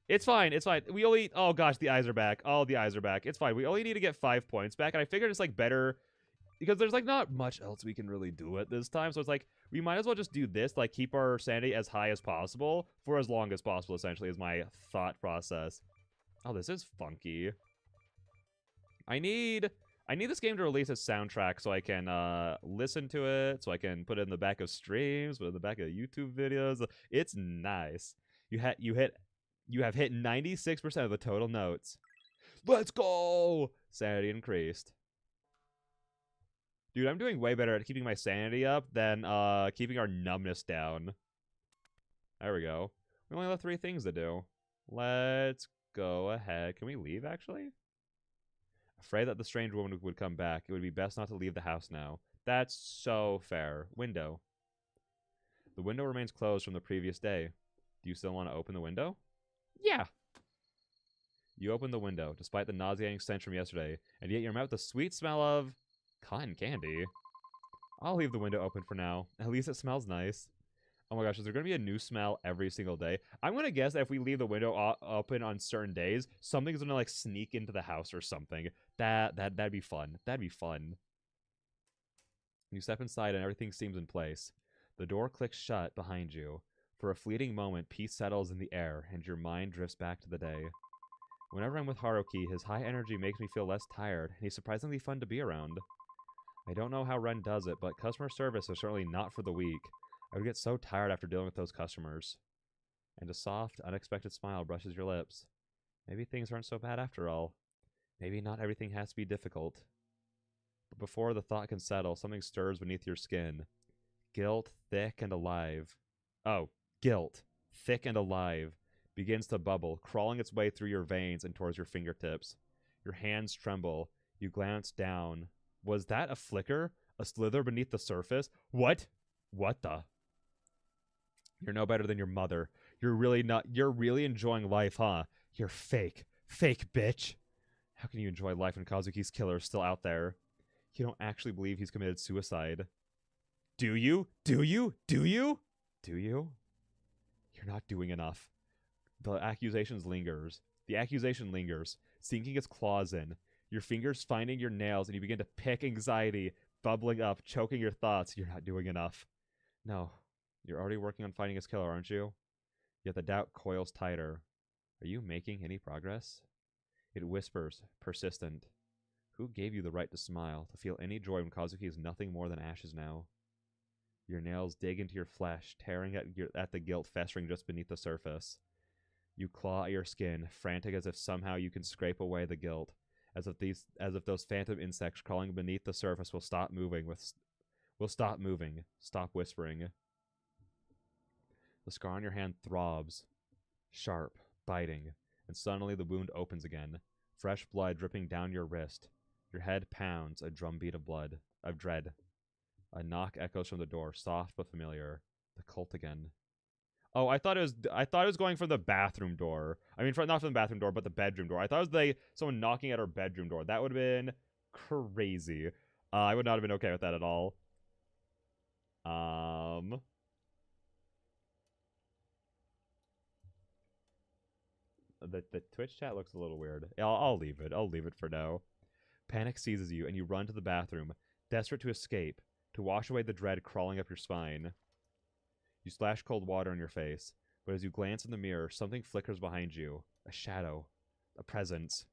It's fine. We only... Oh, gosh, the eyes are back. Oh, the eyes are back. It's fine. We only need to get 5 points back, and I figured it's, better... Because there's, not much else we can really do at this time, so it's we might as well just do this, keep our sanity as high as possible for as long as possible, essentially, is my thought process. Oh, this is funky. I need this game to release a soundtrack so I can listen to it, so I can put it in the back of streams, put it in the back of YouTube videos. It's nice. You have hit 96% of the total notes. Let's go! Sanity increased. Dude, I'm doing way better at keeping my sanity up than keeping our numbness down. There we go. We only have 3 things to do. Let's go ahead. Can we leave, actually? Afraid that the strange woman would come back. It would be best not to leave the house now. That's so fair. Window. The window remains closed from the previous day. Do you still want to open the window? Yeah. You open the window, despite the nauseating stench from yesterday, and yet you're met with the sweet smell of... cotton candy. I'll leave the window open for now. At least it smells nice. Oh my gosh, is there going to be a new smell every single day? I'm going to guess that if we leave the window open on certain days, something's going to, sneak into the house or something. That'd be fun. That'd be fun. You step inside and everything seems in place. The door clicks shut behind you. For a fleeting moment, peace settles in the air, and your mind drifts back to the day. Whenever I'm with Haruki, his high energy makes me feel less tired, and he's surprisingly fun to be around. I don't know how Ren does it, but customer service is certainly not for the weak. I would get so tired after dealing with those customers. And a soft, unexpected smile brushes your lips. Maybe things aren't so bad after all. Maybe not everything has to be difficult. But before the thought can settle, something stirs beneath your skin. Guilt, thick and alive. Oh, guilt, thick and alive, begins to bubble, crawling its way through your veins and towards your fingertips. Your hands tremble. You glance down. Was that a flicker? A slither beneath the surface? What? What the? You're no better than your mother. You're really enjoying life, huh? You're fake. Fake, bitch. How can you enjoy life when Kazuki's killer is still out there? You don't actually believe he's committed suicide. Do you? Do you? Do you? Do you? You're not doing enough. The accusation lingers, sinking its claws in. Your fingers finding your nails, and you begin to pick anxiety, bubbling up, choking your thoughts. You're not doing enough. No. You're already working on finding his killer, aren't you? Yet the doubt coils tighter. Are you making any progress? It whispers, persistent. Who gave you the right to smile, to feel any joy when Kazuki is nothing more than ashes now? Your nails dig into your flesh, tearing at the guilt festering just beneath the surface. You claw at your skin, frantic as if somehow you can scrape away the guilt, as if those phantom insects crawling beneath the surface will stop moving, stop whispering. The scar on your hand throbs, sharp, biting, and suddenly the wound opens again, fresh blood dripping down your wrist. Your head pounds, a drumbeat of dread. A knock echoes from the door, soft but familiar. The cult again. Oh, I thought it was going for the bathroom door. I mean, not from the bathroom door, but the bedroom door. I thought it was someone knocking at our bedroom door. That would have been crazy. I would not have been okay with that at all. The Twitch chat looks a little weird. I'll leave it. I'll leave it for now. Panic seizes you, and you run to the bathroom, desperate to escape, to wash away the dread crawling up your spine. You splash cold water on your face, but as you glance in the mirror, something flickers behind you. A shadow. A presence.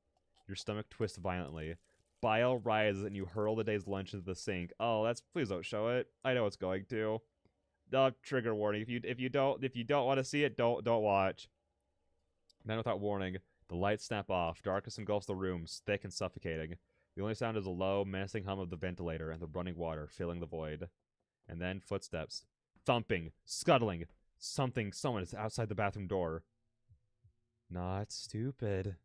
Your stomach twists violently. Bile rises, and you hurl the day's lunch into the sink. Oh, please don't show it. I know it's going to. Trigger warning. If you don't want to see it, don't watch. Then, without warning, the lights snap off. Darkness engulfs the room, thick and suffocating. The only sound is a low, menacing hum of the ventilator and the running water filling the void. And then footsteps. Thumping. Scuttling. Someone is outside the bathroom door. Not stupid.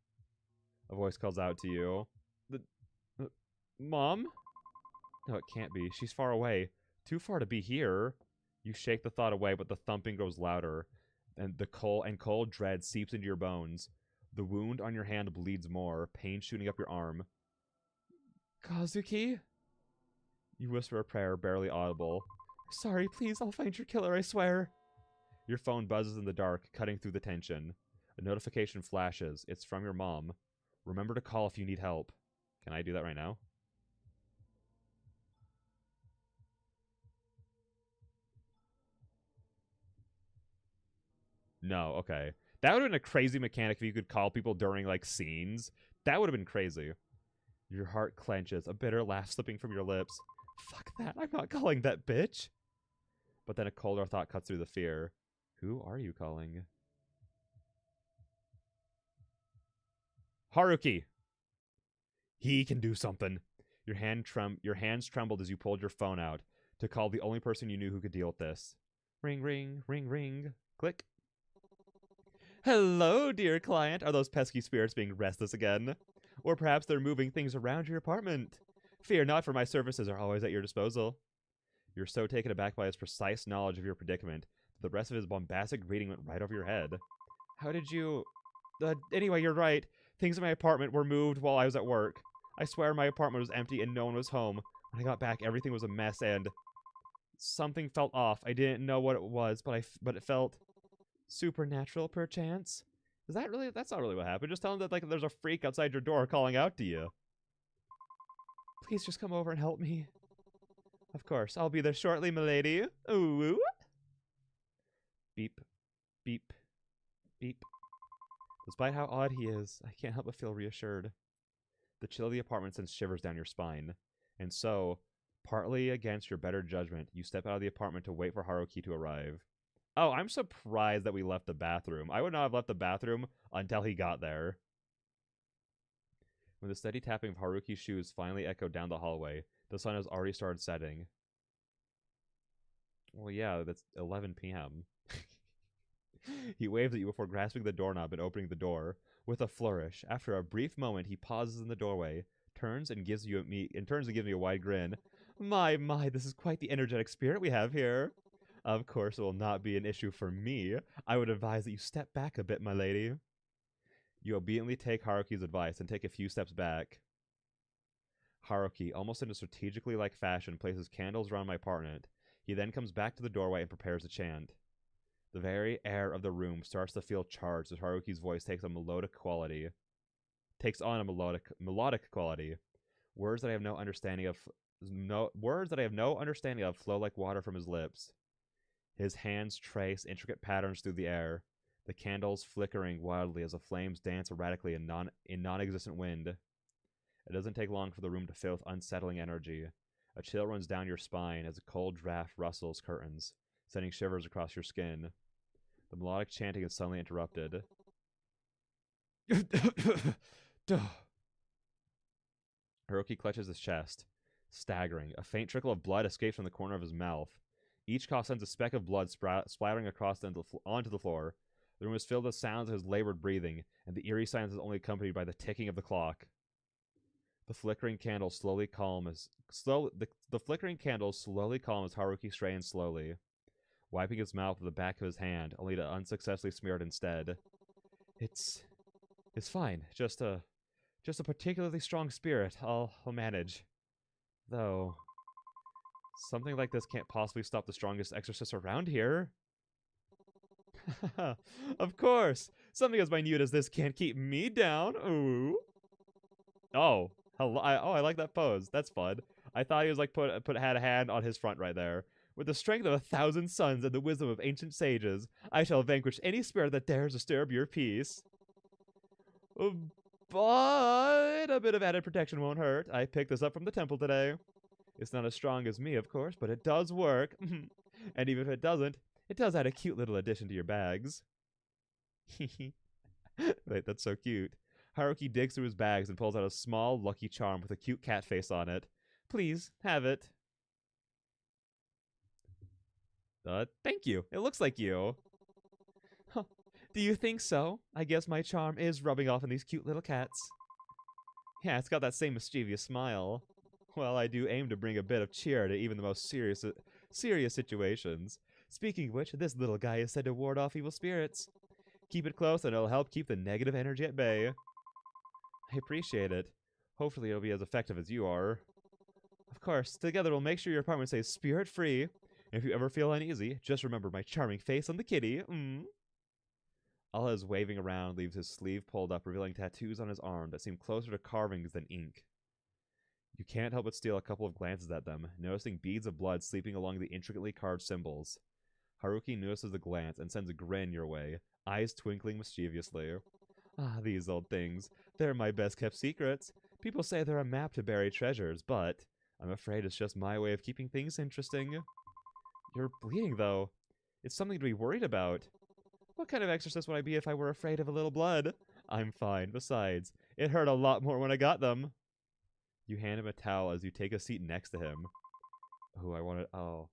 A voice calls out to you. Mom? No, it can't be. She's far away. Too far to be here. You shake the thought away, but the thumping grows louder, and cold dread seeps into your bones. The wound on your hand bleeds more, pain shooting up your arm. Kazuki? You whisper a prayer, barely audible. Sorry, please, I'll find your killer, I swear. Your phone buzzes in the dark, cutting through the tension. A notification flashes. It's from your mom. Remember to call if you need help. Can I do that right now? No, okay. That would have been a crazy mechanic if you could call people during, like, scenes. That would have been crazy. Your heart clenches, a bitter laugh slipping from your lips. Fuck that, I'm not calling that bitch. But then a colder thought cuts through the fear. Who are you calling? Haruki! He can do something. Your hands trembled as you pulled your phone out to call the only person you knew who could deal with this. Ring, ring, ring, ring. Click. Hello, dear client. Are those pesky spirits being restless again? Or perhaps they're moving things around your apartment. Fear not, for my services are always at your disposal. You're so taken aback by his precise knowledge of your predicament that the rest of his bombastic greeting went right over your head. How did you... anyway, you're right. Things in my apartment were moved while I was at work. I swear my apartment was empty and no one was home. When I got back, everything was a mess and... something felt off. I didn't know what it was, but it felt... supernatural, perchance? Is that really... That's not really what happened. Just tell him that, like, there's a freak outside your door calling out to you. Please just come over and help me. Of course, I'll be there shortly, milady. Ooh. Beep. Beep. Beep. Despite how odd he is, I can't help but feel reassured. The chill of the apartment sends shivers down your spine. And so, partly against your better judgment, you step out of the apartment to wait for Haruki to arrive. Oh, I'm surprised that we left the bathroom. I would not have left the bathroom until he got there. When the steady tapping of Haruki's shoes finally echoed down the hallway, the sun has already started setting. Well, yeah, that's 11 p.m. He waves at you before grasping the doorknob and opening the door. With a flourish, after a brief moment, he pauses in the doorway, turns and gives me a wide grin. My, this is quite the energetic spirit we have here. Of course, it will not be an issue for me. I would advise that you step back a bit, my lady. You obediently take Haruki's advice and take a few steps back. Haruki, almost in a strategically like fashion, places candles around my apartment. He then comes back to the doorway and prepares a chant. The very air of the room starts to feel charged as Haruki's voice takes on a melodic quality. Words that I have no understanding of flow like water from his lips. His hands trace intricate patterns through the air, the candles flickering wildly as the flames dance erratically in non-existent wind. It doesn't take long for the room to fill with unsettling energy. A chill runs down your spine as a cold draft rustles curtains, sending shivers across your skin. The melodic chanting is suddenly interrupted. Hiroki clutches his chest, staggering. A faint trickle of blood escapes from the corner of his mouth. Each cough sends a speck of blood splattering across onto the floor. The room is filled with sounds of his labored breathing, and the eerie silence is only accompanied by the ticking of the clock. The flickering candles slowly calm as Haruki strains slowly, wiping his mouth with the back of his hand, only to unsuccessfully smear it instead. It's fine. Just a particularly strong spirit. I'll manage. Though something like this can't possibly stop the strongest exorcist around here. Of course. Something as minute as this can't keep me down. Ooh. Oh, hello. I like that pose. That's fun. I thought he was like had a hand on his front right there. With the strength of 1,000 suns and the wisdom of ancient sages, I shall vanquish any spirit that dares disturb your peace. But a bit of added protection won't hurt. I picked this up from the temple today. It's not as strong as me, of course, but it does work. And even if it doesn't, it does add a cute little addition to your bags. Wait, that's so cute. Haruki digs through his bags and pulls out a small, lucky charm with a cute cat face on it. Please, have it. Thank you. It looks like you. Huh. Do you think so? I guess my charm is rubbing off on these cute little cats. Yeah, it's got that same mischievous smile. Well, I do aim to bring a bit of cheer to even the most serious situations. Speaking of which, this little guy is said to ward off evil spirits. Keep it close and it'll help keep the negative energy at bay. I appreciate it. Hopefully it'll be as effective as you are. Of course, together we'll make sure your apartment stays spirit-free. If you ever feel uneasy, just remember my charming face on the kitty. All his waving around leaves his sleeve pulled up, revealing tattoos on his arm that seem closer to carvings than ink. You can't help but steal a couple of glances at them, noticing beads of blood sleeping along the intricately carved symbols. Haruki notices the glance and sends a grin your way, eyes twinkling mischievously. Ah, these old things. They're my best-kept secrets. People say they're a map to buried treasures, but I'm afraid it's just my way of keeping things interesting. You're bleeding, though. It's something to be worried about. What kind of exorcist would I be if I were afraid of a little blood? I'm fine. Besides, it hurt a lot more when I got them. You hand him a towel as you take a seat next to him. Oh, I wanted... Oh,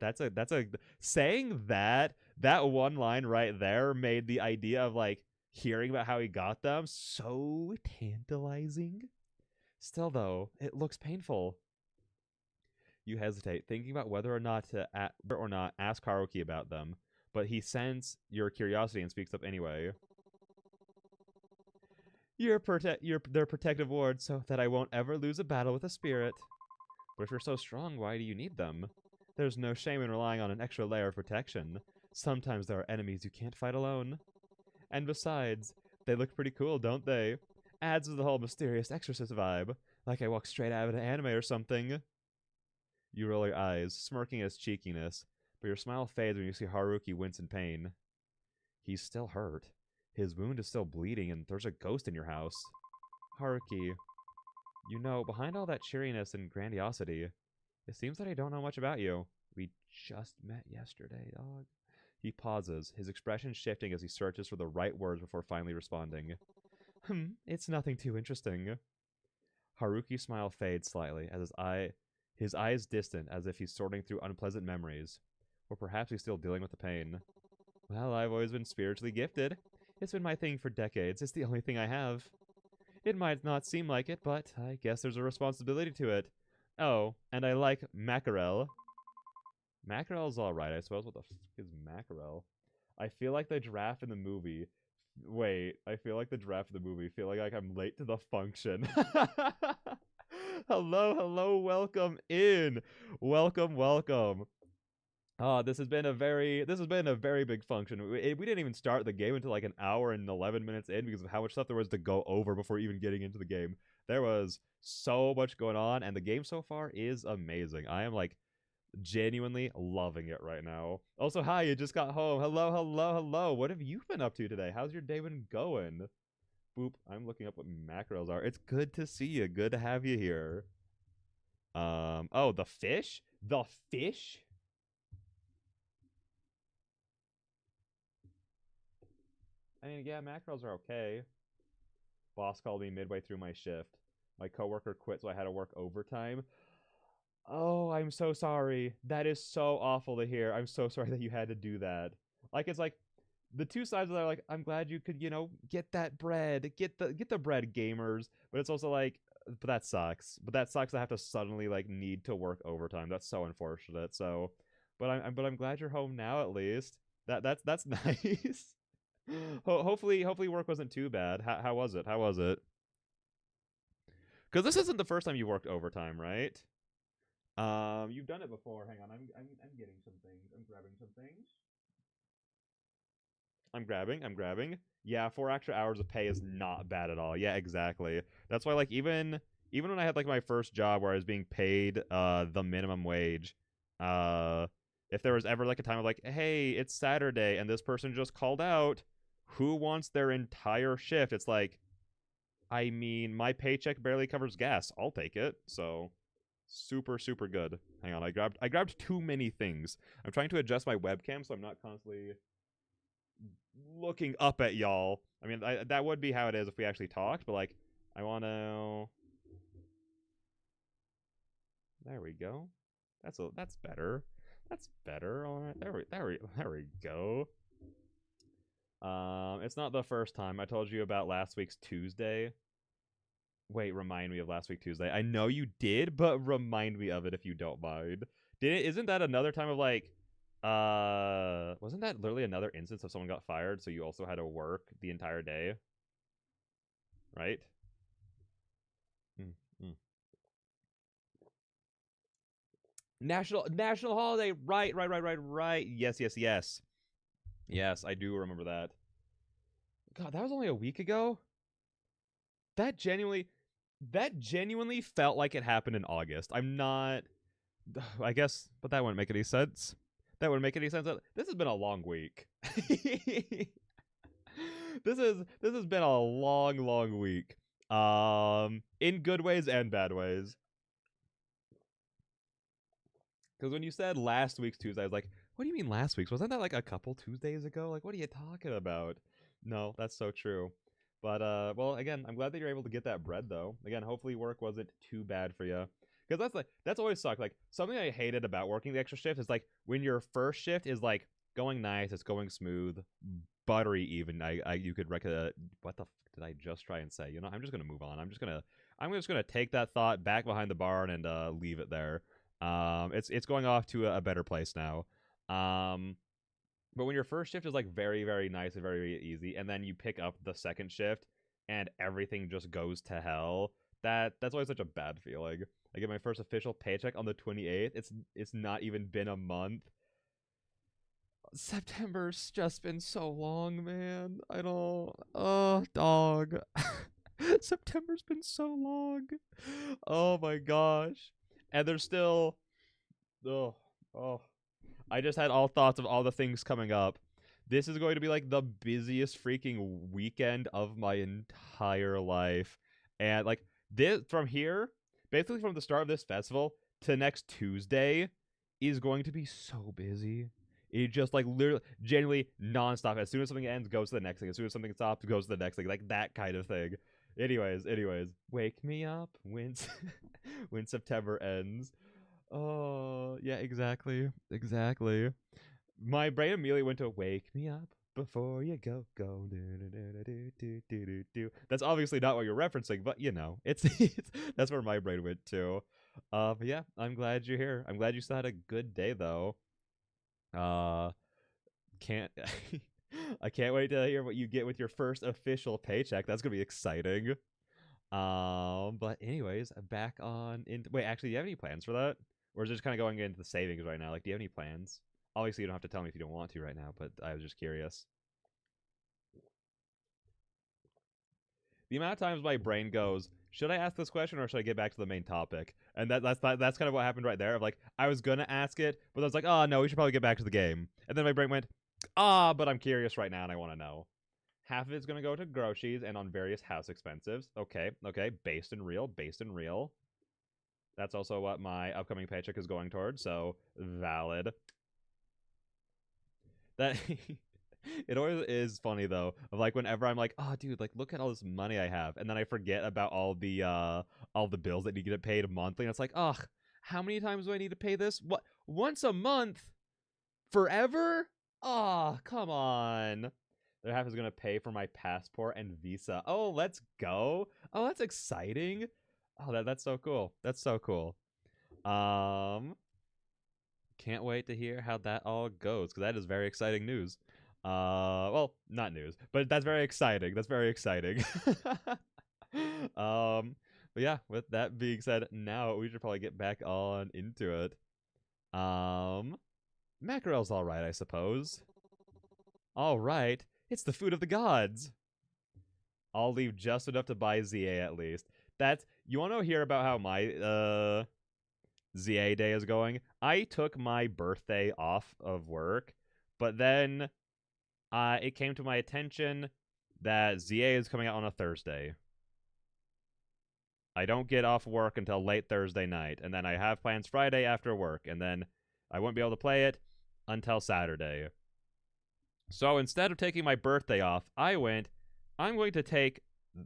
that's a... Saying that one line right there made the idea of, like, hearing about how he got them so tantalizing. Still, though, it looks painful. You hesitate, thinking about whether or not ask Haruki about them, but he senses your curiosity and speaks up anyway. You're their protective ward, so that I won't ever lose a battle with a spirit. But if you're so strong, why do you need them? There's no shame in relying on an extra layer of protection. Sometimes there are enemies you can't fight alone. And besides, they look pretty cool, don't they? Adds to the whole mysterious exorcist vibe, like I walk straight out of an anime or something. You roll your eyes, smirking at his cheekiness, but your smile fades when you see Haruki wince in pain. He's still hurt. His wound is still bleeding, and there's a ghost in your house. Haruki, you know, behind all that cheeriness and grandiosity, it seems that I don't know much about you. We just met yesterday, dog. He pauses, his expression shifting as he searches for the right words before finally responding. It's nothing too interesting. Haruki's smile fades slightly as his eyes distant as if he's sorting through unpleasant memories. Or perhaps he's still dealing with the pain. Well, I've always been spiritually gifted. It's been my thing for decades. It's the only thing I have. It might not seem like it, but I guess there's a responsibility to it. Oh, and I like mackerel. Mackerel's alright, I suppose. What the fuck is mackerel? I feel like the giraffe in the movie... Wait, I feel like the giraffe in the movie. Feel like I'm late to the function. Hello, welcome in. Welcome. This has been a very big function. We didn't even start the game until like an hour and 11 minutes in because of how much stuff there was to go over before even getting into the game. There was so much going on, and the game so far is amazing. I am like genuinely loving it right now. Also, hi, you just got home. Hello. What have you been up to today? How's your day been going? Boop. I'm looking up what macros are. It's good to see you. Good to have you here. Oh, the fish? The fish? I mean, yeah, macros are okay. Boss called me midway through my shift. My coworker quit, so I had to work overtime. Oh, I'm so sorry. That is so awful to hear. I'm so sorry that you had to do that. Like, it's like the two sides of that are like, I'm glad you could, get that bread, get the bread, gamers. But it's also like, but that sucks. But that sucks. I have to suddenly like need to work overtime. That's so unfortunate. So, but I'm glad you're home now at least. That's nice. Hopefully work wasn't too bad. How was it? How was it? Because this isn't the first time you worked overtime, right? You've done it before. Hang on, I'm getting some things. I'm grabbing some things. I'm grabbing. Yeah, 4 extra hours of pay is not bad at all. Yeah, exactly. That's why, like, even when I had like my first job where I was being paid the minimum wage, uh, if there was ever like a time of like, hey, it's Saturday and this person just called out, who wants their entire shift? It's like, I mean, my paycheck barely covers gas. I'll take it. So super super good. Hang on, I grabbed too many things. I'm trying to adjust my webcam so I'm not constantly looking up at y'all. I mean, that would be how it is if we actually talked, but like, I want to. There we go. That's better. That's better. All right, there we go. It's not the first time. I told you about last week's Tuesday. Wait, remind me of last week Tuesday. I know you did, but remind me of it if you don't mind. Isn't that another time of like wasn't that literally another instance of someone got fired so you also had to work the entire day? Right? Mm, mm. National holiday. Right. Yes. Yes, I do remember that. God, that was only a week ago. That genuinely that genuinely felt like it happened in August. I'm not I guess, but that wouldn't make any sense. That wouldn't make any sense. This has been a long week. This has been a long week. In good ways and bad ways. Because when you said last week's Tuesday, I was like, what do you mean last week's? Wasn't that like a couple Tuesdays ago? Like, what are you talking about? No, that's so true. But well, again, I'm glad that you're able to get that bread though. Again, hopefully work wasn't too bad for you. Because that's always sucked. Like something I hated about working the extra shift is like when your first shift is like going nice, it's going smooth, buttery even. You could what the did I just try and say? I'm just gonna move on. I'm just gonna take that thought back behind the barn and leave it there. It's going off to a better place now. But when your first shift is like very, very nice and very, very easy, and then you pick up the second shift and everything just goes to hell, that's always such a bad feeling. I get my first official paycheck on the 28th. It's not even been a month. September's just been so long, man. I don't. Oh, dog. September's been so long. Oh my gosh. And there's still. Oh, oh. I just had all thoughts of all the things coming up. This is going to be like the busiest freaking weekend of my entire life. And like this from here, basically from the start of this festival to next Tuesday is going to be so busy. It just like literally genuinely nonstop. As soon as something ends, goes to the next thing. As soon as something stops, goes to the next thing. Like that kind of thing. Anyways, wake me up when when September ends. Oh, yeah, exactly. My brain immediately went to wake me up before you go. That's obviously not what you're referencing, but it's that's where my brain went to. But yeah, I'm glad you're here. I'm glad you still had a good day though. Uh, can't I can't wait to hear what you get with your first official paycheck. That's gonna be exciting. But anyways, back on in. Wait, actually, do you have any plans for that? Or is it just kind of going into the savings right now? Like, do you have any plans? Obviously, you don't have to tell me if you don't want to right now, but I was just curious. The amount of times my brain goes, should I ask this question or should I get back to the main topic? And that's kind of what happened right there. Of like, I was gonna ask it, but I was like, oh no, we should probably get back to the game. And then my brain went, but I'm curious right now and I want to know. Half of it's gonna go to groceries and on various house expenses. Okay, okay, based and real, based and real. That's also what my upcoming paycheck is going towards, so valid. That it always is funny though, of like whenever I'm like, oh dude, like look at all this money I have, and then I forget about all the bills that need to get paid monthly, and it's like, ugh, how many times do I need to pay this? What, once a month? Forever? Oh, come on. Their half is gonna pay for my passport and visa. Oh, let's go. Oh, that's exciting. Oh, that's so cool. That's so cool. Can't wait to hear how that all goes, because that is very exciting news. Well, not news, but that's very exciting. That's very exciting. But yeah, with that being said, now we should probably get back on into it. Mackerel's all right, I suppose. All right, it's the food of the gods. I'll leave just enough to buy ZA at least. That's, you want to hear about how my ZA day is going? I took my birthday off of work, but then it came to my attention that ZA is coming out on a Thursday. I don't get off work until late Thursday night, and then I have plans Friday after work, and then I won't be able to play it until Saturday. So instead of taking my birthday off, I'm going to take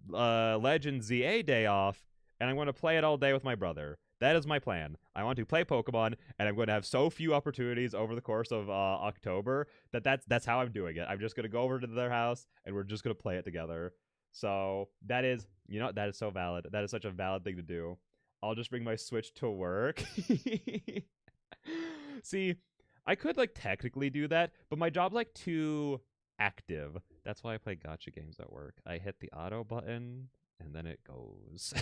Legend ZA day off, and I'm going to play it all day with my brother. That is my plan. I want to play Pokemon, and I'm going to have so few opportunities over the course of October that's how I'm doing it. I'm just going to go over to their house, and we're just going to play it together. So that is, that is so valid. That is such a valid thing to do. I'll just bring my Switch to work. See, I could like technically do that, but my job's like too active. That's why I play gacha games at work. I hit the auto button and then it goes.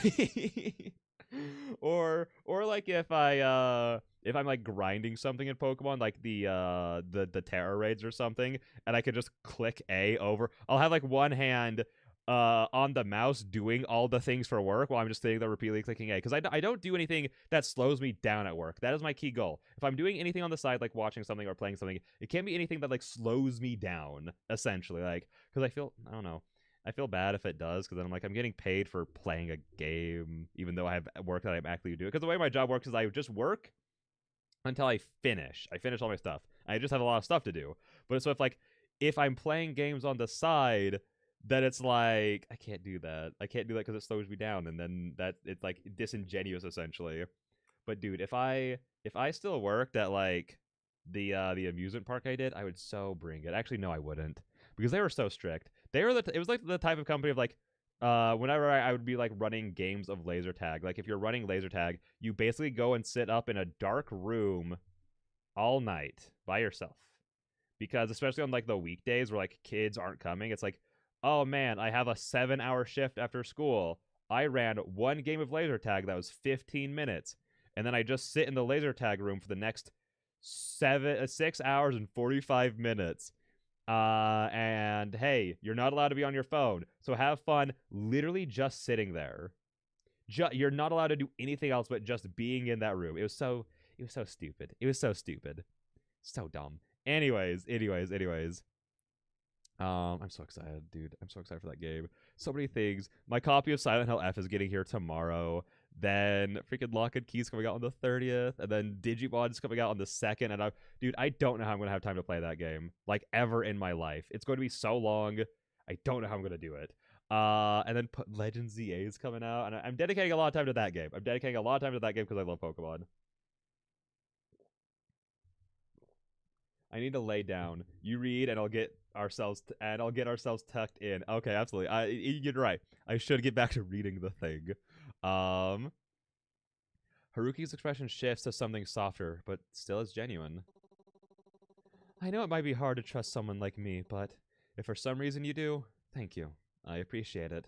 or like if I'm like grinding something in Pokemon, like the Terra raids or something, and I could just click A over. I'll have like one hand on the mouse doing all the things for work while I'm just sitting there repeatedly clicking A, because I don't do anything that slows me down at work. That is my key goal. If I'm doing anything on the side, like watching something or playing something, it can't be anything that like slows me down, essentially, like, because I don't know, I feel bad if it does, because then I'm like, I'm getting paid for playing a game even though I have work that I'm actually doing. Because the way my job works is I just work until I finish all my stuff. I just have a lot of stuff to do. But so if I'm playing games on the side, then it's like, I can't do that. I can't do that because it slows me down, and then that it's like disingenuous essentially. But dude, if I still worked at like the amusement park I did, I would so bring it. Actually, no, I wouldn't, because they were so strict. It was like the type of company of like, whenever I would be like running games of laser tag. Like if you're running laser tag, you basically go and sit up in a dark room all night by yourself. Because especially on like the weekdays where like kids aren't coming, it's like, oh man, I have a 7-hour shift after school. I ran one game of laser tag that was 15 minutes, and then I just sit in the laser tag room for the next 6 hours and 45 minutes. And hey, you're not allowed to be on your phone, so have fun literally just sitting there. You're not allowed to do anything else but just being in that room. It was so stupid. It was so stupid. So dumb. Anyways. I'm so excited, dude. I'm so excited for that game. So many things. My copy of Silent Hill F is getting here tomorrow. Then freaking Lock and Key's coming out on the 30th, and then Digimon is coming out on the 2nd. And dude, I don't know how I'm gonna have time to play that game, like, ever in my life. It's going to be so long. I don't know how I'm gonna do it. And then Legend ZA is coming out, and I'm dedicating a lot of time to that game. I'm dedicating a lot of time to that game because I love Pokemon. I need to lay down. You read, and I'll get ourselves tucked in. Okay, absolutely. You're right. I should get back to reading the thing. Haruki's expression shifts to something softer, but still is genuine. I know it might be hard to trust someone like me, but if for some reason you do, thank you. I appreciate it.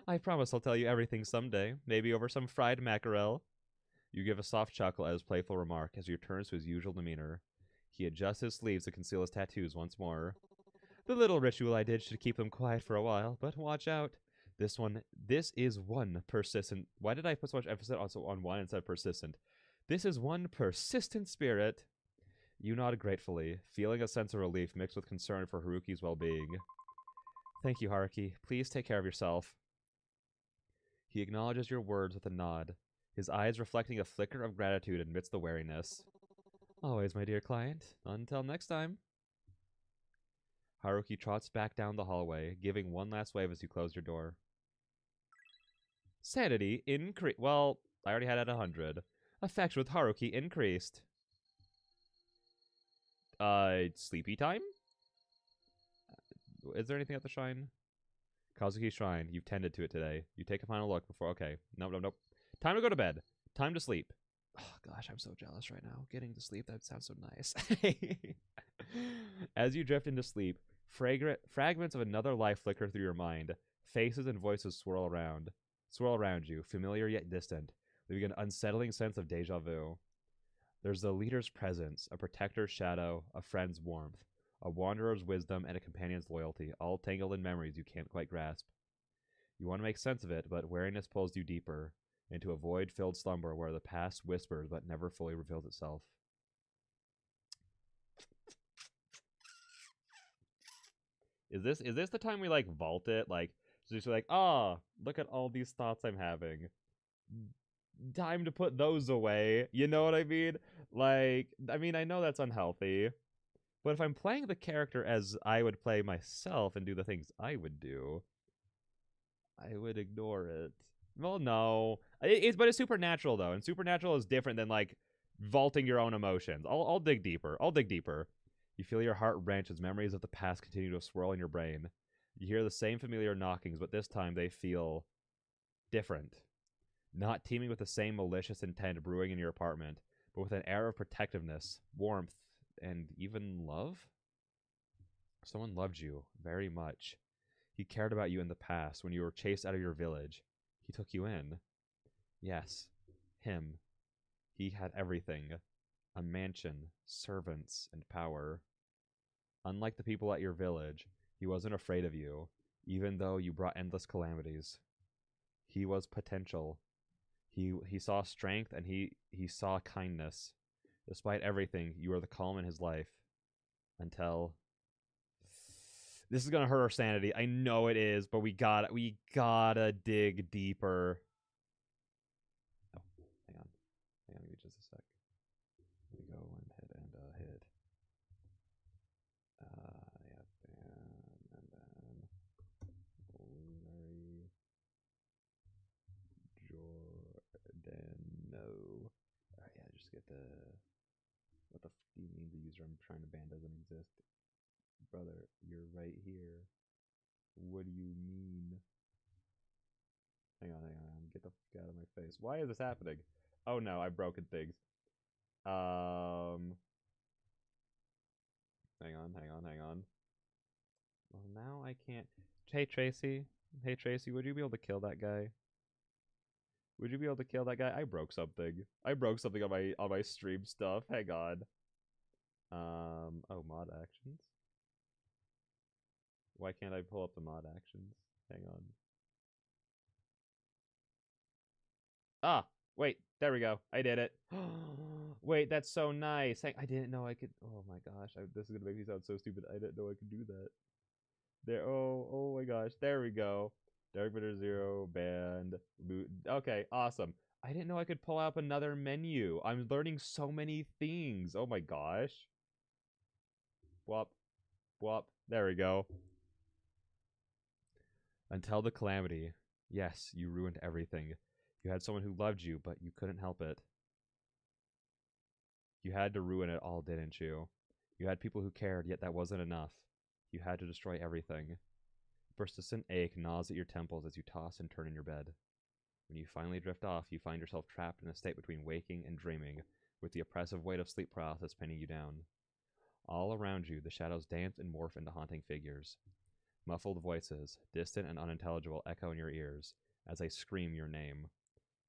I promise I'll tell you everything someday, maybe over some fried mackerel. You give a soft chuckle at his playful remark as he returns to his usual demeanor. He adjusts his sleeves to conceal his tattoos once more. The little ritual I did should keep them quiet for a while, but watch out. This is one persistent... Why did I put so much emphasis also on one instead of persistent? This is one persistent spirit. You nod gratefully, feeling a sense of relief mixed with concern for Haruki's well-being. Thank you, Haruki. Please take care of yourself. He acknowledges your words with a nod, his eyes reflecting a flicker of gratitude amidst the wariness. Always, my dear client. Until next time. Haruki trots back down the hallway, giving one last wave as you close your door. Sanity increased. Well, I already had it at 100. Affection with Haruki increased. Sleepy time? Is there anything at the shrine? Kazuki Shrine. You've tended to it today. You take a final look before... Okay. Nope. Time to go to bed. Time to sleep. Oh, gosh, I'm so jealous right now. Getting to sleep, that sounds so nice. As you drift into sleep, fragments of another life flicker through your mind. Faces and voices swirl around you, familiar yet distant, leaving an unsettling sense of deja vu. There's the leader's presence, a protector's shadow, a friend's warmth, a wanderer's wisdom, and a companion's loyalty, all tangled in memories you can't quite grasp. You want to make sense of it, but wariness pulls you deeper, into a void-filled slumber where the past whispers but never fully reveals itself. Is this the time we, like, vault it? Like, just like, look at all these thoughts I'm having. Time to put those away. You know what I mean? Like, I mean, I know that's unhealthy. But if I'm playing the character as I would play myself and do the things I would do, I would ignore it. Well, no. But it's supernatural, though. And supernatural is different than, like, vaulting your own emotions. I'll dig deeper. You feel your heart wrench as memories of the past continue to swirl in your brain. You hear the same familiar knockings, but this time they feel different. Not teeming with the same malicious intent brewing in your apartment, but with an air of protectiveness, warmth, and even love? Someone loved you very much. He cared about you in the past when you were chased out of your village. He took you in. Yes, him. He had everything. A mansion, servants, and power. Unlike the people at your village, he wasn't afraid of you, even though you brought endless calamities. He was potential. He saw strength and he saw kindness. Despite everything, you were the calm in his life. Until... This is gonna hurt our sanity. I know it is, but we gotta dig deeper. Oh, hang on. Give me just a sec. Let me go ahead and hit. Yep, and then Larry Giordano. Alright, yeah, just get the... What the f do you mean the user I'm trying to ban doesn't exist? Brother, you're right here. What do you mean? Hang on. Get the f out of my face. Why is this happening? Oh no, I've broken things. Hang on. Well, now I can't. Hey, Tracy, would you be able to kill that guy? I broke something. On my stream stuff. Hang on. Oh, mod actions. Why can't I pull up the mod actions? Hang on. Ah, wait, there we go. I did it. Wait, that's so nice. I didn't know I could. Oh my gosh, this is gonna make me sound so stupid. I didn't know I could do that. There. Oh my gosh. There we go. Dark Matter Zero band. Okay, awesome. I didn't know I could pull up another menu. I'm learning so many things. Oh my gosh. Whop. There we go. Until the calamity. Yes, you ruined everything. You had someone who loved you, but you couldn't help it. You had to ruin it all, didn't you? You had people who cared, yet that wasn't enough. You had to destroy everything. Persistent ache gnaws at your temples as you toss and turn in your bed. When you finally drift off, you find yourself trapped in a state between waking and dreaming, with the oppressive weight of sleep paralysis pinning you down. All around you, the shadows dance and morph into haunting figures. Muffled voices, distant and unintelligible, echo in your ears as they scream your name.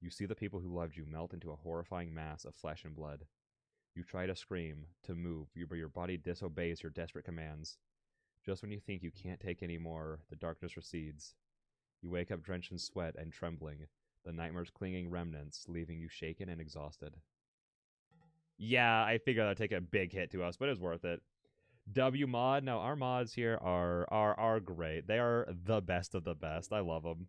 You see the people who loved you melt into a horrifying mass of flesh and blood. You try to scream, to move, but your body disobeys your desperate commands. Just when you think you can't take any more, the darkness recedes. You wake up drenched in sweat and trembling, the nightmare's clinging remnants, leaving you shaken and exhausted. Yeah, I figured that'd take a big hit to us, but it was worth it. W mod. Now our mods here are great. They are the best of the best. I love them.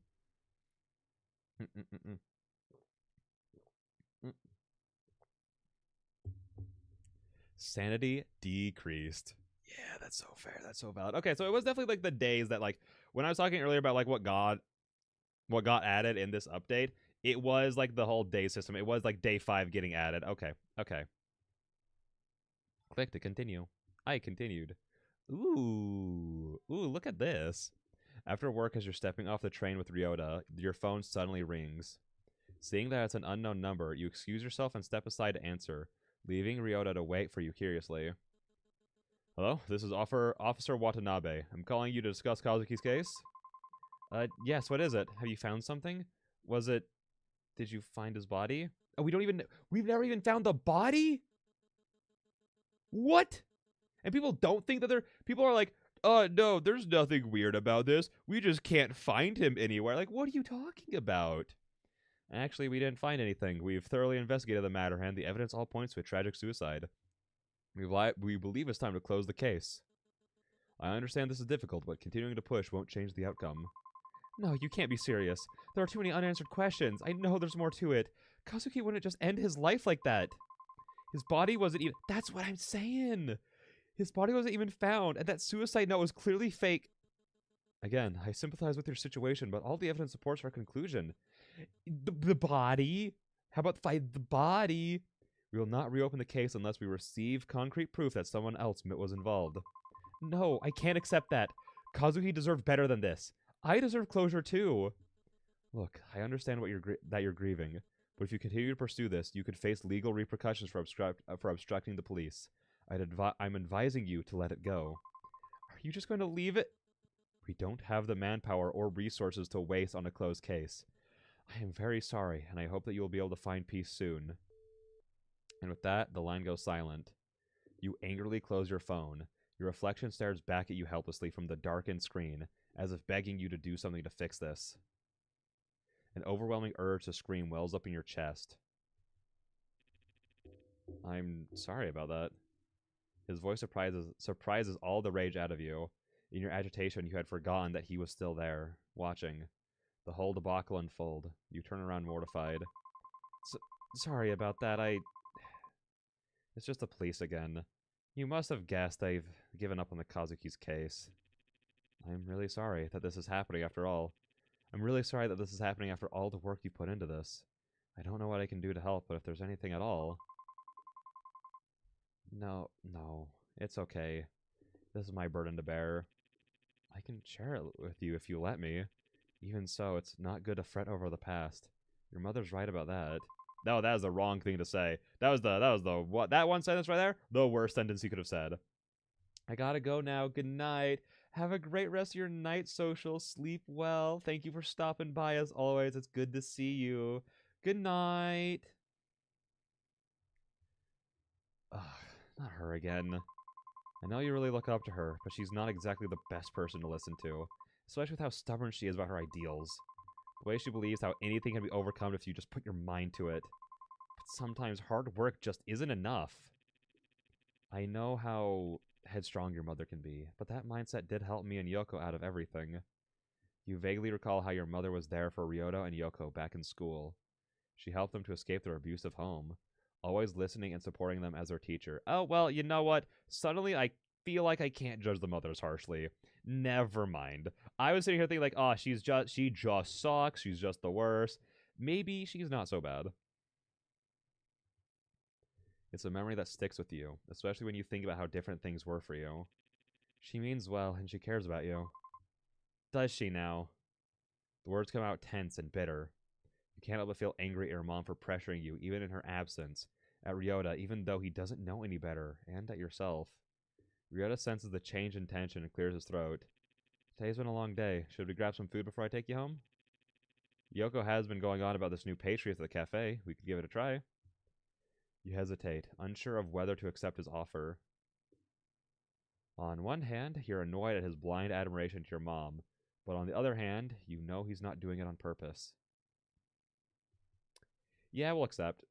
Sanity decreased. Yeah, that's so fair. That's so valid. Okay, so it was definitely like the days that like when I was talking earlier about like what got added in this update, it was like the whole day system. It was like day 5 getting added. Okay. Okay. Click to continue. I continued. Ooh, look at this. After work, as you're stepping off the train with Ryota, your phone suddenly rings. Seeing that it's an unknown number, you excuse yourself and step aside to answer, leaving Ryota to wait for you curiously. Hello, this is Officer Watanabe. I'm calling you to discuss Kazuki's case. Yes, what is it? Have you found something? Was it... Did you find his body? Oh, we've never even found the body? What? And people don't think that people are like, no, there's nothing weird about this. We just can't find him anywhere. Like, what are you talking about? Actually, we didn't find anything. We've thoroughly investigated the matter, and the evidence all points to a tragic suicide. We believe it's time to close the case. I understand this is difficult, but continuing to push won't change the outcome. No, you can't be serious. There are too many unanswered questions. I know there's more to it. Kazuki wouldn't just end his life like that. His body wasn't even... That's what I'm saying! His body wasn't even found, and that suicide note was clearly fake. Again, I sympathize with your situation, but all the evidence supports our conclusion. The body? How about find the body? We will not reopen the case unless we receive concrete proof that someone else was involved. No, I can't accept that. Kazuki deserved better than this. I deserve closure too. Look, I understand that you're grieving, but if you continue to pursue this, you could face legal repercussions for obstructing the police. I'm advising you to let it go. Are you just going to leave it? We don't have the manpower or resources to waste on a closed case. I am very sorry, and I hope that you will be able to find peace soon. And with that, the line goes silent. You angrily close your phone. Your reflection stares back at you helplessly from the darkened screen, as if begging you to do something to fix this. An overwhelming urge to scream wells up in your chest. I'm sorry about that. His voice surprises all the rage out of you. In your agitation, you had forgotten that he was still there, watching. The whole debacle unfold. You turn around mortified. Sorry about that, It's just the police again. You must have guessed I've given up on the Kazuki's case. I'm really sorry that this is happening after all. I'm really sorry that this is happening after all the work you put into this. I don't know what I can do to help, but if there's anything at all... No, it's okay. This is my burden to bear. I can share it with you if you let me. Even so, it's not good to fret over the past. Your mother's right about that. No, that was the wrong thing to say. That one sentence right there? The worst sentence you could have said. I gotta go now. Good night. Have a great rest of your night, social. Sleep well. Thank you for stopping by as always. It's good to see you. Good night. Ugh, not her again. I know you really look up to her, but she's not exactly the best person to listen to, especially with how stubborn she is about her ideals. The way she believes how anything can be overcome if you just put your mind to it. But sometimes hard work just isn't enough. I know how headstrong your mother can be, but that mindset did help me and Yoko out of everything. You vaguely recall how your mother was there for Ryota and Yoko back in school. She helped them to escape their abusive home, always listening and supporting them as their teacher. Oh, well, you know what? Suddenly I feel like I can't judge the mothers harshly. Never mind. I was sitting here thinking like, oh, she just sucks. She's just the worst. Maybe she's not so bad. It's a memory that sticks with you, especially when you think about how different things were for you. She means well, and she cares about you. Does she now? The words come out tense and bitter. You can't help but feel angry at your mom for pressuring you, even in her absence. At Ryota, even though he doesn't know any better, and at yourself. Ryota senses the change in tension and clears his throat. Today's been a long day. Should we grab some food before I take you home? Yoko has been going on about this new pastry at the cafe. We could give it a try. You hesitate, unsure of whether to accept his offer. On one hand, you're annoyed at his blind admiration to your mom, but on the other hand, you know he's not doing it on purpose. Yeah, we'll accept.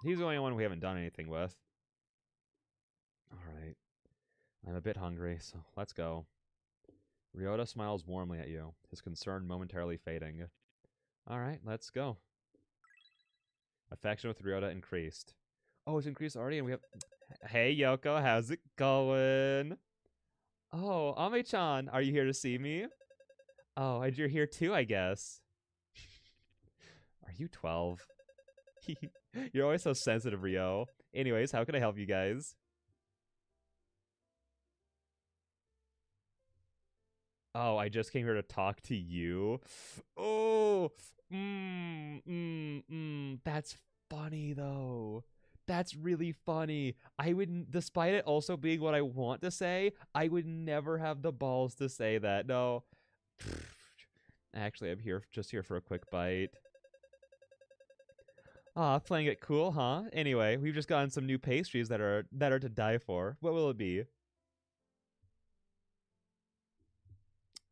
He's the only one we haven't done anything with. Alright. I'm a bit hungry, so let's go. Ryota smiles warmly at you, his concern momentarily fading. All right, let's go. Affection with Ryota increased. Oh, it's increased already, and we have... Hey, Yoko, how's it going? Oh, Ame-chan, are you here to see me? Oh, and you're here too, I guess. Are you 12? You're always so sensitive, Ryo. Anyways, how can I help you guys? Oh, I just came here to talk to you. Oh, that's funny though. That's really funny. I would, despite it also being what I want to say, I would never have the balls to say that. No. Actually, I'm here just here for a quick bite. Ah, playing it cool, huh? Anyway, we've just gotten some new pastries that are to die for. What will it be?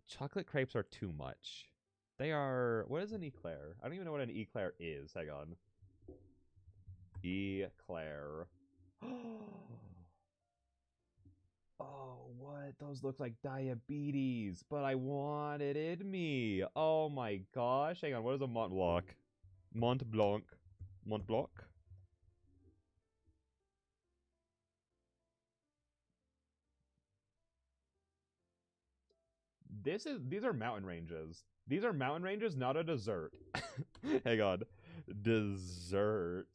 Chocolate crepes are too much. They are... What is an eclair? I don't even know what an eclair is. Hang on. Eclair. Oh, what? Those look like diabetes, but I want it in me. Oh my gosh. Hang on, what is a Mont Blanc? Mont Blanc. Mont Blanc? These are mountain ranges. These are mountain ranges, not a dessert. Hang on. Dessert.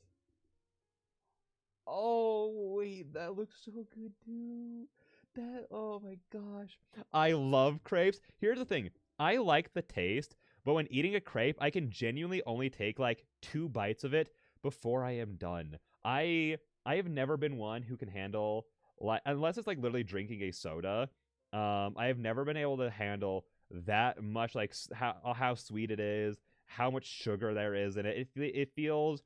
Oh, wait, that looks so good too. That, oh my gosh. I love crepes. Here's the thing. I like the taste, but when eating a crepe, I can genuinely only take like 2 bites of it before I am done. I have never been one who can handle like unless it's like literally drinking a soda. I have never been able to handle that much like how sweet it is, how much sugar there is in it. It feels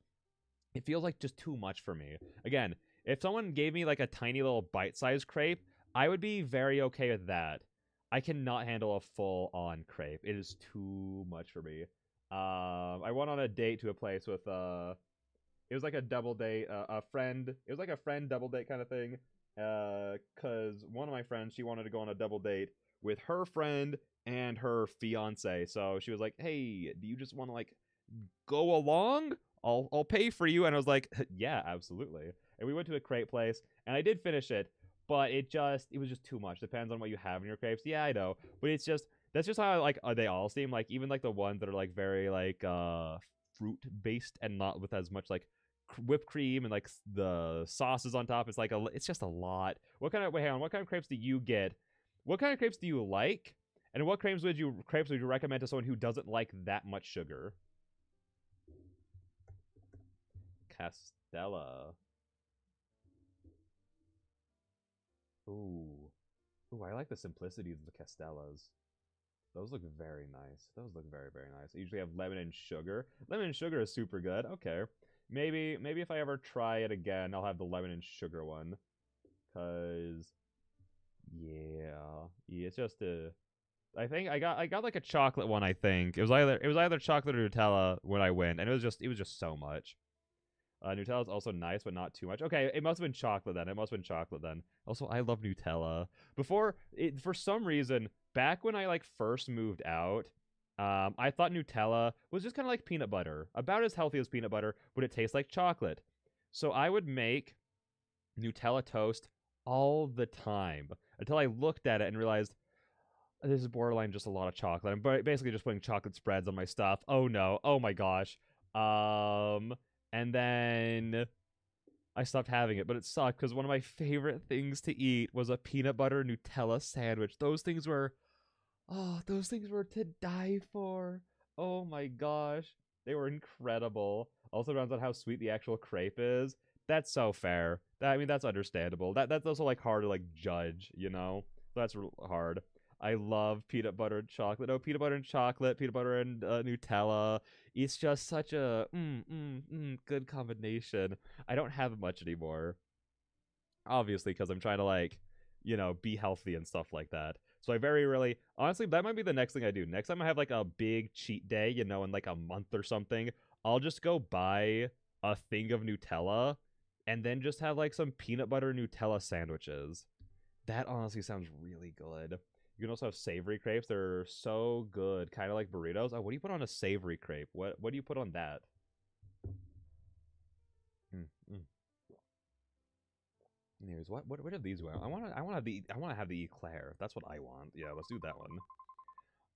like just too much for me. Again, if someone gave me like a tiny little bite-sized crepe, I would be very okay with that. I cannot handle a full-on crepe. It is too much for me. I went on a date to a place with it was like a double date, a friend. It was like a friend double date kind of thing. Cause one of my friends, she wanted to go on a double date with her friend and her fiance. So she was like, "Hey, do you just want to like go along? I'll pay for you." And I was like, "Yeah, absolutely." And we went to a crepe place, and I did finish it, but it was just too much. Depends on what you have in your crepes. Yeah, I know, but it's just that's just how like they all seem. Like even like the ones that are like very like fruit based and not with as much like whipped cream and like the sauces on top. It's like it's just a lot. Hang on, what kind of crepes do you get? What kind of crepes do you like? And what crepes would you recommend to someone who doesn't like that much sugar? Castella. Ooh. Ooh, I like the simplicity of the Castellas. Those look very nice. Those look very, very nice. I usually have lemon and sugar. Lemon and sugar is super good. Okay. Maybe if I ever try it again, I'll have the lemon and sugar one. Cause yeah, it's just a. I think I got like a chocolate one. I think it was either chocolate or Nutella when I went, and it was just so much. Nutella is also nice, but not too much. Okay, it must have been chocolate then. It must have been chocolate then. Also, I love Nutella. For some reason, back when I like first moved out, I thought Nutella was just kind of like peanut butter, about as healthy as peanut butter, but it tastes like chocolate. So I would make Nutella toast all the time until I looked at it and realized this is borderline just a lot of chocolate. I'm basically just putting chocolate spreads on my stuff. Oh no. Oh my gosh. And then I stopped having it, but it sucked because one of my favorite things to eat was a peanut butter Nutella sandwich. Those things were to die for. Oh my gosh. They were incredible. Also depends on how sweet the actual crepe is. That's so fair. I mean, that's understandable. That's also like hard to like judge, you know? That's hard. I love peanut butter and chocolate. Oh, peanut butter and chocolate, peanut butter and Nutella. It's just such a good combination. I don't have much anymore, obviously, because I'm trying to like, be healthy and stuff like that. So I very rarely, honestly, that might be the next thing I do. Next time I have like a big cheat day, in like a month or something, I'll just go buy a thing of Nutella and then just have like some peanut butter Nutella sandwiches. That honestly sounds really good. You can also have savory crepes. They're so good, kind of like burritos. Oh, what do you put on a savory crepe? What do you put on that? Mm, mm. Anyways, what are these? I want to have the eclair. That's what I want. Yeah, let's do that one.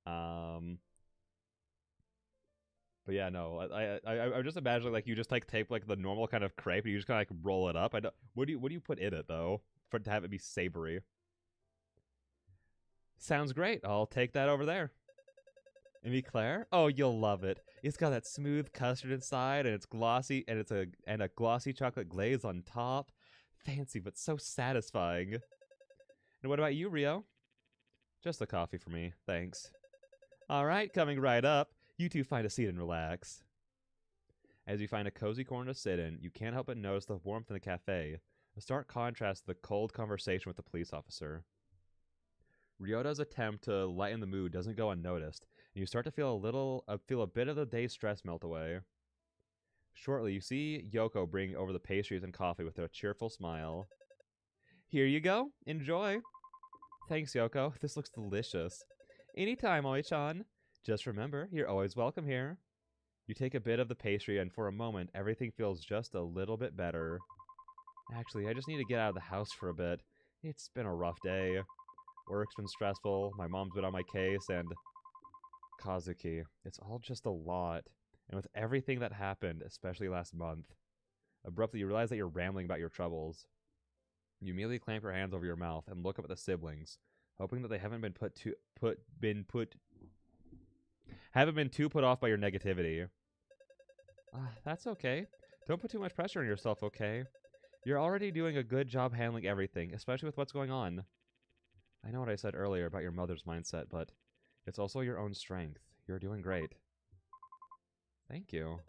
Um, but yeah, no, I'm just imagining like you just like take like the normal kind of crepe and you just kind of like roll it up. I don't. What do you put in it though for to have it be savory? Sounds great. I'll take that over there. An eclair? Oh, you'll love it. It's got that smooth custard inside, and it's glossy, and a glossy chocolate glaze on top. Fancy, but so satisfying. And what about you, Rio? Just the coffee for me, thanks. All right, coming right up. You two find a seat and relax. As you find a cozy corner to sit in, you can't help but notice the warmth in the cafe, a stark contrast to the cold conversation with the police officer. Ryota's attempt to lighten the mood doesn't go unnoticed, and you start to feel a bit of the day's stress melt away. Shortly, you see Yoko bring over the pastries and coffee with a cheerful smile. Here you go. Enjoy. Thanks, Yoko. This looks delicious. Anytime, Oi-chan. Just remember, you're always welcome here. You take a bit of the pastry, and for a moment, everything feels just a little bit better. Actually, I just need to get out of the house for a bit. It's been a rough day. Work's been stressful, my mom's been on my case, and Kazuki, it's all just a lot. And with everything that happened, especially last month, abruptly you realize that you're rambling about your troubles. You immediately clamp your hands over your mouth and look up at the siblings, hoping that they haven't been too put off by your negativity. That's okay. Don't put too much pressure on yourself, okay? You're already doing a good job handling everything, especially with what's going on. I know what I said earlier about your mother's mindset, but it's also your own strength. You're doing great. Thank you.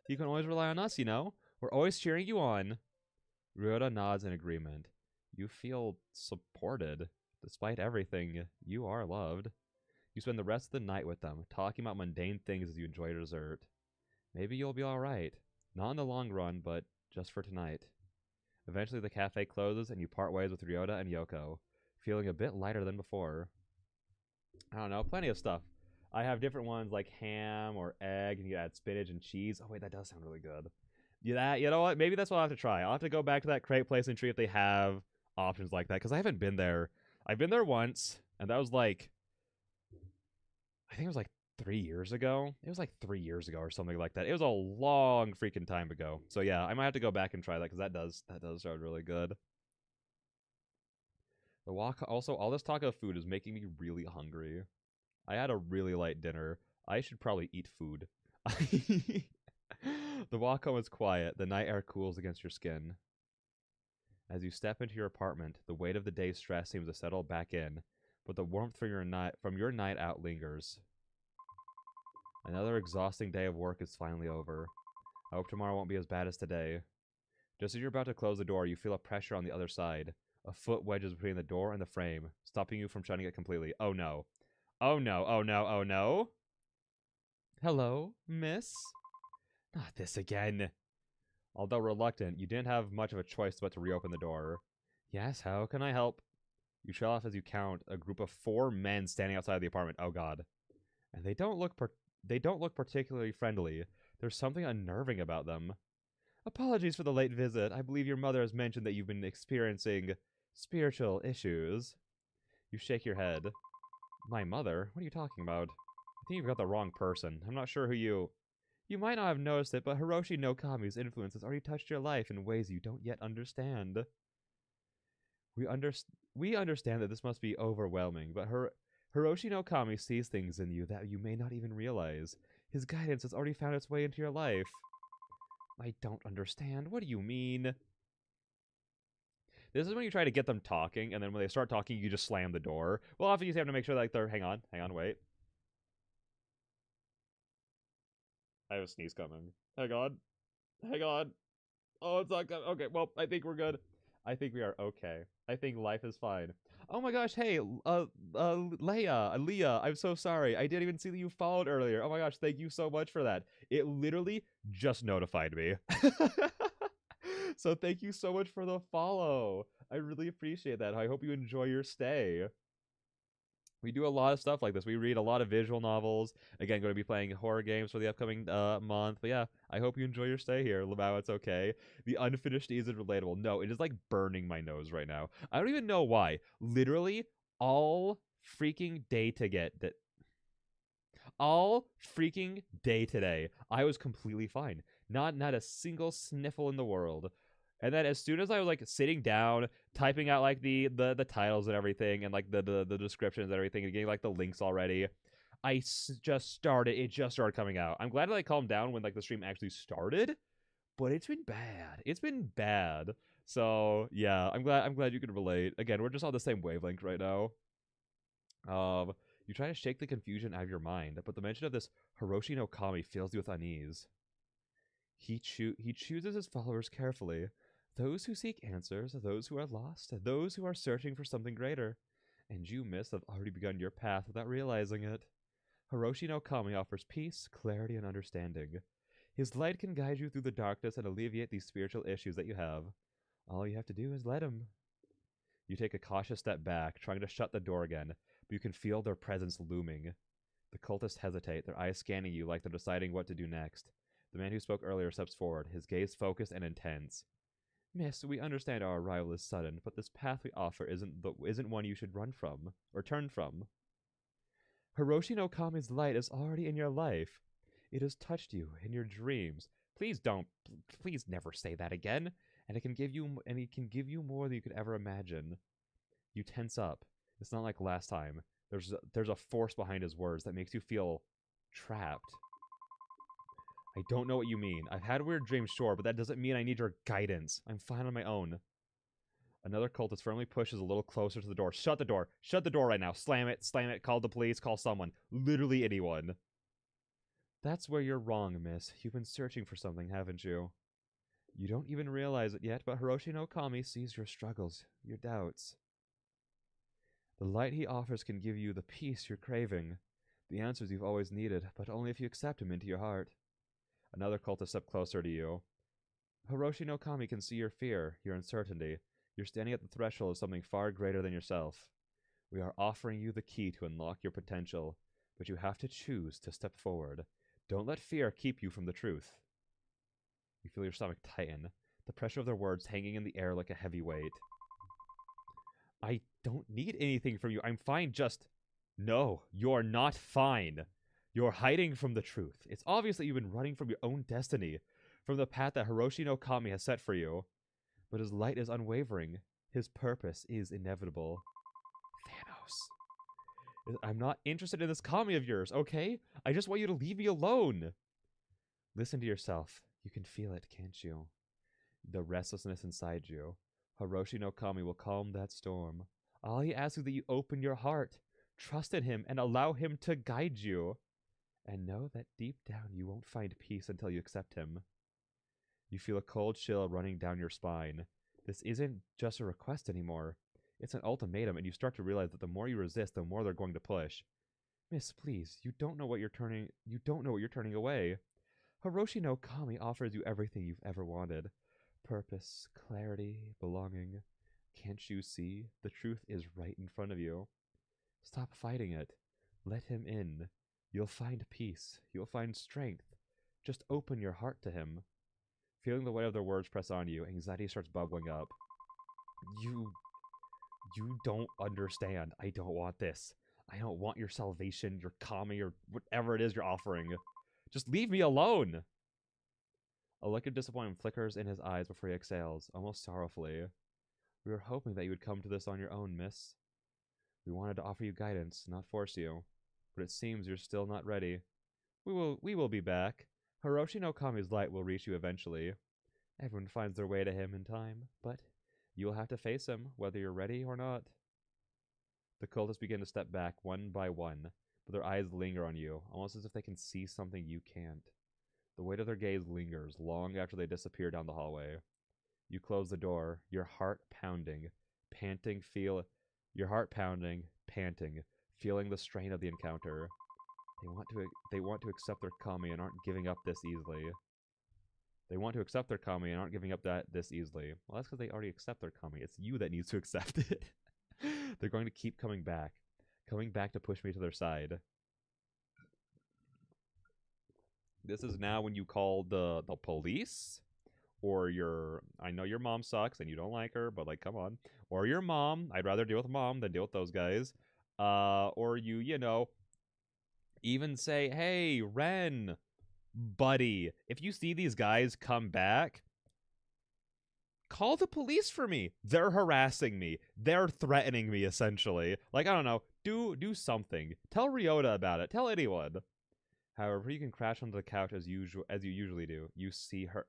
You can always rely on us, you know? We're always cheering you on. Ryota nods in agreement. You feel supported. Despite everything, you are loved. You spend the rest of the night with them, talking about mundane things as you enjoy your dessert. Maybe you'll be alright. Not in the long run, but just for tonight. Eventually the cafe closes and you part ways with Ryota and Yoko, feeling a bit lighter than before. I don't know, plenty of stuff. I have different ones like ham or egg, and you add spinach and cheese. Oh wait, that does sound really good. Yeah, you know what? Maybe that's what I'll have to try. I'll have to go back to that crepe place and see if they have options like that, because I haven't been there. I've been there once, and that was like, I think it was like 3 years ago. It was like 3 years ago or something like that. It was a long freaking time ago. So yeah, I might have to go back and try that, because that does sound really good. The walk also, all this talk of food is making me really hungry. I had a really light dinner. I should probably eat food. The walk home is quiet. The night air cools against your skin. As you step into your apartment, the weight of the day's stress seems to settle back in, but the warmth from your night out lingers. Another exhausting day of work is finally over. I hope tomorrow won't be as bad as today. Just as you're about to close the door, you feel a pressure on the other side. A foot wedges between the door and the frame, stopping you from shutting it completely. Oh no. Oh no, oh no, oh no. Hello, miss? Not this again. Although reluctant, you didn't have much of a choice but to reopen the door. Yes, how can I help? You trail off as you count a group of 4 men standing outside the apartment. Oh god. And they don't look particularly friendly. There's something unnerving about them. Apologies for the late visit. I believe your mother has mentioned that you've been experiencing spiritual issues. You shake your head. My mother? What are you talking about? I think you've got the wrong person. I'm not sure who you... You might not have noticed it, but Hiroshi no Kami's influence has already touched your life in ways you don't yet understand. We understand that this must be overwhelming, but Hiroshi no Kami sees things in you that you may not even realize. His guidance has already found its way into your life. I don't understand. What do you mean? This is when you try to get them talking, and then when they start talking, you just slam the door. Well, often you have to make sure that they're... Hang on, wait. I have a sneeze coming. Hang on. Hang on. Oh, it's not coming. Okay, well, I think we're good. I think we are okay. I think life is fine. Oh my gosh, hey, Leah, I'm so sorry. I didn't even see that you followed earlier. Oh my gosh, thank you so much for that. It literally just notified me. So thank you so much for the follow. I really appreciate that. I hope you enjoy your stay. We do a lot of stuff like this. We read a lot of visual novels. Again, going to be playing horror games for the upcoming month. But yeah, I hope you enjoy your stay here. Lamau, it's okay. The unfinished isn't relatable. No, it is like burning my nose right now. I don't even know why. Literally all freaking day to get that. All freaking day today, I was completely fine. Not a single sniffle in the world. And then as soon as I was like sitting down, typing out like the titles and everything, and like the descriptions and everything, and getting like the links already, just started. It just started coming out. I'm glad that I calmed down when like the stream actually started, but it's been bad. It's been bad. So yeah, I'm glad you could relate. Again, we're just on the same wavelength right now. You try to shake the confusion out of your mind, but the mention of this Hiroshi no Kami fills you with unease. He chooses his followers carefully. Those who seek answers, those who are lost, those who are searching for something greater. And you, miss, have already begun your path without realizing it. Hiroshi no Kami offers peace, clarity, and understanding. His light can guide you through the darkness and alleviate these spiritual issues that you have. All you have to do is let him. You take a cautious step back, trying to shut the door again, but you can feel their presence looming. The cultists hesitate, their eyes scanning you like they're deciding what to do next. The man who spoke earlier steps forward, his gaze focused and intense. Miss, we understand our arrival is sudden, but this path we offer isn't one you should run from, or turn from. Hiroshi no Kami's light is already in your life. It has touched you in your dreams. Please never say that again. And it can give you more than you could ever imagine. You tense up. It's not like last time. There's a force behind his words that makes you feel trapped. I don't know what you mean. I've had weird dreams, sure, but that doesn't mean I need your guidance. I'm fine on my own. Another cultist firmly pushes a little closer to the door. Shut the door. Shut the door right now. Slam it. Slam it. Call the police. Call someone. Literally anyone. That's where you're wrong, miss. You've been searching for something, haven't you? You don't even realize it yet, but Hiroshi no Kami sees your struggles, your doubts. The light he offers can give you the peace you're craving, the answers you've always needed, but only if you accept him into your heart. Another cultist steps closer to you. Hiroshi no Kami can see your fear, your uncertainty. You're standing at the threshold of something far greater than yourself. We are offering you the key to unlock your potential, but you have to choose to step forward. Don't let fear keep you from the truth. You feel your stomach tighten, the pressure of their words hanging in the air like a heavy weight. I don't need anything from you. I'm fine, just... No, you're not fine. You're hiding from the truth. It's obvious that you've been running from your own destiny, from the path that Hiroshi no Kami has set for you. But his light is unwavering. His purpose is inevitable. Thanos. I'm not interested in this Kami of yours, okay? I just want you to leave me alone. Listen to yourself. You can feel it, can't you? The restlessness inside you. Hiroshi no Kami will calm that storm. All he asks is that you open your heart, trust in him, and allow him to guide you. And know that deep down you won't find peace until you accept him. You feel a cold chill running down your spine. This isn't just a request anymore. It's an ultimatum, and you start to realize that the more you resist, the more they're going to push. Miss, please, you don't know what you're turning away. Hiroshi no Kami offers you everything you've ever wanted. Purpose, clarity, belonging. Can't you see? The truth is right in front of you. Stop fighting it. Let him in. You'll find peace. You'll find strength. Just open your heart to him. Feeling the weight of their words press on you, anxiety starts bubbling up. You don't understand. I don't want this. I don't want your salvation, your Kami, or whatever it is you're offering. Just leave me alone! A look of disappointment flickers in his eyes before he exhales, almost sorrowfully. We were hoping that you would come to this on your own, miss. We wanted to offer you guidance, not force you. But it seems you're still not ready. We will be back. Hiroshi no Kami's light will reach you eventually. Everyone finds their way to him in time, but you'll have to face him, whether you're ready or not. The cultists begin to step back one by one, but their eyes linger on you, almost as if they can see something you can't. The weight of their gaze lingers long after they disappear down the hallway. You close the door, your heart pounding, panting, feeling the strain of the encounter. They want to accept their Kami and aren't giving up this easily. They want to accept their kami and aren't giving up this easily. Well, that's because they already accept their kami. It's you that needs to accept it. They're going to keep coming back to push me to their side. This is now when you call the police, or I know your mom sucks and you don't like her, but like, come on. Or your mom. I'd rather deal with mom than deal with those guys. Or you know, even say, hey, Ren, buddy, if you see these guys come back, call the police for me. They're harassing me. They're threatening me, essentially. Like, I don't know. Do something. Tell Ryota about it. Tell anyone. However, you can crash onto the couch as you usually do. You see her,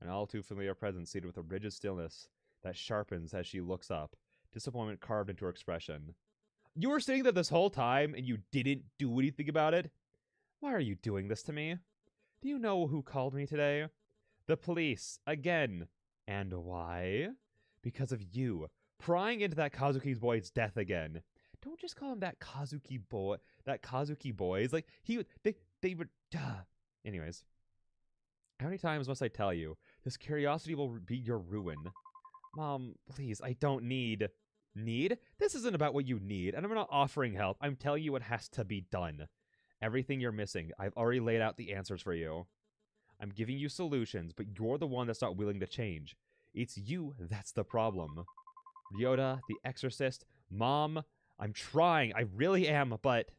an all too familiar presence seated with a rigid stillness that sharpens as she looks up, disappointment carved into her expression. You were sitting there this whole time and you didn't do anything about it? Why are you doing this to me? Do you know who called me today? The police, again. And why? Because of you, prying into that Kazuki boy's death again. Don't just call him that Kazuki boy. That Kazuki boys. Like, they were. Duh. Anyways. How many times must I tell you? This curiosity will be your ruin. Mom, please, I don't need. Need? This isn't about what you need, and I'm not offering help. I'm telling you what has to be done. Everything you're missing, I've already laid out the answers for you. I'm giving you solutions, but you're the one that's not willing to change. It's you that's the problem. Ryota, the exorcist, Mom, I'm trying. I really am, but...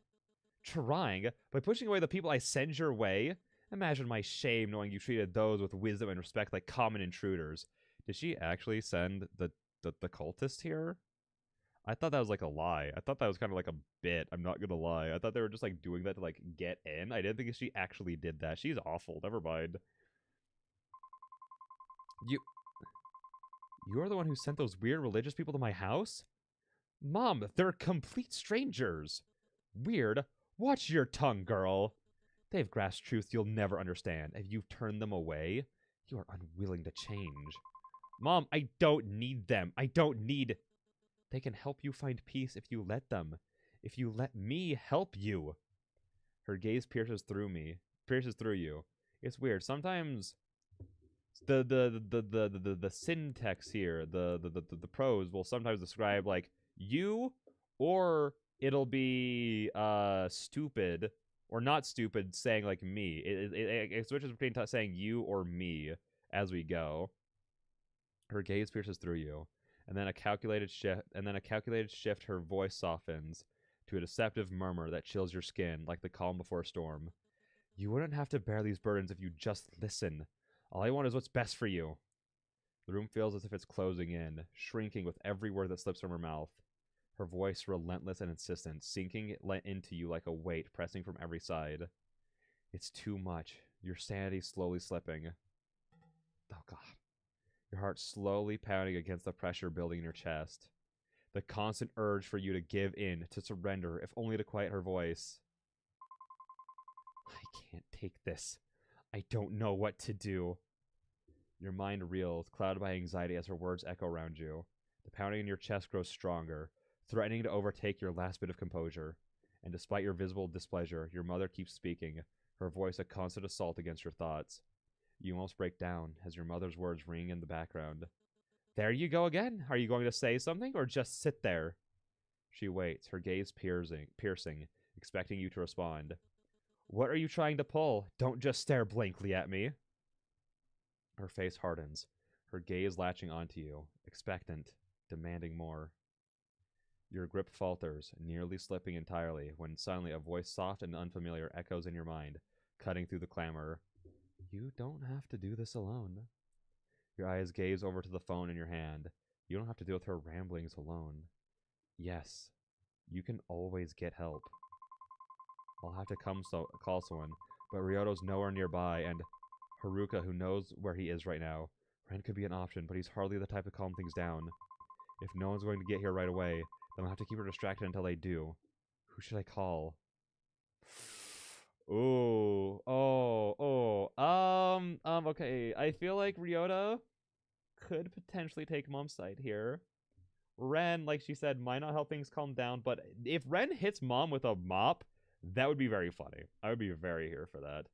Trying? By pushing away the people I send your way? Imagine my shame knowing you treated those with wisdom and respect like common intruders. Did she actually send the cultist here? I thought that was like a lie. I thought that was kind of like a bit. I'm not gonna lie. I thought they were just like doing that to like get in. I didn't think she actually did that. She's awful. Never mind. You're the one who sent those weird religious people to my house? Mom, they're complete strangers. Weird? Watch your tongue, girl. They've grasped truth you'll never understand. If you've turned them away, you are unwilling to change. Mom, I don't need them. I don't need... They can help you find peace if you let them. If you let me help you. Her gaze pierces through you. It's weird. Sometimes the syntax here, the prose will sometimes describe like you, or it'll be stupid or not stupid saying like me. It switches between saying you or me as we go. Her gaze pierces through you. And then a calculated shift, her voice softens to a deceptive murmur that chills your skin like the calm before a storm. You wouldn't have to bear these burdens if you just listen. All I want is what's best for you. The room feels as if it's closing in, shrinking with every word that slips from her mouth. Her voice relentless and insistent, sinking into you like a weight pressing from every side. It's too much. Your sanity slowly slipping. Oh, God. Your heart slowly pounding against the pressure building in your chest. The constant urge for you to give in, to surrender, if only to quiet her voice. I can't take this. I don't know what to do. Your mind reels, clouded by anxiety as her words echo around you. The pounding in your chest grows stronger, threatening to overtake your last bit of composure. And despite your visible displeasure, your mother keeps speaking, her voice a constant assault against your thoughts. You almost break down as your mother's words ring in the background. There you go again. Are you going to say something or just sit there? She waits, her gaze piercing, expecting you to respond. What are you trying to pull? Don't just stare blankly at me. Her face hardens, her gaze latching onto you, expectant, demanding more. Your grip falters, nearly slipping entirely, when suddenly a voice soft and unfamiliar echoes in your mind, cutting through the clamor. You don't have to do this alone. Your eyes gaze over to the phone in your hand. You don't have to deal with her ramblings alone. Yes, you can always get help. I'll have to call someone, but Ryoto's nowhere nearby, and Haruka, who knows where he is right now. Ren could be an option, but he's hardly the type to calm things down. If no one's going to get here right away, then I'll have to keep her distracted until they do. Who should I call? Ooh, okay. I feel like Ryota could potentially take Mom's side here. Ren, like she said, might not help things calm down, but if Ren hits Mom with a mop, that would be very funny. I would be very here for that.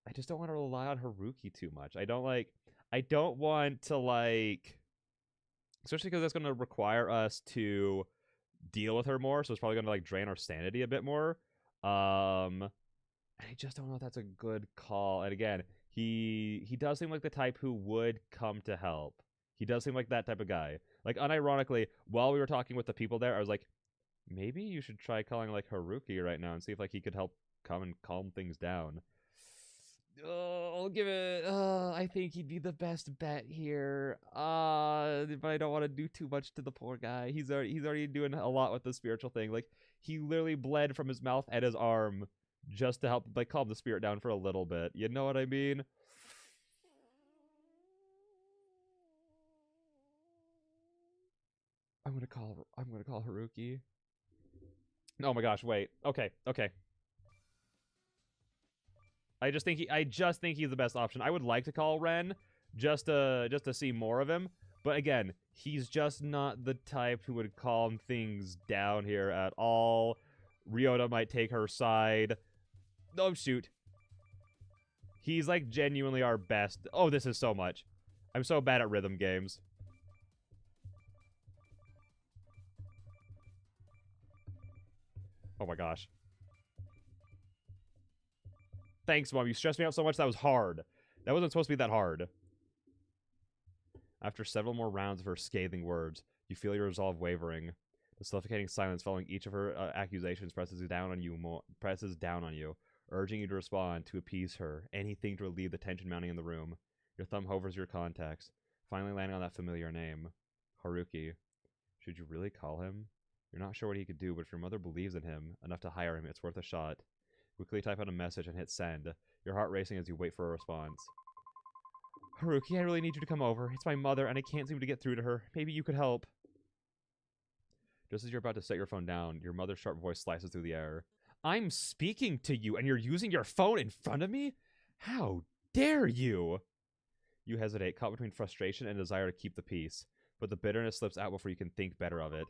I just don't want to rely on Haruki too much. I don't want to like, especially because that's going to require us to deal with her more. So it's probably going to like drain our sanity a bit more. I just don't know if that's a good call. And again, he does seem like the type who would come to help. He does seem like that type of guy. Like unironically, while we were talking with the people there, I was like, maybe you should try calling like Haruki right now and see if like he could help come and calm things down. I'll give it. I think he'd be the best bet here. But I don't want to do too much to the poor guy. He's already doing a lot with the spiritual thing. Like he literally bled from his mouth and his arm just to help like calm the spirit down for a little bit. You know what I mean? I'm gonna call Haruki. Oh my gosh, wait. Okay, okay. I just think he's the best option. I would like to call Ren just to see more of him. But again, he's just not the type who would calm things down here at all. Ryota might take her side. Oh shoot. He's like genuinely our best. Oh, this is so much. I'm so bad at rhythm games. Oh my gosh. Thanks, Mom. You stressed me out so much that was hard. That wasn't supposed to be that hard. After several more rounds of her scathing words, you feel your resolve wavering. The suffocating silence following each of her accusations presses down on you, urging you to respond, to appease her, anything to relieve the tension mounting in the room. Your thumb hovers your contacts, finally landing on that familiar name. Haruki. Should you really call him? You're not sure what he could do, but if your mother believes in him, enough to hire him, it's worth a shot. Quickly type out a message and hit send, your heart racing as you wait for a response. Haruki, I really need you to come over. It's my mother, and I can't seem to get through to her. Maybe you could help. Just as you're about to set your phone down, your mother's sharp voice slices through the air. I'm speaking to you, and you're using your phone in front of me? How dare you? You hesitate, caught between frustration and desire to keep the peace, but the bitterness slips out before you can think better of it.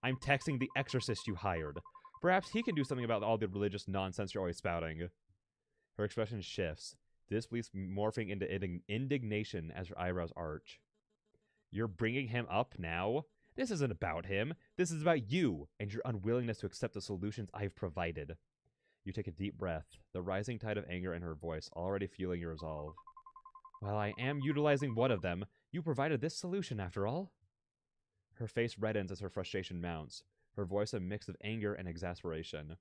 I'm texting the exorcist you hired. Perhaps he can do something about all the religious nonsense you're always spouting. Her expression shifts, disbelief morphing into indignation as her eyebrows arch. You're bringing him up now? This isn't about him. This is about you and your unwillingness to accept the solutions I've provided. You take a deep breath, the rising tide of anger in her voice already fueling your resolve. While I am utilizing one of them, you provided this solution after all. Her face reddens as her frustration mounts, her voice a mix of anger and exasperation.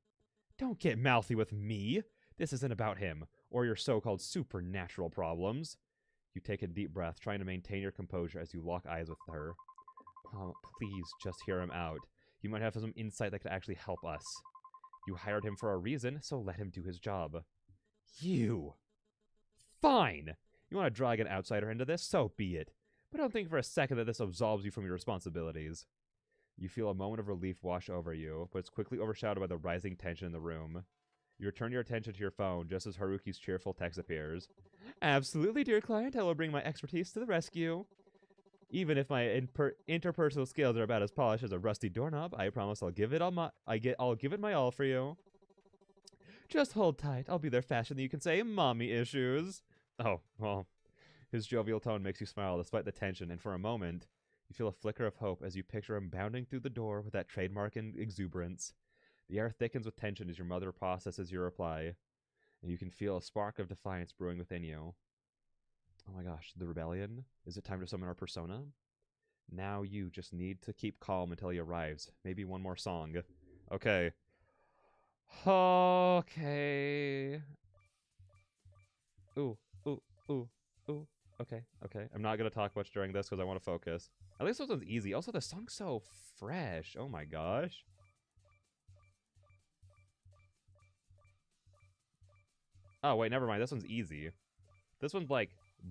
Don't get mouthy with me. This isn't about him, or your so-called supernatural problems. You take a deep breath, trying to maintain your composure as you lock eyes with her. Oh, please, just hear him out. He might have some insight that could actually help us. You hired him for a reason, so let him do his job. You! Fine! You want to drag an outsider into this? So be it. But don't think for a second that this absolves you from your responsibilities. You feel a moment of relief wash over you, but it's quickly overshadowed by the rising tension in the room. You return your attention to your phone just as Haruki's cheerful text appears. Absolutely, dear client, I will bring my expertise to the rescue. Even if my interpersonal skills are about as polished as a rusty doorknob, I promise I'll give it my all for you. Just hold tight. I'll be there faster than you can say mommy issues. Oh, well. His jovial tone makes you smile despite the tension, and for a moment, you feel a flicker of hope as you picture him bounding through the door with that trademark and exuberance. The air thickens with tension as your mother processes your reply, and you can feel a spark of defiance brewing within you. Oh my gosh, the rebellion? Is it time to summon our persona? Now you just need to keep calm until he arrives. Maybe one more song. Okay. Okay. Ooh, ooh, ooh, ooh. Okay, okay. I'm not gonna talk much during this because I want to focus. At least this one's easy. Also, the song's so fresh. Oh my gosh. Oh, wait, never mind. This one's easy. This one's like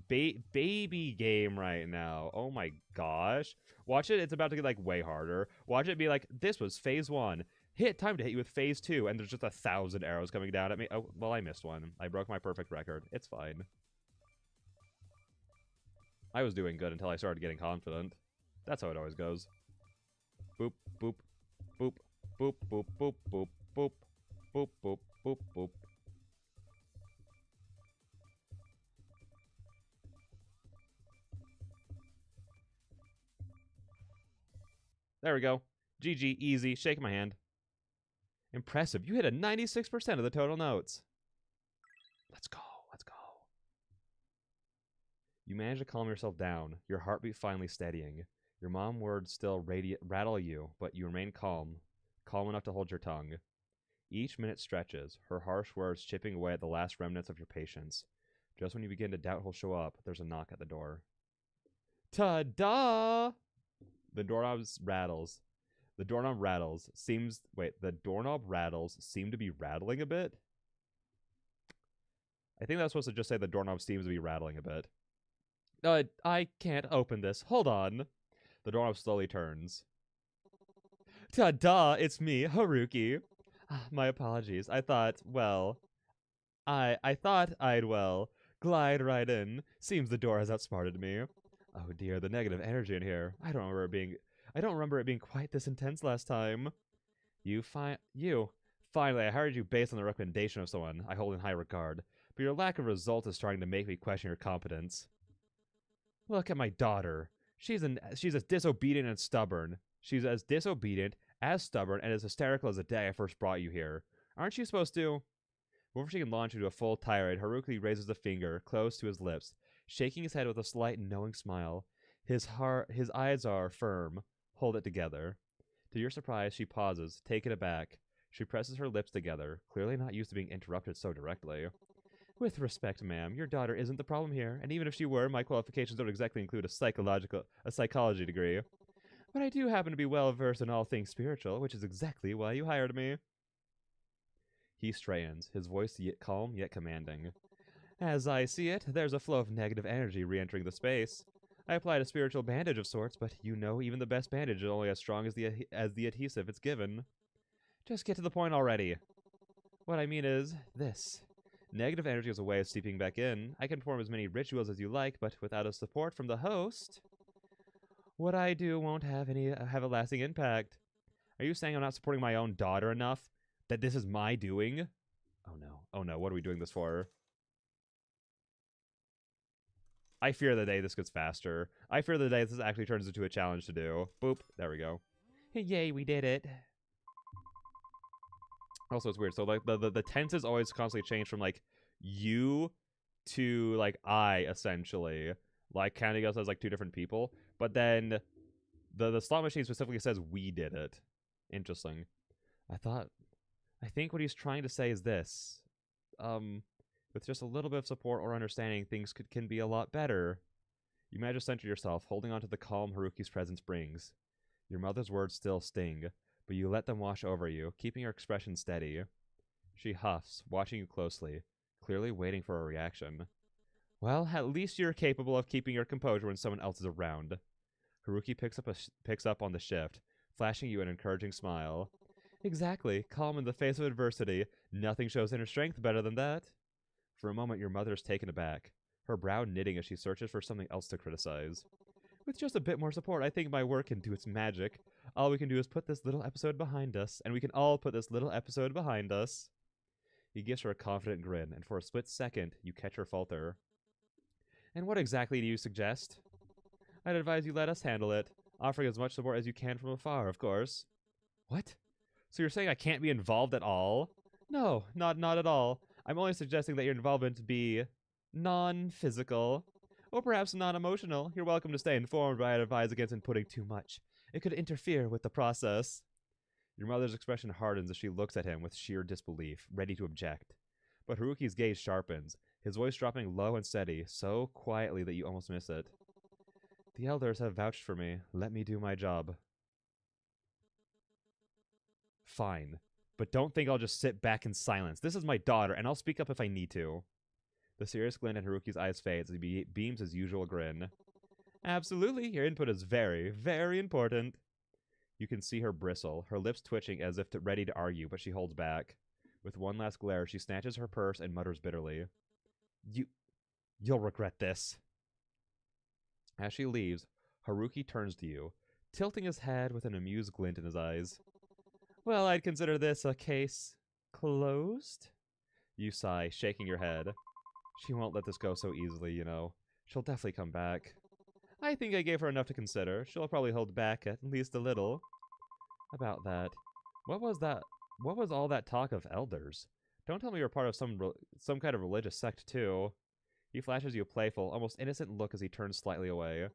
baby game right now. Oh my gosh. Watch it. It's about to get like way harder. Watch it be like, this was phase 1. Time to hit you with phase 2. And there's just 1,000 arrows coming down at me. Oh, well, I missed one. I broke my perfect record. It's fine. I was doing good until I started getting confident. That's how it always goes. Boop, boop, boop, boop, boop, boop, boop, boop, boop, boop, boop, boop. There we go. GG, easy. Shake my hand. Impressive. You hit a 96% of the total notes. Let's go. Let's go. You manage to calm yourself down, your heartbeat finally steadying. Your mom words still rattle you, but you remain calm enough to hold your tongue. Each minute stretches, her harsh words chipping away at the last remnants of your patience. Just when you begin to doubt he'll show up, there's a knock at the door. Ta-da! The doorknob rattles. The doorknob rattles. The doorknob rattles seem to be rattling a bit. I think that's supposed to just say the doorknob seems to be rattling a bit. I can't open this. Hold on. The doorknob slowly turns. Ta-da! It's me, Haruki. My apologies. I thought I'd, glide right in. Seems the door has outsmarted me. Oh dear, the negative energy in here. I don't remember it being quite this intense last time. Finally, I hired you based on the recommendation of someone I hold in high regard, but your lack of result is starting to make me question your competence. Look at my daughter. She's as disobedient and stubborn. She's as disobedient, as stubborn, and as hysterical as the day I first brought you here. Aren't you supposed to? Before she can launch into a full tirade, Haruki raises a finger close to his lips, shaking his head with a slight knowing smile. His eyes are firm. Hold it together. To your surprise, she pauses, taken aback. She presses her lips together, clearly not used to being interrupted so directly. With respect, ma'am, your daughter isn't the problem here, and even if she were, my qualifications don't exactly include a psychology degree. But I do happen to be well versed in all things spiritual, which is exactly why you hired me. He strains, his voice yet calm yet commanding. As I see it, there's a flow of negative energy re-entering the space. I applied a spiritual bandage of sorts, but you know even the best bandage is only as strong as the adhesive it's given. Just get to the point already. What I mean is this. Negative energy is a way of seeping back in. I can perform as many rituals as you like, but without a support from the host, what I do won't have a lasting impact. Are you saying I'm not supporting my own daughter enough? That this is my doing? Oh no. Oh no, what are we doing this for? I fear the day this gets faster. I fear the day this actually turns into a challenge to do. Boop. There we go. Yay, we did it. Also, it's weird. So, like, the tenses always constantly change from, like, you to, like, I, essentially. Like, counting us as, like, two different people. But then the slot machine specifically says we did it. Interesting. I think what he's trying to say is this. With just a little bit of support or understanding, things can be a lot better. You manage to center yourself, holding on to the calm Haruki's presence brings. Your mother's words still sting, but you let them wash over you, keeping your expression steady. She huffs, watching you closely, clearly waiting for a reaction. Well, at least you're capable of keeping your composure when someone else is around. Haruki picks up on the shift, flashing you an encouraging smile. Exactly, calm in the face of adversity. Nothing shows inner strength better than that. For a moment, your mother is taken aback, her brow knitting as she searches for something else to criticize. With just a bit more support, I think my work can do its magic. All we can do is put this little episode behind us, and we can all put this little episode behind us. He gives her a confident grin, and for a split second, you catch her falter. And what exactly do you suggest? I'd advise you let us handle it, offering as much support as you can from afar, of course. What? So you're saying I can't be involved at all? No, not at all. I'm only suggesting that your involvement be non-physical, or perhaps non-emotional. You're welcome to stay informed, but I'd advise against inputting too much. It could interfere with the process. Your mother's expression hardens as she looks at him with sheer disbelief, ready to object. But Haruki's gaze sharpens, his voice dropping low and steady, so quietly that you almost miss it. The elders have vouched for me. Let me do my job. Fine. But don't think I'll just sit back in silence. This is my daughter, and I'll speak up if I need to. The serious glint in Haruki's eyes fades as he beams his usual grin. Absolutely, your input is very, very important. You can see her bristle, her lips twitching as if ready to argue, but she holds back. With one last glare, she snatches her purse and mutters bitterly. You'll regret this. As she leaves, Haruki turns to you, tilting his head with an amused glint in his eyes. Well, I'd consider this a case closed? You sigh, shaking your head. She won't let this go so easily, you know. She'll definitely come back. I think I gave her enough to consider. She'll probably hold back at least a little. About that. What was that? What was all that talk of elders? Don't tell me you're part of some kind of religious sect, too. He flashes you a playful, almost innocent look as he turns slightly away.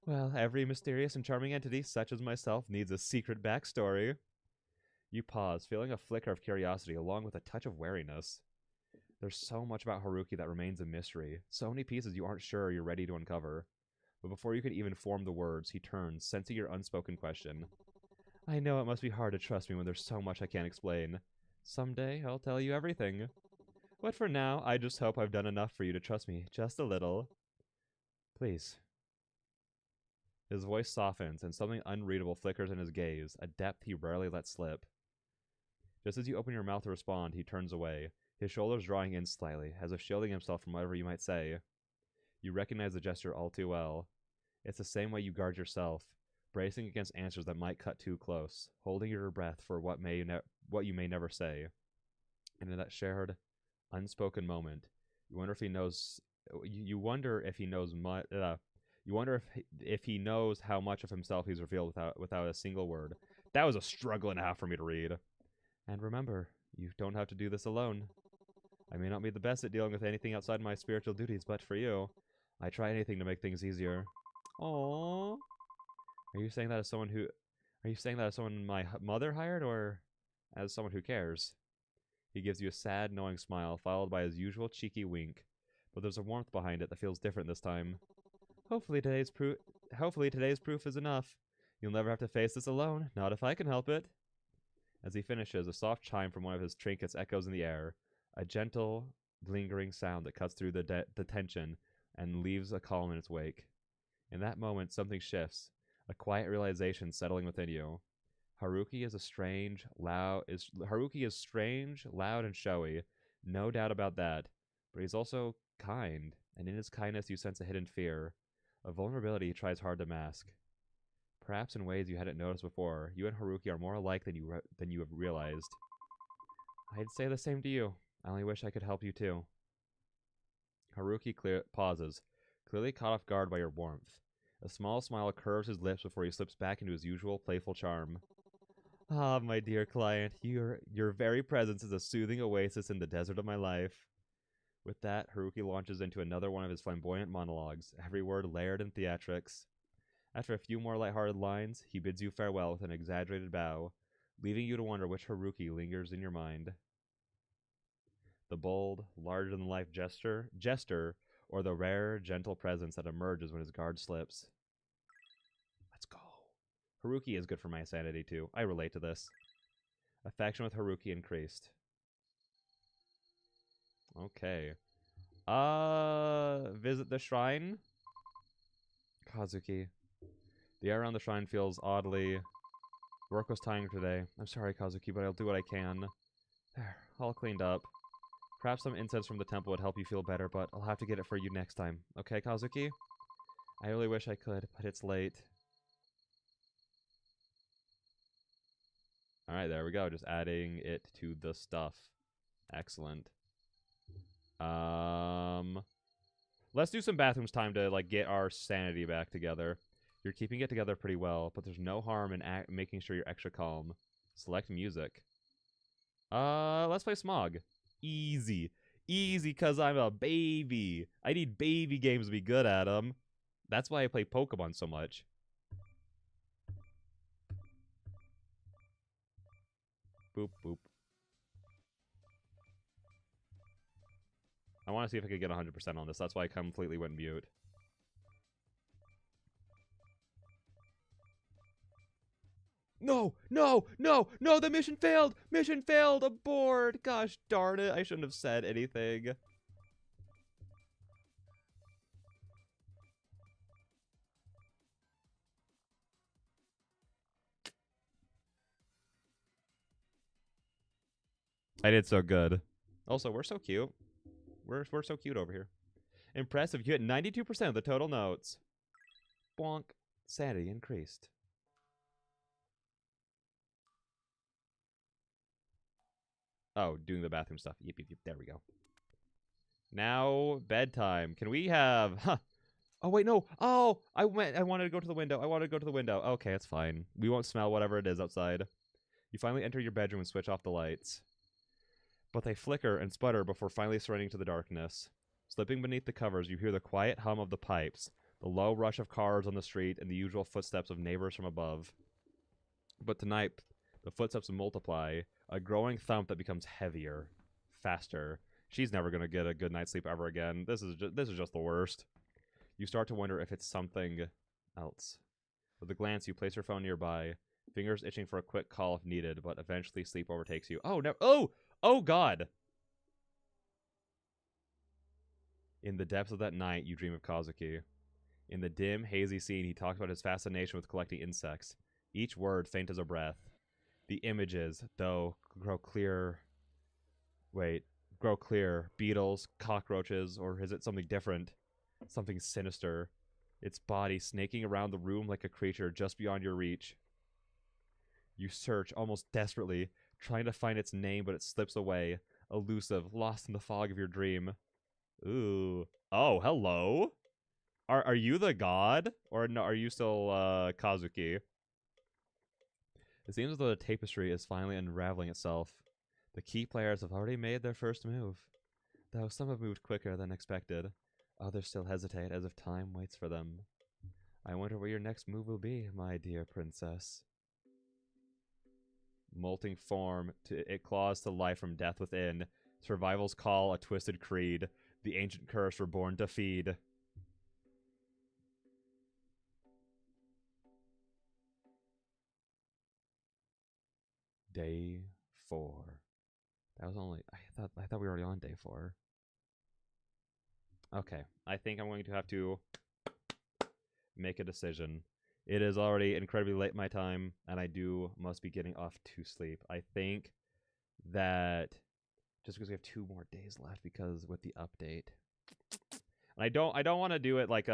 Well, every mysterious and charming entity, such as myself, needs a secret backstory. You pause, feeling a flicker of curiosity along with a touch of wariness. There's so much about Haruki that remains a mystery, so many pieces you aren't sure you're ready to uncover. But before you can even form the words, he turns, sensing your unspoken question. I know it must be hard to trust me when there's so much I can't explain. Someday, I'll tell you everything. But for now, I just hope I've done enough for you to trust me, just a little. Please. His voice softens, and something unreadable flickers in his gaze, a depth he rarely lets slip. Just as you open your mouth to respond, he turns away, his shoulders drawing in slightly, as if shielding himself from whatever you might say. You recognize the gesture all too well. It's the same way you guard yourself, bracing against answers that might cut too close, holding your breath for what you may never say. And in that shared, unspoken moment, you wonder if he knows. You wonder if he knows much. You wonder if he knows how much of himself he's revealed without a single word. That was a struggle and a half for me to read. And remember, you don't have to do this alone. I may not be the best at dealing with anything outside my spiritual duties, but for you, I try anything to make things easier. Aww. Are you saying that as someone who... Are you saying that as someone my mother hired, or as someone who cares? He gives you a sad, knowing smile, followed by his usual cheeky wink. But there's a warmth behind it that feels different this time. Hopefully today's proof is enough. You'll never have to face this alone, not if I can help it. As he finishes, a soft chime from one of his trinkets echoes in the air, a gentle, lingering sound that cuts through the tension and leaves a calm in its wake. In that moment, something shifts, a quiet realization settling within you. Haruki is strange, loud, and showy, no doubt about that, but he's also kind, and in his kindness you sense a hidden fear, a vulnerability he tries hard to mask. Perhaps in ways you hadn't noticed before, you and Haruki are more alike than you have realized. I'd say the same to you. I only wish I could help you too. Haruki pauses, clearly caught off guard by your warmth. A small smile curves his lips before he slips back into his usual playful charm. Ah, my dear client, your very presence is a soothing oasis in the desert of my life. With that, Haruki launches into another one of his flamboyant monologues, every word layered in theatrics. After a few more lighthearted lines, he bids you farewell with an exaggerated bow, leaving you to wonder which Haruki lingers in your mind. The bold, larger-than-life jester, or the rare, gentle presence that emerges when his guard slips. Let's go. Haruki is good for my sanity, too. I relate to this. Affection with Haruki increased. Okay. Visit the shrine? Kazuki. The air around the shrine feels oddly... Work was tiring today. I'm sorry, Kazuki, but I'll do what I can. There, all cleaned up. Perhaps some incense from the temple would help you feel better, but I'll have to get it for you next time. Okay, Kazuki? I really wish I could, but it's late. Alright, there we go. Just adding it to the stuff. Excellent. Let's do some bathrooms time to, like, get our sanity back together. You're keeping it together pretty well, but there's no harm in making sure you're extra calm. Select music. Let's play Smog. Easy. Easy, because I'm a baby. I need baby games to be good at them. That's why I play Pokemon so much. Boop, boop. I want to see if I could get 100% on this. That's why I completely went mute. No, no, no, no, the mission failed! Mission failed! Abort! Gosh darn it, I shouldn't have said anything. I did so good. Also, we're so cute. We're so cute over here. Impressive, you hit 92% of the total notes. Bonk. Sanity increased. Oh, doing the bathroom stuff. Yep, yep, yep. There we go. Now, bedtime. Can we have... Huh. Oh wait, no. Oh, I wanted to go to the window. I wanted to go to the window. Okay, it's fine. We won't smell whatever it is outside. You finally enter your bedroom and switch off the lights. But they flicker and sputter before finally surrendering to the darkness. Slipping beneath the covers, you hear the quiet hum of the pipes, the low rush of cars on the street, and the usual footsteps of neighbors from above. But tonight, the footsteps multiply, a growing thump that becomes heavier, faster. She's never gonna get a good night's sleep ever again. This is just the worst. You start to wonder if it's something else. With a glance, you place your phone nearby, fingers itching for a quick call if needed, but eventually sleep overtakes you. Oh no! Oh God! In the depths of that night, you dream of Kazuki. In the dim, hazy scene, he talks about his fascination with collecting insects, each word faint as a breath. The images, though, grow clear. Wait, grow clear. Beetles, cockroaches, or is it something different? Something sinister. Its body snaking around the room like a creature just beyond your reach. You search almost desperately, trying to find its name, but it slips away, elusive, lost in the fog of your dream. Ooh. Oh, hello. Are you the god? Or no, are you still Kazuki? It seems as though the tapestry is finally unraveling itself. The key players have already made their first move, though some have moved quicker than expected. Others still hesitate as if time waits for them. I wonder what your next move will be, my dear princess. Molting form, it claws to life from death within. Survival's call, a twisted creed. The ancient curse we're born to feed. Day 4. That was only I thought we were already on day 4. Okay, I think I'm going to have to make a decision. It is already incredibly late my time, and I must be getting off to sleep. I think that just because we have 2 more days left, because with the update, and I don't want to do it like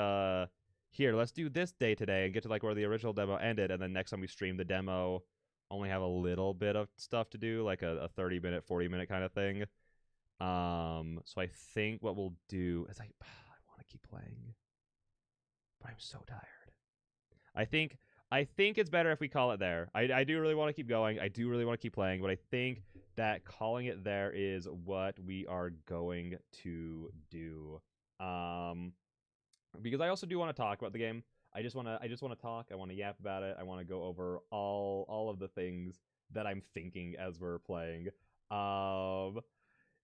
here. Let's do this day today and get to like where the original demo ended, and then next time we stream the demo, only have a little bit of stuff to do, like a 30-minute, 40-minute kind of thing. So I think what we'll do is I want to keep playing, but I'm so tired. I think it's better if we call it there. I do really want to keep going. I do really want to keep playing, but I think that calling it there is what we are going to do. Because I also do want to talk about the game. I just want to talk. I want to yap about it. I want to go over all of the things that I'm thinking as we're playing.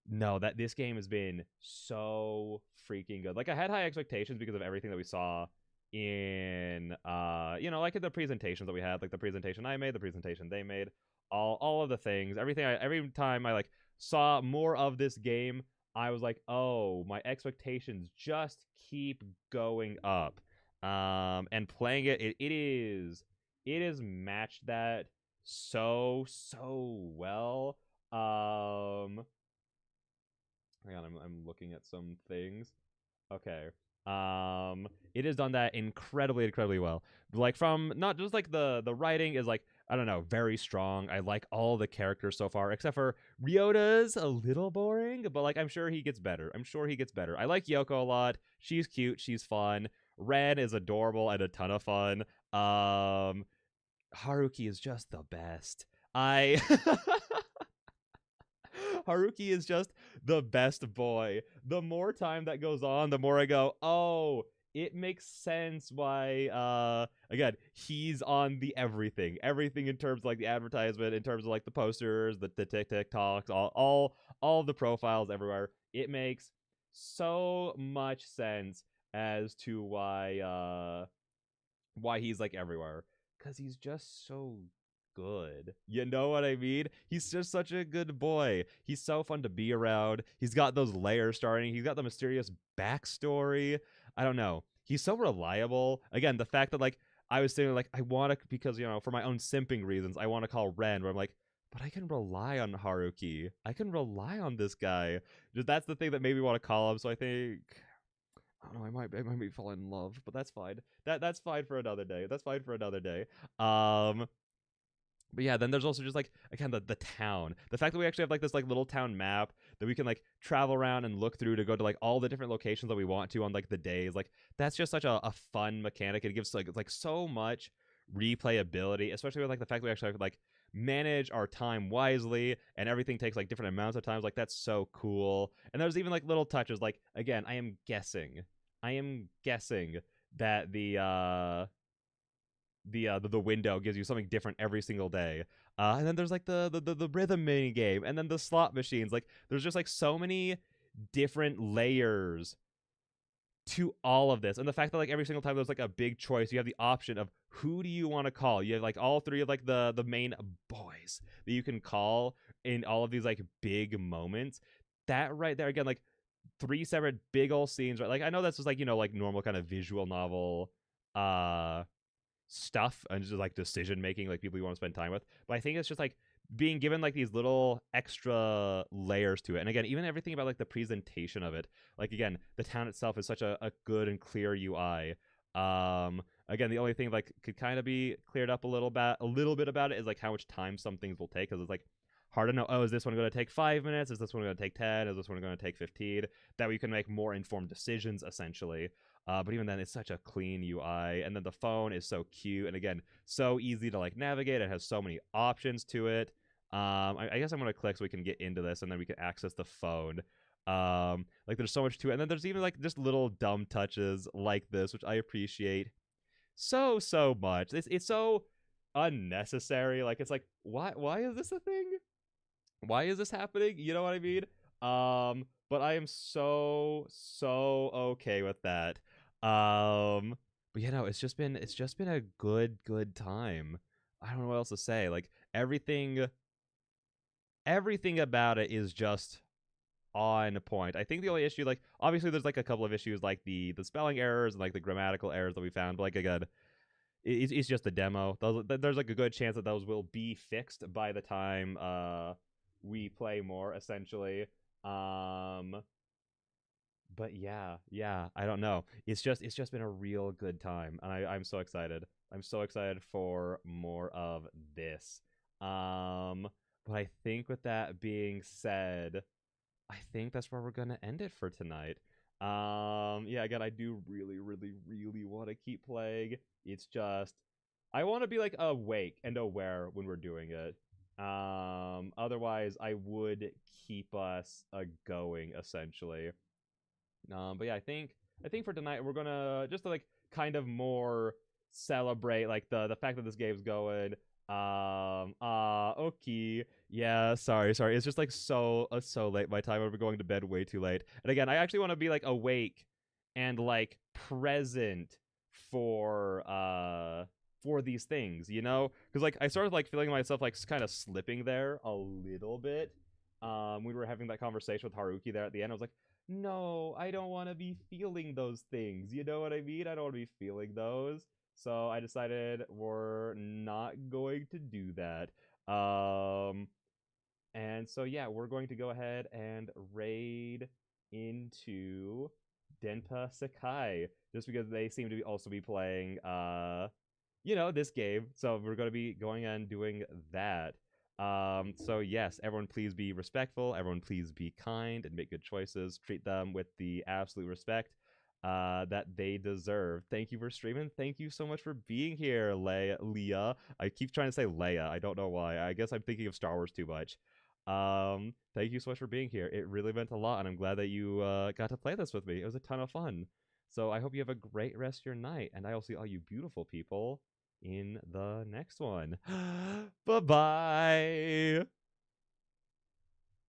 No, that this game has been so freaking good. Like I had high expectations because of everything that we saw in like in the presentations that we had, like the presentation I made, the presentation they made, all of the things, every time I like saw more of this game, I was like, oh, my expectations just keep going up. And playing it is matched that so well. Hang on, I'm looking at some things. Okay. It has done that incredibly well. Like from not just like the writing is like, I don't know, very strong. I like all the characters so far, except for Ryota's a little boring, but like I'm sure he gets better. I like Yoko a lot. She's cute, she's fun. Ren is adorable and a ton of fun. Haruki is just the best. Haruki is just the best boy. The more time that goes on, the more I go, oh, it makes sense why again, he's on the everything in terms of like the advertisement, in terms of like the posters, the TikToks, all the profiles everywhere. It makes so much sense as to why he's like everywhere, because he's just so good. You know what I mean? He's just such a good boy. He's so fun to be around. He's got those layers starting. He's got the mysterious backstory. I don't know. He's so reliable. Again, the fact that like I was saying like I want to, because for my own simping reasons, I want to call Ren, where I'm like, but I can rely on Haruki. I can rely on this guy. That's the thing that made me want to call him. So I think I don't know. I might be falling in love, but that's fine. That's fine for another day. But yeah, then there's also just like again the town. The fact that we actually have like this like little town map that we can like travel around and look through to go to like all the different locations that we want to on like the days. Like that's just such a fun mechanic. It gives like so much replayability, especially with like the fact that we actually have to like manage our time wisely and everything takes like different amounts of times. Like that's so cool. And there's even like little touches like again, I am guessing that the window gives you something different every single day. And then there's like the rhythm mini game, and then the slot machines. Like there's just like so many different layers to all of this, and the fact that like every single time there's like a big choice, you have the option of who do you want to call. You have like all three of like the main boys that you can call in all of these like big moments. That right there again, like three separate big old scenes. Right, like I know that's just like like normal kind of visual novel uh stuff and just like decision making, like people you want to spend time with. But I think it's just like being given like these little extra layers to it. And again, even everything about like the presentation of it. Like again, the town itself is such a good and clear UI. Again, the only thing like could kind of be cleared up a little bit about it is like how much time some things will take, because it's like hard to know, oh, is this one going to take 5 minutes, is this one going to take 10, is this one going to take 15, that we can make more informed decisions essentially. But even then, it's such a clean UI, and then the phone is so cute, and again, so easy to like navigate. It has so many options to it. I guess I'm gonna click so we can get into this, and then we can access the phone. Like there's so much to it, and then there's even like just little dumb touches like this, which I appreciate so much. It's so unnecessary. Like it's like why is this a thing? Why is this happening? You know what I mean? But I am so okay with that. But it's just been a good time. I don't know what else to say. Like everything about it is just on point. I think the only issue, like obviously there's like a couple of issues like the spelling errors and like the grammatical errors that we found, but like again, it's just a demo. There's like a good chance that those will be fixed by the time we play more essentially. Um but yeah, I don't know. It's just been a real good time, and I'm so excited. I'm so excited for more of this. Um, but I think with that being said, I think that's where we're gonna end it for tonight. Yeah, again, I do really want to keep playing. It's just I want to be like awake and aware when we're doing it. Otherwise, I would keep us going essentially. But yeah, I think for tonight we're gonna just to, like kind of more celebrate like the fact that this game's going. Okay. Yeah, sorry. It's just like so late my time. I'm going to bed way too late. And again, I actually want to be like awake and like present for these things, you know? Because like I started like feeling myself like kind of slipping there a little bit. We were having that conversation with Haruki there at the end. I was like, no, I don't want to be feeling those things. You know what I mean? I don't want to be feeling those. So I decided we're not going to do that. And so yeah, we're going to go ahead and raid into Denpa Sakai just because they seem to also be playing this game. So we're going to be going and doing that. So yes, everyone please be respectful, everyone please be kind and make good choices. Treat them with the absolute respect that they deserve. Thank you for streaming. Thank you so much for being here, Leah. I keep trying to say Leia. I don't know why. I guess I'm thinking of Star Wars too much. Thank you so much for being here. It really meant a lot, and I'm glad that you got to play this with me. It was a ton of fun. So I hope you have a great rest of your night, and I will see all you beautiful people in the next one. Bye bye.